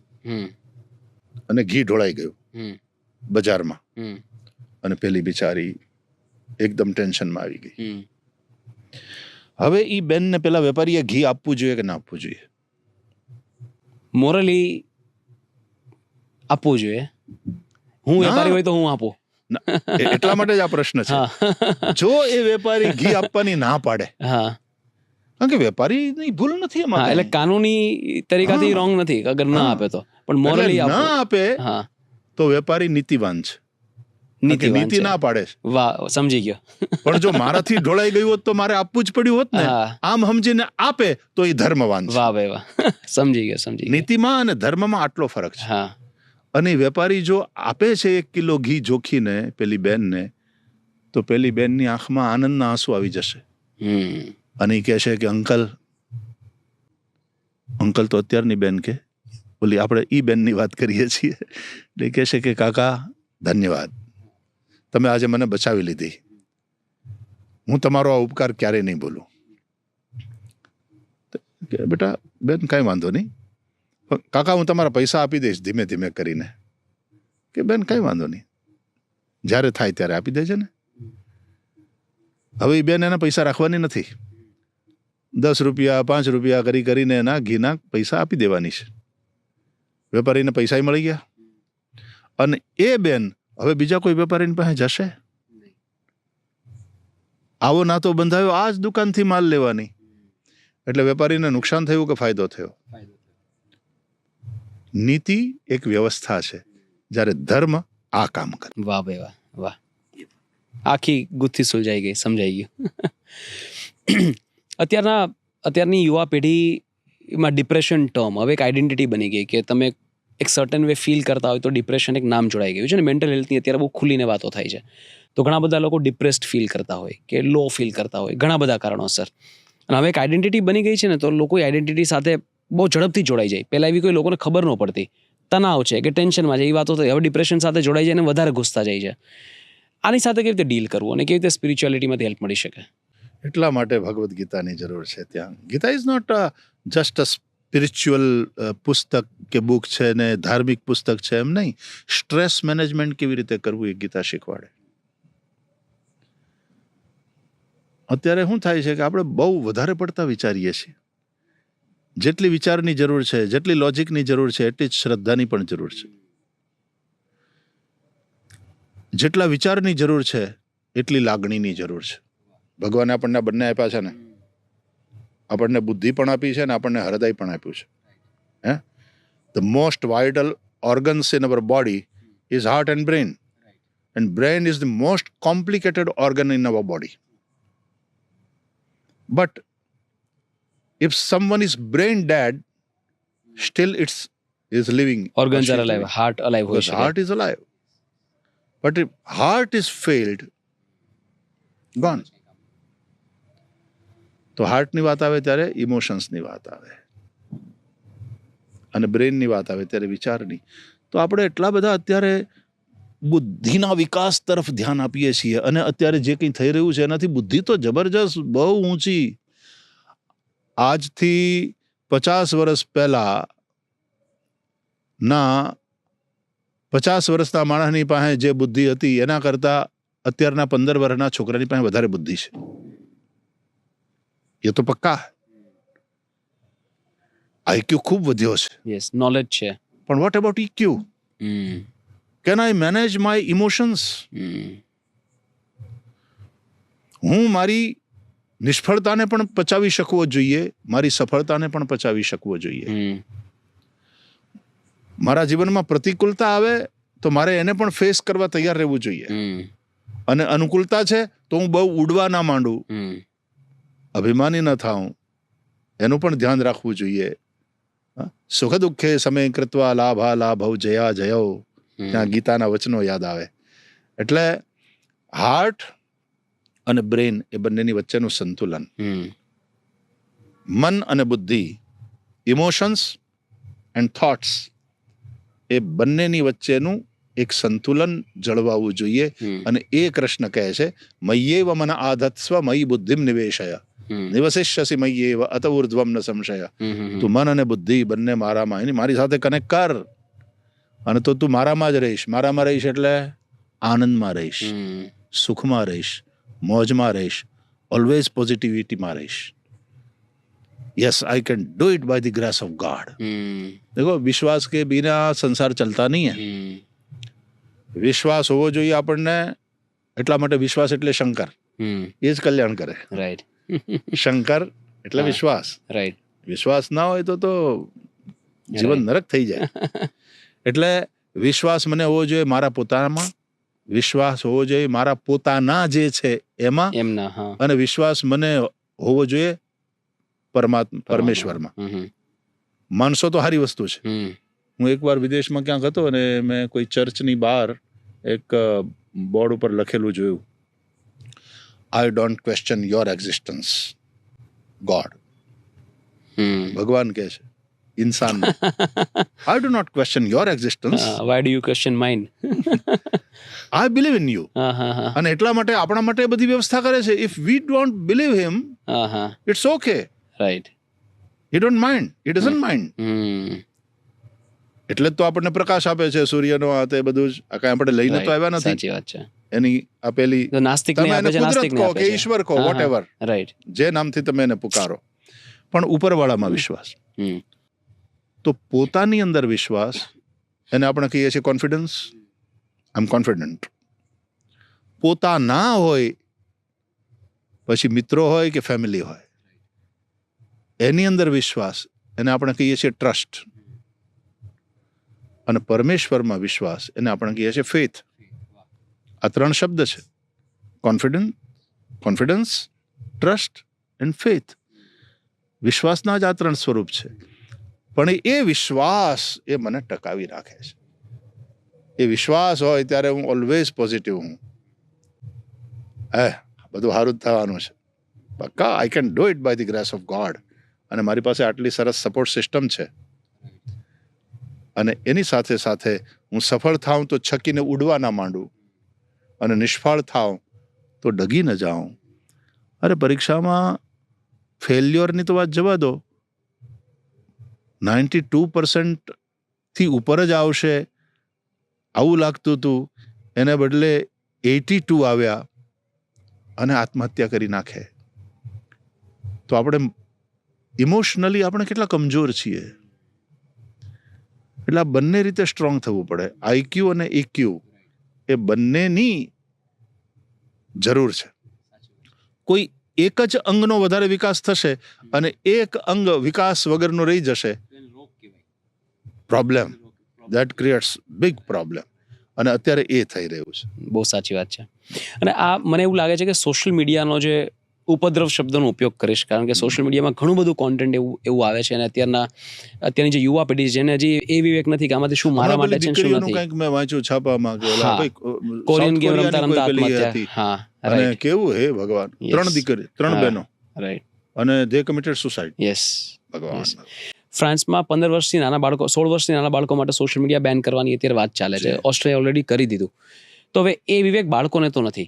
અને ઘી ઢોળાઈ ગયું બજારમાં. અને પેલી બિચારી એકદમ ટેન્શનમાં આવી ગઈ. હવે ઈ બેનને પેલા વેપારીએ ઘી આપવું જોઈએ કે ના આપવું જોઈએ? મોરલી આપવું જોઈએ. હું વેપારી હોય તો હું આપું. એટલા માટે જ આ પ્રશ્ન છે. જો એ વેપારી ઘી આપવાની ના પાડે, હા, કારણ કે વેપારીની ભૂલ નથી એમાં, એટલે કાનૂની તરીકાથી રોંગ નથી અગર ના આપે તો, પણ મોરલી ના આપે હા તો વેપારી નીતિવાન છે. નીતિ ના પાડે છે. વાહ, સમજી ગયો. પણ જો મારાથી ઢોળાઈ ગયું હોત તો મારે આપવું જ પડ્યું હોત ને. આમ સમજીને આપે તો એ ધર્મવાન છે. વાહ ભાઈ વાહ, સમજી ગયો. નીતિમાં અને ધર્મમાં આટલો ફરક છે. હા. અને વેપારી જો આપે છે 1 કિલો ઘી જોખીને પેલી બેનને, તો પેલી બેનની આંખમાં આનંદના આંસુ આવી જશે. અને એ કહે છે કે અંકલ તો અત્યારની બેન કે બોલી, આપણે ઈ બેનની વાત કરીએ છીએ. એટલે કહે છે કે કાકા ધન્યવાદ, તમે આજે મને બચાવી લીધી. હું તમારો આ ઉપકાર ક્યારેય નહીં ભૂલું. બેટા બેન કાંઈ વાંધો નહીં, કાકા હું તમારા પૈસા આપી દઈશ ધીમે ધીમે કરીને. કે બેન કાંઈ વાંધો નહીં, જ્યારે થાય ત્યારે આપી દેજે ને. હવે એ બેન એના પૈસા રાખવાની નથી. 10 રૂપિયા 5 રૂપિયા કરીને એના ઘીના પૈસા આપી દેવાની છે. વેપારીને પૈસા મળી ગયા. અને એ બેન હવે બીજા કોઈ વેપારીની પાસે જશે? આવો નાતો બંધાયો આ જ દુકાનથી માલ લેવાની. એટલે વેપારીને નુકસાન થયું કે ફાયદો થયો? નીતિ એક વ્યવસ્થા છે, જ્યારે ધર્મ આ કામ કરે. વાહ ભાઈ વાહ, વાહ, આખી ગુથ્થી સુલઝાઈ ગઈ, સમજાઈ ગયું. અત્યારની યુવા પેઢીમાં ડિપ્રેશન ટર્મ હવે એક આઈડેન્ટિટી બની ગઈ કે તમે એક સર્ટન વે ફીલ કરતા હોય તો ડિપ્રેશન એક નામ જોડાઈ ગયું છે ને. મેન્ટલ હેલ્થની અત્યારે બહુ ખુલીને વાતો થાય છે. તો ઘણા બધા લોકો ડિપ્રેસ્ડ ફીલ કરતા હોય કે લો ફીલ કરતા હોય, ઘણા બધા કારણોસર. અને હવે એક આઈડેન્ટિટી બની ગઈ છે ને, તો લોકો આઈડેન્ટિટી સાથે બહુ ઝડપથી જોડાઈ જાય. પહેલાં એવી કોઈ લોકોને ખબર ન પડતી, તણાવ છે કે ટેન્શનમાં છે એ વાતો થઈ. હવે ડિપ્રેશન સાથે જોડાઈ જાય અને વધારે ઘૂસતા જાય છે. આની સાથે કેવી રીતે ડીલ કરવું અને કેવી રીતે સ્પિરિચ્યુઆલિટીમાંથી હેલ્પ મળી શકે? એટલા માટે ભગવદ્ ગીતાની જરૂર છે ત્યાં. Gita is not just a spiritual પુસ્તક કે બુક છે ને ધાર્મિક પુસ્તક છે એમ નહીં. સ્ટ્રેસ મેનેજમેન્ટ કેવી રીતે કરવું એ ગીતા શીખવાડે. અત્યારે શું થાય છે કે આપણે બહુ વધારે પડતા વિચારીએ છીએ. જેટલી વિચારની જરૂર છે, જેટલી લોજિકની જરૂર છે, એટલી જ શ્રદ્ધાની પણ જરૂર છે. જેટલા વિચારની જરૂર છે એટલી લાગણીની જરૂર છે. ભગવાને આપણને બંને આપ્યા છે ને. આપણને બુદ્ધિ પણ આપી છે ને આપણને હૃદય પણ આપ્યું છે. The most vital organs in our body is heart and brain. And brain is the most complicated organ in our body. But if someone is brain dead, still it's is living. Organs are alive, heart alive. Because heart is alive. But if heart is failed, gone. તો હાર્ટની વાત આવે ત્યારે ઇમોશન્સની વાત આવે અને બ્રેનની વાત આવે ત્યારે વિચારની. તો આપણે એટલા બધા અત્યારે બુદ્ધિના વિકાસ તરફ ધ્યાન આપીએ છીએ અને અત્યારે જે કંઈ થઈ રહ્યું છે એનાથી બુદ્ધિ તો જબરજસ્ત બહુ ઊંચી. આજથી 50 વર્ષ પહેલા ના 50 વર્ષના માણસની પાસે જે બુદ્ધિ હતી એના કરતા અત્યારના 15 વર્ષના છોકરાની પાસે વધારે બુદ્ધિ છે. એ તો પક્કા. આઈક્યુ ખૂબ વધ્યો છે. યસ, નોલેજ છે. પણ what about EQ? Can I manage my emotions? હું મારી નિષ્ફળતાને પણ પચાવી શકવો જોઈએ, મારી સફળતાને પણ પચાવી શકવો જોઈએ. મારા જીવનમાં પ્રતિકૂળતા આવે તો મારે એને પણ ફેસ કરવા તૈયાર રહેવું જોઈએ. અને અનુકૂળતા છે તો હું બહુ ઉડવા ના માંડું, અભિમાની ન થાઉં, એનું પણ ધ્યાન રાખવું જોઈએ. સુખ દુઃખે સમય કૃત્વા લાભા લાભવ જયા જયો, ત્યાં ગીતાના વચનો યાદ આવે. એટલે હાર્ટ અને બ્રેન એ બંનેની વચ્ચેનું સંતુલન, મન અને બુદ્ધિ, ઇમોશન્સ એન્ડ થોટ્સ, એ બંનેની વચ્ચેનું એક સંતુલન જળવાવું જોઈએ. અને એ કૃષ્ણ કહે છે મય્યેવ મન આધત્સ્વ મયી બુદ્ધિમ નિવેશય નિવસિષ્યસી મય્યેવ અત ઉર્ધ્વમ ન સંશય. તું મન અને બુદ્ધિ બંને મારામાં, એની મારી સાથે કનેક્ટ કર, અને તો તું મારામાં જ રહીશ. મારામાં રહીશ એટલે આનંદમાં રહીશ, સુખમાં રહીશ, મોજમાં રહીશ, ઓલવેઝ પોઝિટિવિટીમાં રહીશ. Yes I can do it by the grace of God. देखो विश्वास के बिना संसार चलता नहीं है. વિશ્વાસ હોવો જોઈએ આપણને. એટલા માટે વિશ્વાસ એટલે શંકર, એ જ કલ્યાણ કરે. રાઈટ. શંકર એટલે વિશ્વાસ. રાઈટ. વિશ્વાસ ના હોય તો જીવન નરક થઈ જાય. એટલે વિશ્વાસ મને હોવો જોઈએ મારા પોતાનામાં, વિશ્વાસ હોવો જોઈએ મારા પોતાના જે છે એમાં, અને વિશ્વાસ મને હોવો જોઈએ પરમેશ્વરમાં. માનસો તો સારી વસ્તુ છે. હું એકવાર વિદેશમાં ક્યાંક હતો અને મેં કોઈ ચર્ચની બહાર એક બોર્ડ ઉપર લખેલું જોયું, I don't question your existence God. ભગવાન કહે છે ઇન્સાન, I do not question your existence, why do you question mine, I believe in you. અને એટલા માટે આપણા માટે બધી વ્યવસ્થા કરે છે. If we don't believe him, it's okay. Right. He don't mind, he doesn't mind. એટલે જ તો આપણને પ્રકાશ આપે છે, સૂર્યનો આ તે બધું જ. આ કઈ આપણે લઈને તો આવ્યા નથી. સાચી વાત છે. એની આપેલી નાસ્તિક તમે એને કુદરત કહો કે ઈશ્વર કહો, વોટએવર, રાઈટ, જે નામથી તમે એને પુકારો, પણ ઉપરવાળામાં વિશ્વાસ. તો પોતાની અંદર વિશ્વાસ, એને આપણે કહીએ છીએ કોન્ફિડન્સ. આઈ એમ કોન્ફિડન્ટ. પોતાના હોય, પછી મિત્રો હોય કે ફેમિલી હોય, એની અંદર વિશ્વાસ, એને આપણે કહીએ છીએ ટ્રસ્ટ. અને પરમેશ્વરમાં વિશ્વાસ, એને આપણે કહીએ છીએ ફેથ. આ 3 શબ્દ છે: કોન્ફિડન્સ, ટ્રસ્ટ એન્ડ ફેથ. વિશ્વાસના જ આ 3 સ્વરૂપ છે. પણ એ વિશ્વાસ એ મને ટકાવી રાખે છે. એ વિશ્વાસ હોય ત્યારે હું ઓલવેઝ પોઝિટિવ હું. બધું સારું જ થવાનું છે પક્કા. I can do it by the grace of God. અને મારી પાસે આટલી સરસ સપોર્ટ સિસ્ટમ છે. અને એની સાથે સાથે હું સફળ થાઉં તો છકીને ઉડવા ના માંડું, અને નિષ્ફળ થાઉં તો ડગી ન જાઉં. અરે પરીક્ષામાં ફેલ્યોરની તો વાત જવા દો, 92% થી ઉપર જ આવશે આવું લાગતું હતું, એને બદલે 82 આવ્યા અને આત્મહત્યા કરી નાખે. તો આપણે ઇમોશનલી આપણે કેટલા કમજોર છીએ. એટલે આ બંને રીતે સ્ટ્રોંગ થવું પડે. આઈક્યુ અને ઇક્યુ એ બંનેની જરૂર છે. કોઈ એક જ અંગનો વધારે વિકાસ થશે અને એક અંગ વિકાસ વગરનો રહી જશે, problem, that creates big problem. અને અત્યારે એ થઈ રહ્યું છે. બહુ સાચી વાત છે. અને આ મને એવું લાગે છે કે સોશિયલ મીડિયાનો જે ઉપદ્રવ શબ્દનો ઉપયોગ કરીશ, કારણ કે સોશિયલ મીડિયામાં ઘણું બધું કોન્ટેન્ટ એવું આવે છે, અને અત્યારની જે યુવા પેઢી છે જેને હજી એ વિવેક નથી કે આમાંથી શું મારા માટે છે, શું નથી. કંઈક મેં વાંચ્યું છાપામાં કે કોરિયન ગેમ રમતા આત્મહત્યા. અને કેવું હે ભગવાન, 3 બહેનો, રાઈટ, અને દે કમિટેડ સુસાઇડ. યસ, ભગવાન. ફ્રાન્સમાં 15 વર્ષથી નાના બાળકો, 16 વર્ષથી નાના બાળકો માટે સોશિયલ મીડિયા બેન કરવાની અત્યારે વાત ચાલે છે. ઓસ્ટ્રેલિયા ઓલરેડી કરી દીધું. તો હવે એ વિવેક બાળકોને તો નથી.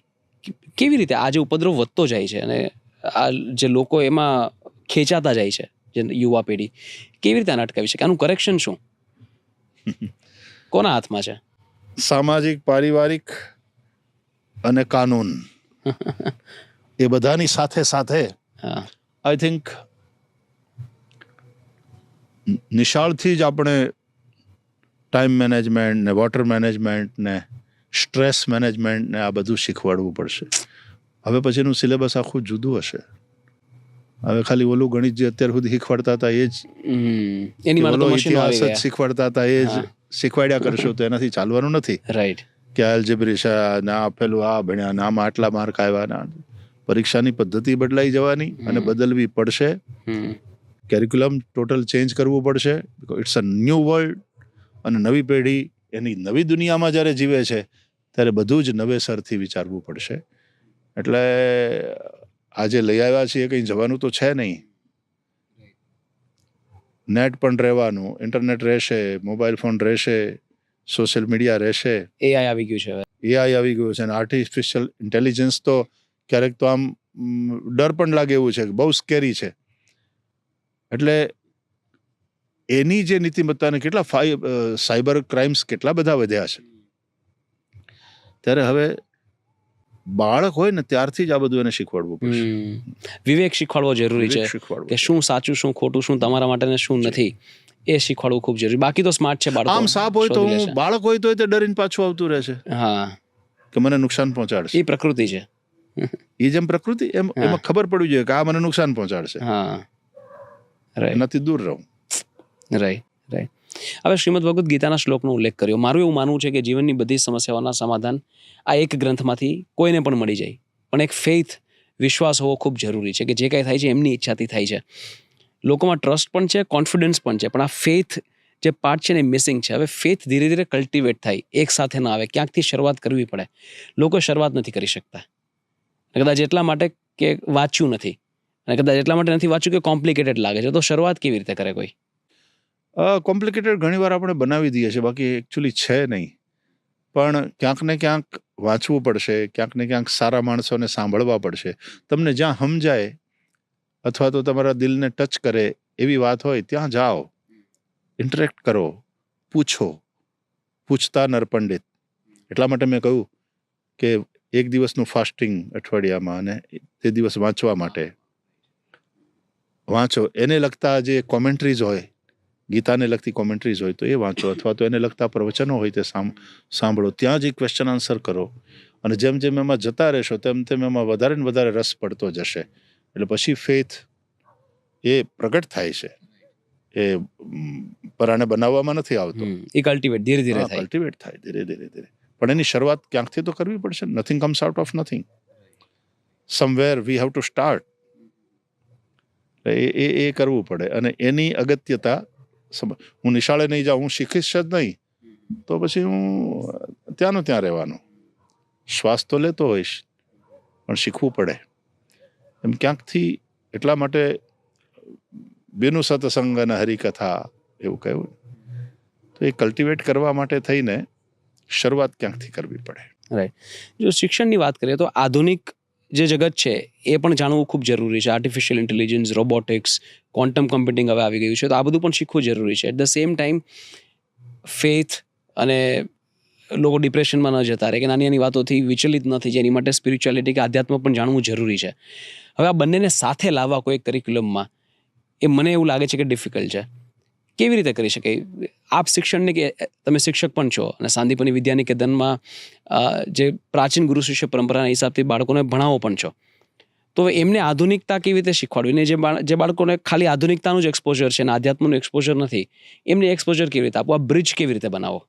કેવી રીતે આ જે ઉપદ્રવ વધતો જાય છે અને આ જે લોકો એમાં ખેંચાતા જાય છે, જે યુવા પેઢી, કેવી રીતે આને અટકાવી શકે? આનું કરેક્શન શું કોના હાથમાં છે? સામાજિક, પારિવારિક અને કાનૂન, એ બધાની સાથે સાથે આઈ થિંક નિશાળથી જ આપણે ટાઈમ મેનેજમેન્ટ ને વોટર મેનેજમેન્ટ ને સ્ટ્રેસ મેનેજમેન્ટ ને આ બધું શીખવાડવું પડશે. હવે પછીનું સિલેબસ આખું જુદું હશે. હવે ખાલી ઓલું ગણિત જે અત્યાર સુધી શીખવાડતા હતા એ જ, ઇતિહાસ જ શીખવાડતા હતા એ જ શીખવાડ્યા કરશો તો એનાથી ચાલવાનું નથી. રાઈટ. કે એલ્જેબ્રિક ના પેલું આ ભણ્યા ના, આમાં આટલા માર્ક આવ્યા ના. પરીક્ષાની પદ્ધતિ બદલાઈ જવાની અને બદલવી પડશે. કેરિક્યુલમ ટોટલ ચેન્જ કરવું પડશે. It's a new world. અને નવી પેઢી એની નવી દુનિયામાં જ્યારે જીવે છે ત્યારે બધું જ નવેસરથી વિચારવું પડશે. એટલે આજે લઈ આવ્યા છીએ, કંઈ જવાનું તો છે નહીં. નેટ પણ રહેવાનું, ઇન્ટરનેટ રહેશે, મોબાઈલ ફોન રહેશે, સોશિયલ મીડિયા રહેશે, એઆઈ આવી ગયું છે હવે. એઆઈ આવી ગયું છે અને આર્ટિફિશિયલ ઇન્ટેલિજન્સ તો ક્યારેક તો આમ ડર પણ લાગે એવું છે કે બહુ સ્કેરી છે. એટલે એની જે નીતિમત્તાને કેટલા સાયબર ક્રાઇમ્સ કેટલા બધા વધ્યા છે. ત્યારે હવે બાળક હોય ને ત્યારથી જ આ બધું એને શીખવાડવું પડશે. વિવેક શીખવાડવો જરૂરી છે વિવેક શીખવાડવું કે શું સાચું શું ખોટું, શું તમારા માટે ને શું નથી, એ શીખવાડવું ખૂબ જરૂરી. બાકી તો સ્માર્ટ છે બાળકો. આમ સાપ હોય તો શોધી લેશે. બાળક હોય તો તે ડરીને પાછું આવતું રહેશે હા, કે મને નુકસાન પહોંચાડશે. એ પ્રકૃતિ છે. એ જેમ પ્રકૃતિ એમ એમાં ખબર પડવી જોઈએ કે આ મને નુકસાન પહોંચાડશે, હા, રાઈટ એનાથી દૂર રહું. Right right. હવે શ્રીમદ ભગવદ્ ગીતાના શ્લોકનો ઉલ્લેખ કર્યો. મારું એવું માનવું છે કે જીવનની બધી સમસ્યાઓના સમાધાન આ એક ગ્રંથમાંથી કોઈને પણ મળી જાય, પણ એક ફેથ, વિશ્વાસ હોવો ખૂબ જરૂરી છે કે જે કાંઈ થાય છે એમની ઈચ્છાથી થાય છે. લોકોમાં ટ્રસ્ટ પણ છે, કોન્ફિડન્સ પણ છે, પણ આ ફેથ જે પાર્ટ છે ને મિસિંગ છે. હવે ફેથ ધીરે ધીરે કલ્ટિવેટ થાય, એક સાથે ના આવે, ક્યાંકથી શરૂઆત કરવી પડે. લોકો શરૂઆત નથી કરી શકતા, કદાચ એટલા માટે કે વાંચ્યું નથી, અને કદાચ એટલા માટે નથી વાંચ્યું કે કોમ્પ્લિકેટેડ લાગે છે. તો શરૂઆત કેવી રીતે કરે કોઈ? કોમ્પ્લિકેટેડ ઘણીવાર આપણે બનાવી દઈએ છીએ, બાકી એકચ્યુઅલી છે નહીં. પણ ક્યાંક ને ક્યાંક વાંચવું પડશે, ક્યાંક ને ક્યાંક સારા માણસોને સાંભળવા પડશે. તમને જ્યાં સમજાય અથવા તો તમારા દિલને ટચ કરે એવી વાત હોય ત્યાં જાઓ, ઇન્ટરેક્ટ કરો, પૂછો. પૂછતા નર પંડિત. એટલા માટે મેં કહ્યું કે એક દિવસનું ફાસ્ટિંગ અઠવાડિયામાં અને તે દિવસ વાંચવા માટે વાંચો. એને લગતા જે કોમેન્ટ્રીઝ હોય, ગીતાને લગતી કોમેન્ટ્રીઝ હોય તો એ વાંચો, અથવા તો એને લગતા પ્રવચનો હોય તે સાંભળો. ત્યાં જ ક્વેશ્ચન આન્સર કરો, અને જેમ જેમ એમાં જતા રહેશો તેમ તેમ એમાં વધારે ને વધારે રસ પડતો જશે. એટલે પછી ફેથ એ પ્રગટ થાય છે. એ પરાણે બનાવવામાં નથી આવતો, એ કલ્ટિવેટ ધીરે ધીરે થાય. કલ્ટિવેટ થાય ધીરે ધીરે ધીરે. પણ એની શરૂઆત ક્યાંકથી તો કરવી પડશે. Nothing comes out of nothing. Somewhere we have to start. એ કરવું પડે. અને એની અગત્યતા હું નિશાળે નહીં જાઉં, હું શીખીશ જ નહીં, તો પછી હું ત્યાંનું ત્યાં રહેવાનું. શ્વાસ તો લેતો હોઈશ પણ શીખવું પડે. એમ ક્યાંકથી. એટલા માટે બેનું સત્સંગ અને હરિકથા એવું કહ્યું. તો એ કલ્ટિવેટ કરવા માટે થઈને શરૂઆત ક્યાંકથી કરવી પડે. રાઈટ. જો શિક્ષણની વાત કરીએ તો આધુનિક જે જગત છે એ પણ જાણવું ખૂબ જરૂરી છે. Artificial intelligence, robotics, quantum computing હવે આવી ગયું છે, તો આ બધું પણ શીખવું જરૂરી છે. At the same time faith અને લોકો ડિપ્રેશનમાં ન જતા રહે કે નાની નાની વાતોથી વિચલિત ન થઈ જાય, એની માટે સ્પિરિચ્યુઆલિટી કે આધ્યાત્મ પણ જાણવું જરૂરી છે. હવે આ બંનેને સાથે લાવવા કોઈ કરિક્યુલમમાં, એ મને એવું લાગે છે કે ડિફિકલ્ટ છે. કેવી રીતે કરી શકાય? આપ શિક્ષણને કે તમે શિક્ષક પણ છો અને સાંદીપની વિદ્યાનિકેતનમાં જે પ્રાચીન ગુરુ શિષ્ય પરંપરાના હિસાબથી બાળકોને ભણાવો પણ છો, તો એમને આધુનિકતા કેવી રીતે શીખવાડવી? ને જે બાળકોને ખાલી આધુનિકતાનું જ એક્સપોઝર છે અને આધ્યાત્મનું એક્સપોઝર નથી, એમને એક્સપોઝર કેવી રીતે આપવું? આ બ્રિજ કેવી રીતે બનાવો?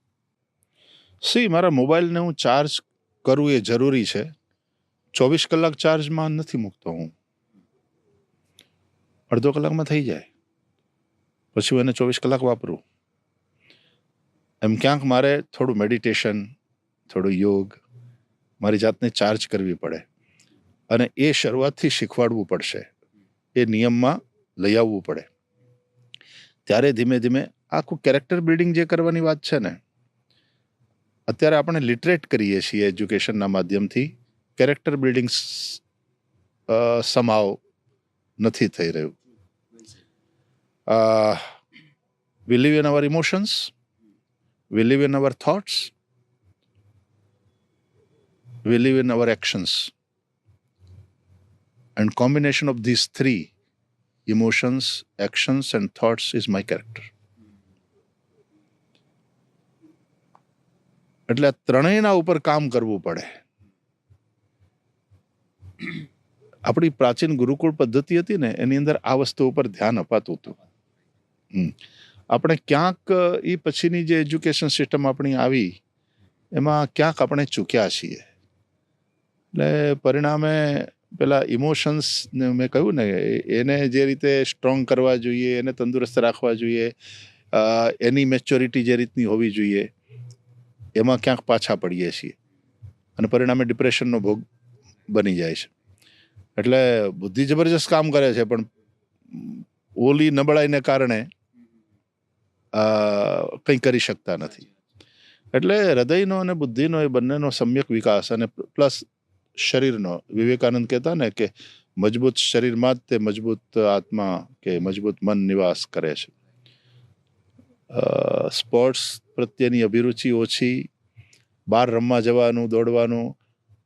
મારા મોબાઈલને હું ચાર્જ કરું એ જરૂરી છે. 24 કલાક ચાર્જમાં નથી મૂકતો હું. અડધો કલાકમાં થઈ જાય, પછી હું એને 24 કલાક વાપરું. એમ ક્યાંક મારે થોડું મેડિટેશન, થોડું યોગ, મારી જાતને ચાર્જ કરવી પડે. અને એ શરૂઆતથી શીખવાડવું પડશે, એ નિયમમાં લઈ આવવું પડે. ત્યારે ધીમે ધીમે આખું કેરેક્ટર બિલ્ડિંગ જે કરવાની વાત છે ને, અત્યારે આપણે લિટરેટ કરીએ છીએ એજ્યુકેશનના માધ્યમથી. કેરેક્ટર બિલ્ડિંગ સમાવ નથી થઈ રહ્યું. We live in our emotions, we live in our thoughts, we live in our actions. And combination of these three, emotions, actions and thoughts, is my character. એટલે ત્રણેયના ઉપર કામ કરવું પડે. આપણી પ્રાચીન ગુરુકુળ પદ્ધતિ હતી ને, એની અંદર આ વસ્તુ ઉપર ધ્યાન અપાતું હતું. આપણે ક્યાંક એ પછીની જે એજ્યુકેશન સિસ્ટમ આપણી આવી એમાં ક્યાંક આપણે ચૂક્યા છીએ. એટલે પરિણામે પેલા ઇમોશન્સ મેં કહ્યું ને, એને જે રીતે સ્ટ્રોંગ કરવા જોઈએ, એને તંદુરસ્ત રાખવા જોઈએ, એની મેચ્યોરિટી જે રીતની હોવી જોઈએ, એમાં ક્યાંક પાછા પડીએ છીએ અને પરિણામે ડિપ્રેશનનો ભોગ બની જાય છે. એટલે બુદ્ધિ જબરજસ્ત કામ કરે છે, પણ ઓલી નબળાઈને કારણે કંઈ કરી શકતા નથી. એટલે હૃદયનો અને બુદ્ધિનો એ બંનેનો સમ્યક વિકાસ અને પ્લસ શરીરનો, વિવેકાનંદ કહેતા ને કે મજબૂત શરીરમાં જ તે મજબૂત આત્મા કે મજબૂત મન નિવાસ કરે છે. સ્પોર્ટ્સ પ્રત્યેની અભિરુચિ ઓછી, બહાર રમવા જવાનું, દોડવાનું.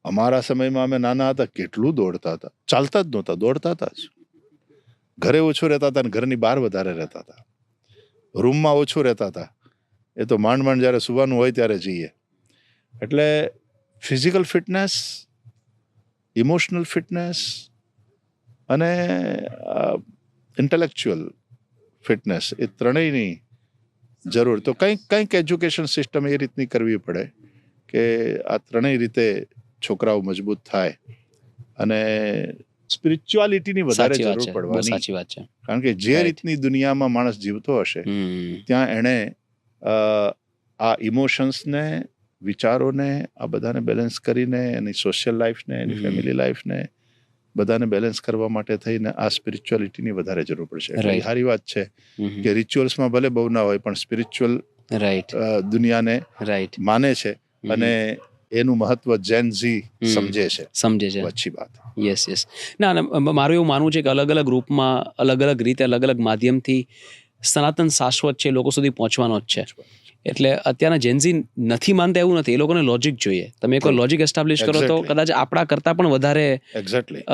અમારા સમયમાં અમે નાના હતા કેટલું દોડતા હતા, ચાલતા જ નહોતા, દોડતા હતા જ. ઘરે ઓછું રહેતા હતા અને ઘરની બહાર વધારે રહેતા હતા. રૂમમાં ઓછું રહેતા હતા, એ તો માંડ માંડ જ્યારે સુવાનું હોય ત્યારે જઈએ. એટલે ફિઝિકલ ફિટનેસ, ઇમોશનલ ફિટનેસ અને ઇન્ટેલેક્ચ્યુઅલ ફિટનેસ, એ ત્રણેયની જરૂર. તો કંઈક એજ્યુકેશન સિસ્ટમ એ રીતની કરવી પડે કે આ ત્રણેય રીતે છોકરાઓ મજબૂત થાય. અને સ્પિરિચ્યુઆલિટીની વધારે સાચી વાત જરૂર છે, બહુ પડવાની, સાચી વાત છે. કારણ કે જે Right. રીતની દુનિયામાં માણસ જીવતો હશે ત્યાં એણે આ ઇમોશન્સને, વિચારોને, આ બધાને બેલેન્સ કરીને એની સોશિયલ લાઈફને, એની ફેમિલી લાઈફને બધાને બેલેન્સ કરવા માટે થઈને આ સ્પિરિચ્યુઆલિટીની વધારે જરૂર પડશે. એટલે Right. એ સારી વાત છે કે રિચ્યુઅલ્સમાં ભલે બહુ ના હોય પણ સ્પિરિચ્યુઅલ રાઈટ દુનિયાને રાઈટ માને છે અને એનું મહત્વ જેન ઝી સમજે છે. સમજે છે. બહુ અચ્છી બાત. Yes yes. ના મારું એવું માનવું છે કે અલગ અલગ રૂપમાં, અલગ અલગ રીતે, અલગ અલગ માધ્યમથી સનાતન શાશ્વત છે, લોકો સુધી પહોંચવાનો જ છે. એટલે અત્યારના જેન્ઝી નથી માનતા એવું નથી, એ લોકોને લોજિક જોઈએ. તમે એકવાર લોજિક એસ્ટાબ્લિશ કરો તો Exactly. કદાચ આપણા કરતાં પણ વધારે એક્ઝેક્ટલી.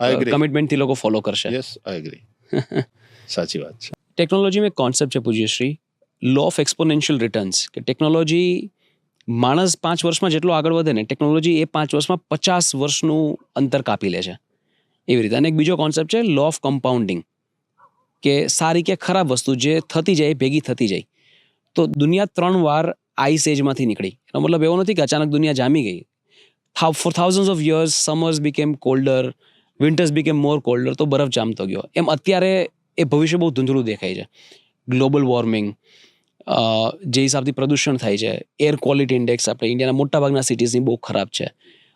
I agree. કમિટમેન્ટથી લોકો ફોલો કરશે. Yes, I agree. સાચી વાત છે. ટેકનોલોજીમાં એક કોન્સેપ્ટ છે પૂજ્યશ્રી, લો ઓફ એક્સપોનેન્શિયલ રિટર્ન્સ, કે ટેકનોલોજી, માણસ 5 વર્ષમાં જેટલો આગળ વધે ને, ટેકનોલોજી એ 5 વર્ષમાં 50 વર્ષનું અંતર કાપી લે છે, એવી રીતે. અને એક બીજો કોન્સેપ્ટ છે લો ઓફ કમ્પાઉન્ડિંગ, કે સારી કે ખરાબ વસ્તુ જે થતી જાય ભેગી થતી જાય. તો દુનિયા 3 વાર આઈસ એજમાંથી નીકળી. એનો મતલબ એવો નથી કે અચાનક દુનિયા જામી ગઈ. For thousands of years summers became colder, winters became more colder, તો બરફ જામતો ગયો. એમ અત્યારે એ ભવિષ્ય બહુ ધૂંધળું દેખાય છે. ગ્લોબલ વોર્મિંગ, જે હિસાબથી પ્રદૂષણ થાય છે, એર ક્વોલિટી ઇન્ડેક્સ આપણે ઇન્ડિયાના મોટાભાગના સિટીઝની બહુ ખરાબ છે.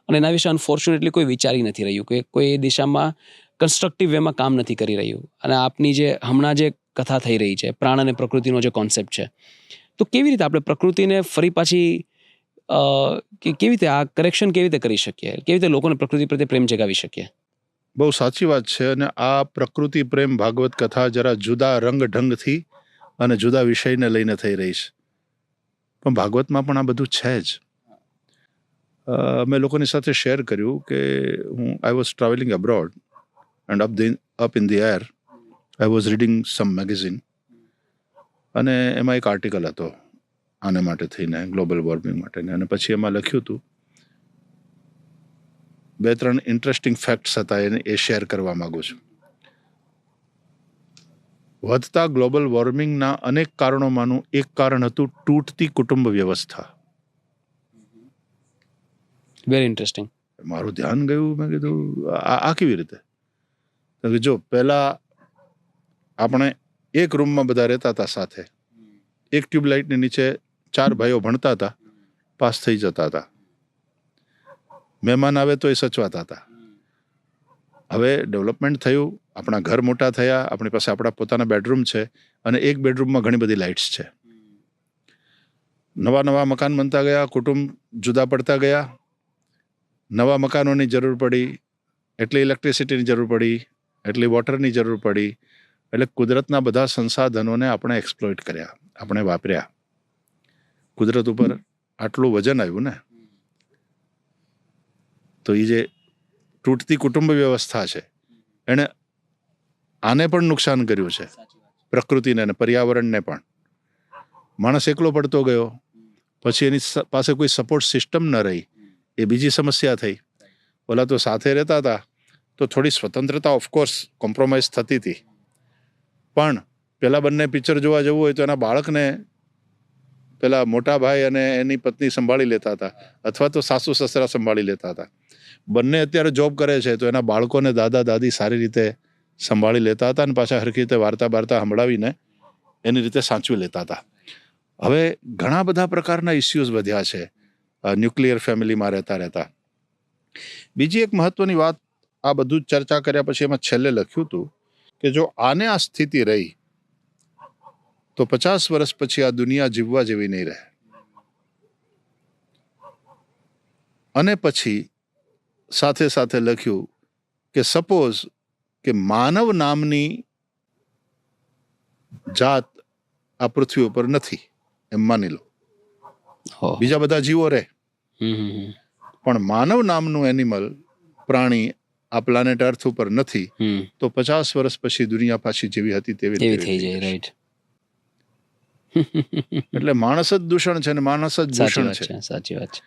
અને એના વિશે અનફોર્ચ્યુનેટલી કોઈ વિચારી નથી રહ્યું, કે કોઈ એ દિશામાં કન્સ્ટ્રક્ટિવ વેમાં કામ નથી કરી રહ્યું. અને આપની જે હમણાં જે કથા થઈ રહી છે, પ્રાણ અને પ્રકૃતિનો જે કોન્સેપ્ટ છે, તો કેવી રીતે આપણે પ્રકૃતિને ફરી પાછી કે કેવી રીતે આ કરેક્શન કેવી રીતે કરી શકીએ, કેવી રીતે લોકોને પ્રકૃતિ પ્રત્યે પ્રેમ જગાવી શકીએ? બહુ સાચી વાત છે. અને આ પ્રકૃતિ પ્રેમ ભાગવત કથા જરા જુદા રંગ ઢંગથી અને જુદા વિષયને લઈને થઈ રહી છે, પણ ભાગવતમાં પણ આ બધું છે જ. મેં લોકોની સાથે શેર કર્યું કે I was travelling abroad and up in the air I was reading some magazine, અને એમાં એક આર્ટિકલ હતો આને માટે થઈને, ગ્લોબલ વોર્મિંગ માટે. અને પછી એમાં લખ્યું હતું, 2-3 ઇન્ટરેસ્ટિંગ ફેક્ટ્સ હતા, એ શેર કરવા માંગુ છું. વધતા ગ્લોબલ વોર્મિંગના અનેક કારણોમાંનું એક કારણ હતું તૂટતી કુટુંબ વ્યવસ્થા. Very interesting. મારું ધ્યાન ગયું, મેં કીધું આ કેવી રીતે? તો કે જો પહેલા આપણે એક રૂમમાં બધા રહેતા હતા સાથે, એક ટ્યુબલાઇટની નીચે 4 ભાઈઓ ભણતા હતા, પાસ થઈ જતા હતા. મહેમાન આવે તો એ સચવાતા હતા. હવે ડેવલપમેન્ટ થયું, આપણા ઘર મોટા થયા, આપણી પાસે આપણા પોતાના બેડરૂમ છે, અને એક બેડરૂમમાં ઘણી બધી લાઇટ્સ છે. નવા મકાન બનતા ગયા, કુટુંબ જુદા પડતા ગયા, નવા મકાનોની જરૂર પડી, એટલી ઇલેક્ટ્રિસિટીની જરૂર પડી, એટલી વોટરની જરૂર પડી. એટલે કુદરતના બધા સંસાધનોને આપણે એક્સપ્લોઇટ કર્યા, આપણે વાપર્યા. કુદરત ઉપર આટલું વજન આવ્યું ને. તો એ જે તૂટતી કુટુંબ વ્યવસ્થા છે, એણે આને પણ નુકસાન કર્યું છે, પ્રકૃતિને અને પર્યાવરણને પણ. માણસ એકલો પડતો ગયો, પછી એની પાસે કોઈ સપોર્ટ સિસ્ટમ ન રહી, એ બીજી સમસ્યા થઈ. ઓલા તો સાથે રહેતા હતા તો થોડી સ્વતંત્રતા ઓફકોર્સ કોમ્પ્રોમાઇઝ થતી હતી, પણ પેલા બંને પિક્ચર જોવા જવું હોય તો એના બાળકને પેલા મોટા ભાઈ અને એની પત્ની સંભાળી લેતા હતા, અથવા તો સાસુ સસરા સંભાળી લેતા હતા. બંને અત્યારે જોબ કરે છે તો એના બાળકોને દાદા દાદી સારી રીતે સંભાળી લેતા હતા, અને પાછા હરખી રીતે વાર્તા સંભળાવીને એની રીતે સાચવી લેતા હતા. હવે ઘણા બધા પ્રકારના ઇસ્યુઝ વધ્યા છે ન્યુક્લિયર ફેમિલીમાં રહેતા. બીજી એક મહત્વની વાત, આ બધું જ ચર્ચા કર્યા પછી એમાં છેલ્લે લખ્યું હતું કે જો આને આ સ્થિતિ રહી તો 50 વર્ષ પછી આ દુનિયા જીવવા જેવી નહીં રહે. અને પછી સાથે સાથે લખ્યું કે સપોઝ કે માનવ નામની જાત આ પૃથ્વી ઉપર નથી એમ માની લો, હો. બીજા બધા જીવો રહે, હમ, હમ, હમ. પણ માનવ નામનું એનિમલ પ્રાણી આ પ્લાનેટ અર્થ ઉપર નથી, હમ. તો 50 વર્ષ પછી દુનિયા પાછી જેવી હતી તેવી એવી રીતે થઈ થઈ જાય, જશે. રાઈટ. એટલે માણસ જ દૂષણ છે ને માણસ જ સાચી ભૂષણ વાત છે. છે, સાચી વાત છે.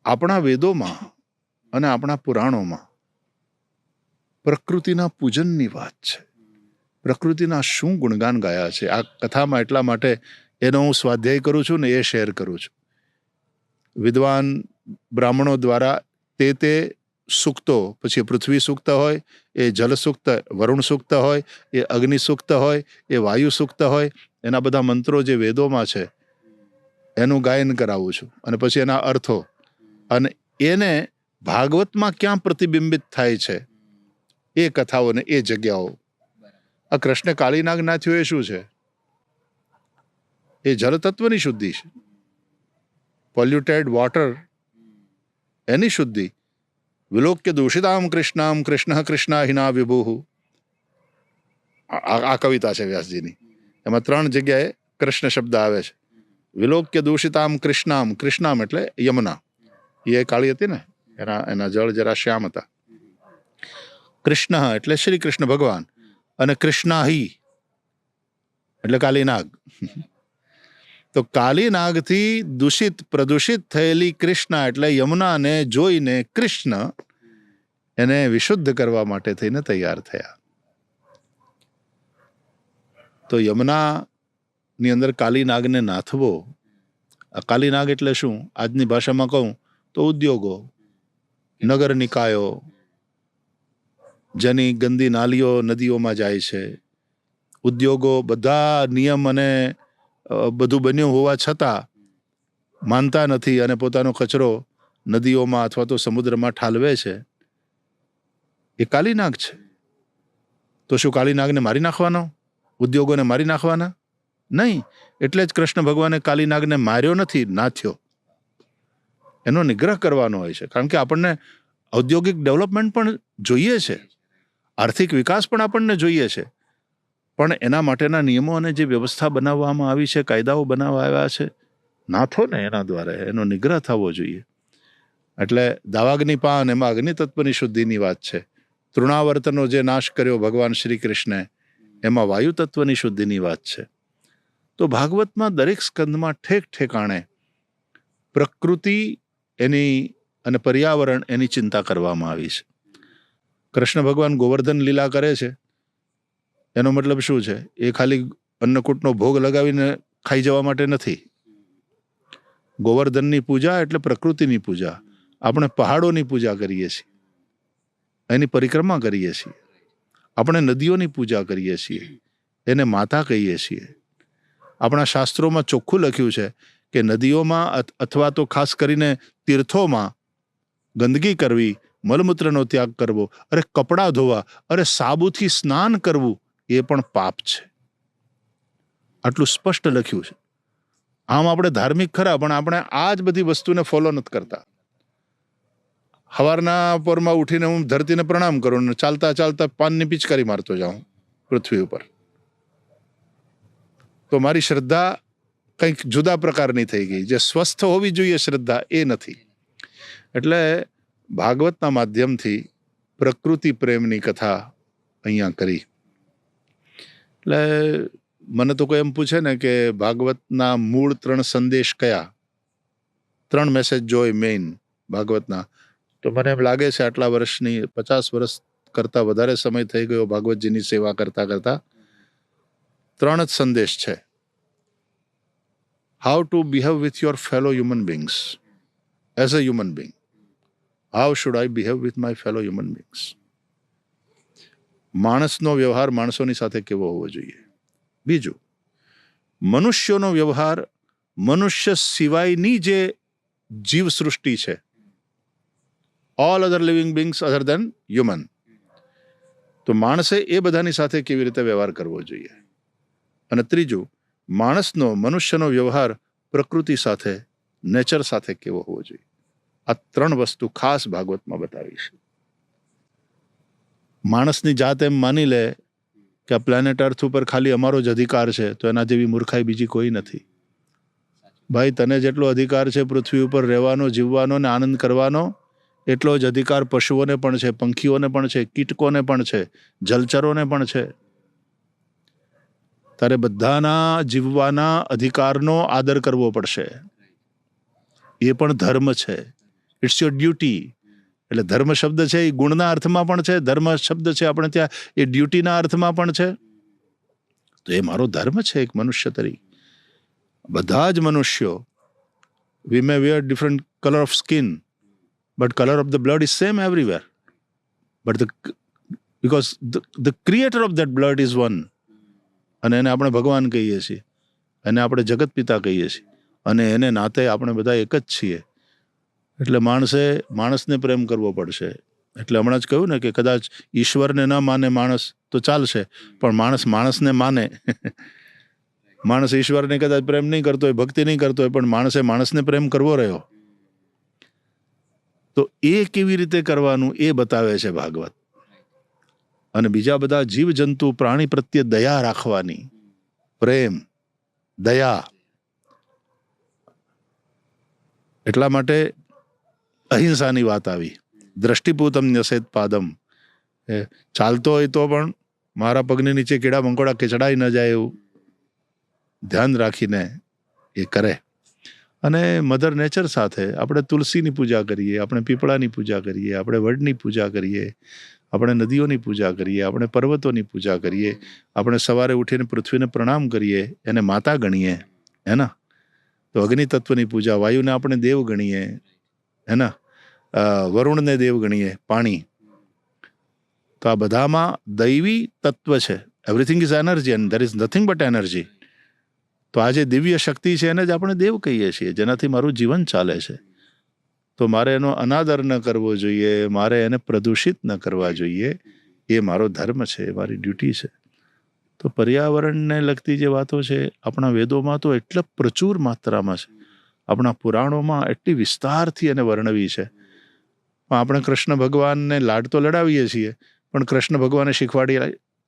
આપણા વેદોમાં અને આપણા પુરાણોમાં પ્રકૃતિના પૂજનની વાત છે. પ્રકૃતિના શું ગુણગાન ગાયા છે આ કથામાં. એટલા માટે એનો હું સ્વાધ્યાય કરું છું ને એ શેર કરું છું. વિદ્વાન બ્રાહ્મણો દ્વારા તે સૂક્તો, પછી પૃથ્વી સૂક્ત હોય, એ જલ સૂક્ત, વરુણ સૂક્ત હોય, એ અગ્નિ સૂક્ત હોય, એ વાયુ સૂક્ત હોય, એના બધા મંત્રો જે વેદોમાં છે એનું ગાયન કરાવું છું. અને પછી એના અર્થો, અને એને ભાગવતમાં ક્યાં પ્રતિબિંબિત થાય છે એ કથાઓને એ જગ્યાઓ. આ કૃષ્ણ કાળીનાગ ના થયો એ શું છે? એ જળ તત્વની શુદ્ધિ છે. પોલ્યુટેડ વોટર એની શુદ્ધિ. વિલોક્ય દૂષિતામ કૃષ્ણામ કૃષ્ણ કૃષ્ણાહિના વિભુઃ. આ કવિતા છે વ્યાસજીની. એમાં 3 જગ્યાએ કૃષ્ણ શબ્દ આવે છે. વિલોક્ય દૂષિતામ કૃષ્ણામ, કૃષ્ણામ એટલે યમુના, એ કાળી હતી ને, એના જળ જરા શ્યામ હતા. કૃષ્ણ એટલે શ્રી કૃષ્ણ ભગવાન, અને કૃષ્ણાહી એટલે કાલીનાગ. તો કાલીનાગથી દૂષિત પ્રદૂષિત થયેલી કૃષ્ણ એટલે યમુનાને જોઈને કૃષ્ણ એને વિશુદ્ધ કરવા માટે થઈને તૈયાર થયા. તો યમુનાની અંદર કાલીનાગને નાથવો. આ કાલીનાગ એટલે શું? આજની ભાષામાં કહું તો ઉદ્યોગો, નગર નિકાયો, જેની ગંદી નાલીઓ નદીઓમાં જાય છે. ઉદ્યોગો બધા નિયમ અને બધું બન્યું હોવા છતાં માનતા નથી અને પોતાનો કચરો નદીઓમાં અથવા તો સમુદ્રમાં ઠાલવે છે. એ કાલીનાગ છે. તો શું કાલીનાગને મારી નાખવાનો? ઉદ્યોગોને મારી નાખવાના? નહીં. એટલે જ કૃષ્ણ ભગવાને કાલીનાગને માર્યો નથી, નાથ્યો. એનો નિગ્રહ કરવાનો હોય છે. કારણ કે આપણને ઔદ્યોગિક ડેવલપમેન્ટ પણ જોઈએ છે, આર્થિક વિકાસ પણ આપણને જોઈએ છે, પણ એના માટેના નિયમો અને જે વ્યવસ્થા બનાવવામાં આવી છે, કાયદાઓ બનાવવા આવ્યા છે, નાથો ને એના દ્વારા એનો નિગ્રહ થવો જોઈએ. એટલે દાવાગ્નિ પાન એમાં અગ્નિ તત્વની શુદ્ધિની વાત છે. તૃણાવર્તનો જે નાશ કર્યો ભગવાન શ્રી કૃષ્ણે એમાં વાયુ તત્વની શુદ્ધિની વાત છે. તો ભાગવતમાં દરેક સ્કંદમાં ઠેક ઠેકાણે પ્રકૃતિ એની અને પર્યાવરણ એની ચિંતા કરવામાં આવી છે. કૃષ્ણ ભગવાન ગોવર્ધન લીલા કરે છે એનો મતલબ શું છે? એ ખાલી અન્નકૂટનો ભોગ લગાવીને ખાઈ જવા માટે નથી. ગોવર્ધનની પૂજા એટલે પ્રકૃતિની પૂજા. આપણે પહાડોની પૂજા કરીએ છીએ, એની પરિક્રમા કરીએ છીએ. આપણે નદીઓની પૂજા કરીએ છીએ, એને માતા કહીએ છીએ. આપણા શાસ્ત્રોમાં ચોખ્ખું લખ્યું છે કે નદીઓમાં અથવા તો ખાસ કરીને તીર્થોમાં ગંદકી કરવી, મલમૂત્રનો ત્યાગ કરવો, અરે કપડાં ધોવા, અરે સાબુથી સ્નાન કરવું એ પણ પાપ છે. આટલું સ્પષ્ટ લખ્યું છે. આમ આપણે ધાર્મિક ખરા, પણ આપણે આ જ બધી વસ્તુને ફોલો નથી કરતા. સવારના પરમાં ઉઠીને હું ધરતીને પ્રણામ કરું ને ચાલતા ચાલતા પાનની પિચકારી મારતો જાઉં પૃથ્વી ઉપર. તો મારી શ્રદ્ધા કંઈક જુદા પ્રકારની થઈ ગઈ. જે સ્વસ્થ હોવી જોઈએ શ્રદ્ધા એ નથી. એટલે ભાગવતના માધ્યમથી પ્રકૃતિ પ્રેમની કથા અહીંયા કરી. એટલે મને તો કોઈ એમ પૂછે ને કે ભાગવતના મૂળ 3 સંદેશ કયા, 3 મેસેજ જોઈ મેઇન ભાગવતના, તો મને એમ લાગે છે આટલા વર્ષની 50 વર્ષ કરતા વધારે સમય થઈ ગયો ભાગવતજીની સેવા કરતા કરતા, 3 જ સંદેશ છે. How to behave with your fellow human beings as a human being. How should I behave with my fellow human beings. માણસનો વ્યવહાર માણસોની સાથે કેવો હોવો જોઈએ. બીજું, મનુષ્યોનો વ્યવહાર મનુષ્ય સિવાયની જે જીવ સૃષ્ટિ છે, ઓલ અધર લિવિંગ બીંગ્સ અધર દેન હ્યુમન, તો માણસે એ બધાની સાથે કેવી રીતે વ્યવહાર કરવો જોઈએ. અને ત્રીજું, માણસનો મનુષ્યનો વ્યવહાર પ્રકૃતિ સાથે, નેચર સાથે કેવો હોવો જોઈએ. આ 3 વસ્તુ ખાસ ભાગવતમાં બતાવી છે. માણસની જાત એમ માની લે કે આ પ્લેનેટ અર્થ ઉપર ખાલી અમારો જ અધિકાર છે, તો એના જેવી મૂર્ખાઈ બીજી કોઈ નથી. ભાઈ, તને જેટલો અધિકાર છે પૃથ્વી ઉપર રહેવાનો, જીવવાનો ને આનંદ કરવાનો, એટલો જ અધિકાર પશુઓને પણ છે, પંખીઓને પણ છે, કીટકોને પણ છે, જલચરોને પણ છે. તારે બધાના જીવવાના અધિકારનો આદર કરવો પડશે. એ પણ ધર્મ છે. It's your duty. એટલે ધર્મ શબ્દ છે એ ગુણના અર્થમાં પણ છે, ધર્મ શબ્દ છે આપણે ત્યાં એ ડ્યુટીના અર્થમાં પણ છે. તો એ મારો ધર્મ છે એક મનુષ્ય તરીકે. બધા જ મનુષ્યો, we may wear different colour of skin, but colour of the blood is same everywhere. But because the creator of that blood is one. અને એને આપણે ભગવાન કહીએ છીએ, એને આપણે જગત પિતા કહીએ છીએ, અને એને નાતે આપણે બધા એક જ છીએ. એટલે માણસને પ્રેમ કરવો પડશે. એટલે હમણાં જ કહ્યું ને કે કદાચ ઈશ્વરને ન માને માણસ તો ચાલશે, પણ માણસને માને. માણસ ઈશ્વરને કદાચ પ્રેમ નહીં કરતો હોય, ભક્તિ નહીં કરતો હોય, પણ માણસને પ્રેમ કરવો રહ્યો. તો એ કેવી રીતે કરવાનું એ બતાવે છે ભાગવત. અને બીજા બધા જીવજંતુ પ્રાણી પ્રત્યે દયા રાખવાની, પ્રેમ, દયા. એટલા માટે અહિંસાની વાત આવી. દ્રષ્ટિપૂતમ ન્યસેત પાદમ. ચાલતો હોય તો પણ મારા પગની નીચે કીડા મંકોડા કેચડાઈ ન જાય એવું ધ્યાન રાખીને એ કરે. અને મધર નેચર સાથે આપણે તુલસીની પૂજા કરીએ, આપણે પીપળાની પૂજા કરીએ, આપણે વડની પૂજા કરીએ, આપણે નદીઓની પૂજા કરીએ, આપણે પર્વતોની પૂજા કરીએ, આપણે સવારે ઉઠીને પૃથ્વીને પ્રણામ કરીએ, એને માતા ગણીએ, હે ના? તો અગ્નિ તત્વની પૂજા, વાયુને આપણે દેવ ગણીએ, હે ના? વરુણને દેવ ગણીએ, પાણી. તો આ બધામાં દૈવી તત્વ છે. Everything is energy and there is nothing but energy. તો આ જે દિવ્ય શક્તિ છે એને જ આપણે દેવ કહીએ છીએ, જેનાથી મારું જીવન ચાલે છે. તો મારે એનો અનાદર ન કરવો જોઈએ, મારે એને પ્રદૂષિત ન કરવા જોઈએ. એ મારો ધર્મ છે, એ મારી ડ્યુટી છે. તો પર્યાવરણને લગતી જે વાતો છે આપણા વેદોમાં તો એટલા પ્રચુર માત્રામાં છે, આપણા પુરાણોમાં એટલી વિસ્તારથી એને વર્ણવી છે. આપણે કૃષ્ણ ભગવાનને લાડ તો લડાવીએ છીએ, પણ કૃષ્ણ ભગવાને શીખવાડી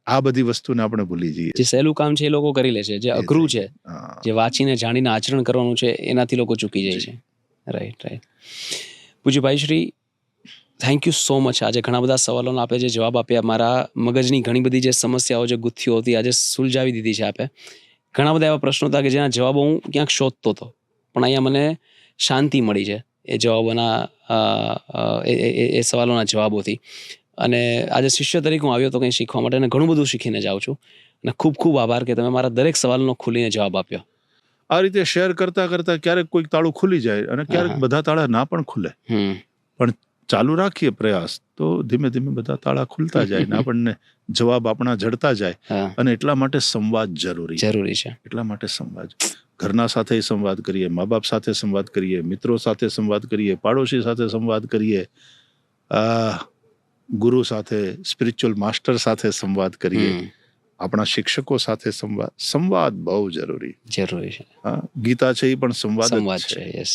આ બધી વસ્તુને આપણે ભૂલી જઈએ. જે સહેલું કામ છે એ લોકો કરી લે છે, જે અઘરું છે, હા. જે વાંચીને જાણીને આચરણ કરવાનું છે, એનાથી લોકો ચૂકી જાય છે. રાઈટ. પૂજ્યભાઈ Shri, thank you so much. આજે ઘણા બધા સવાલોનો આપે જે જવાબ આપ્યા. મારા મગજની ઘણી બધી જે સમસ્યાઓ, જે ગુથ્થીઓ હતી, આજે સુલઝાવી દીધી છે આપે. ઘણા બધા એવા પ્રશ્નો હતા કે જેના જવાબો હું ક્યાંક શોધતો હતો, પણ અહીંયા મને શાંતિ મળી છે એ જવાબોના, એ સવાલોના જવાબોથી. અને આજે શિષ્ય તરીકે હું આવ્યો તો કંઈ શીખવા માટે, અને ઘણું બધું શીખીને જાઉં છું. અને ખૂબ ખૂબ આભાર કે તમે મારા દરેક સવાલનો ખુલીને જવાબ આપ્યો. આ રીતે શેર કરતા કરતા ક્યારેક કોઈક તાળું ખુલી જાય અને ક્યારેક બધા તાળા ના પણ ખુલે, પણ ચાલુ રાખીએ પ્રયાસ તો ધીમે ધીમે બધા તાળા ખુલતા જાય ને આપણને જવાબ આપણા જડતા જાય. અને એટલા માટે સંવાદ જરૂરી છે. એટલા માટે સંવાદ, ઘરના સાથે સંવાદ કરીએ, મા બાપ સાથે સંવાદ કરીએ, મિત્રો સાથે સંવાદ કરીએ, પાડોશી સાથે સંવાદ કરીએ, ગુરુ સાથે, સ્પિરિચ્યુઅલ માસ્ટર સાથે સંવાદ કરીએ, આપણા શિક્ષકો સાથે સંવાદ બહુ જરૂરી છે. ગીતા છે એ પણ સંવાદ છે. યસ,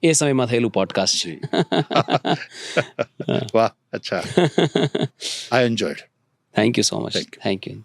એ સમયમાં થયેલું પોડકાસ્ટ છે. વાહ, અચ્છા. આઈ enjoyed. Thank you so much. Thank you.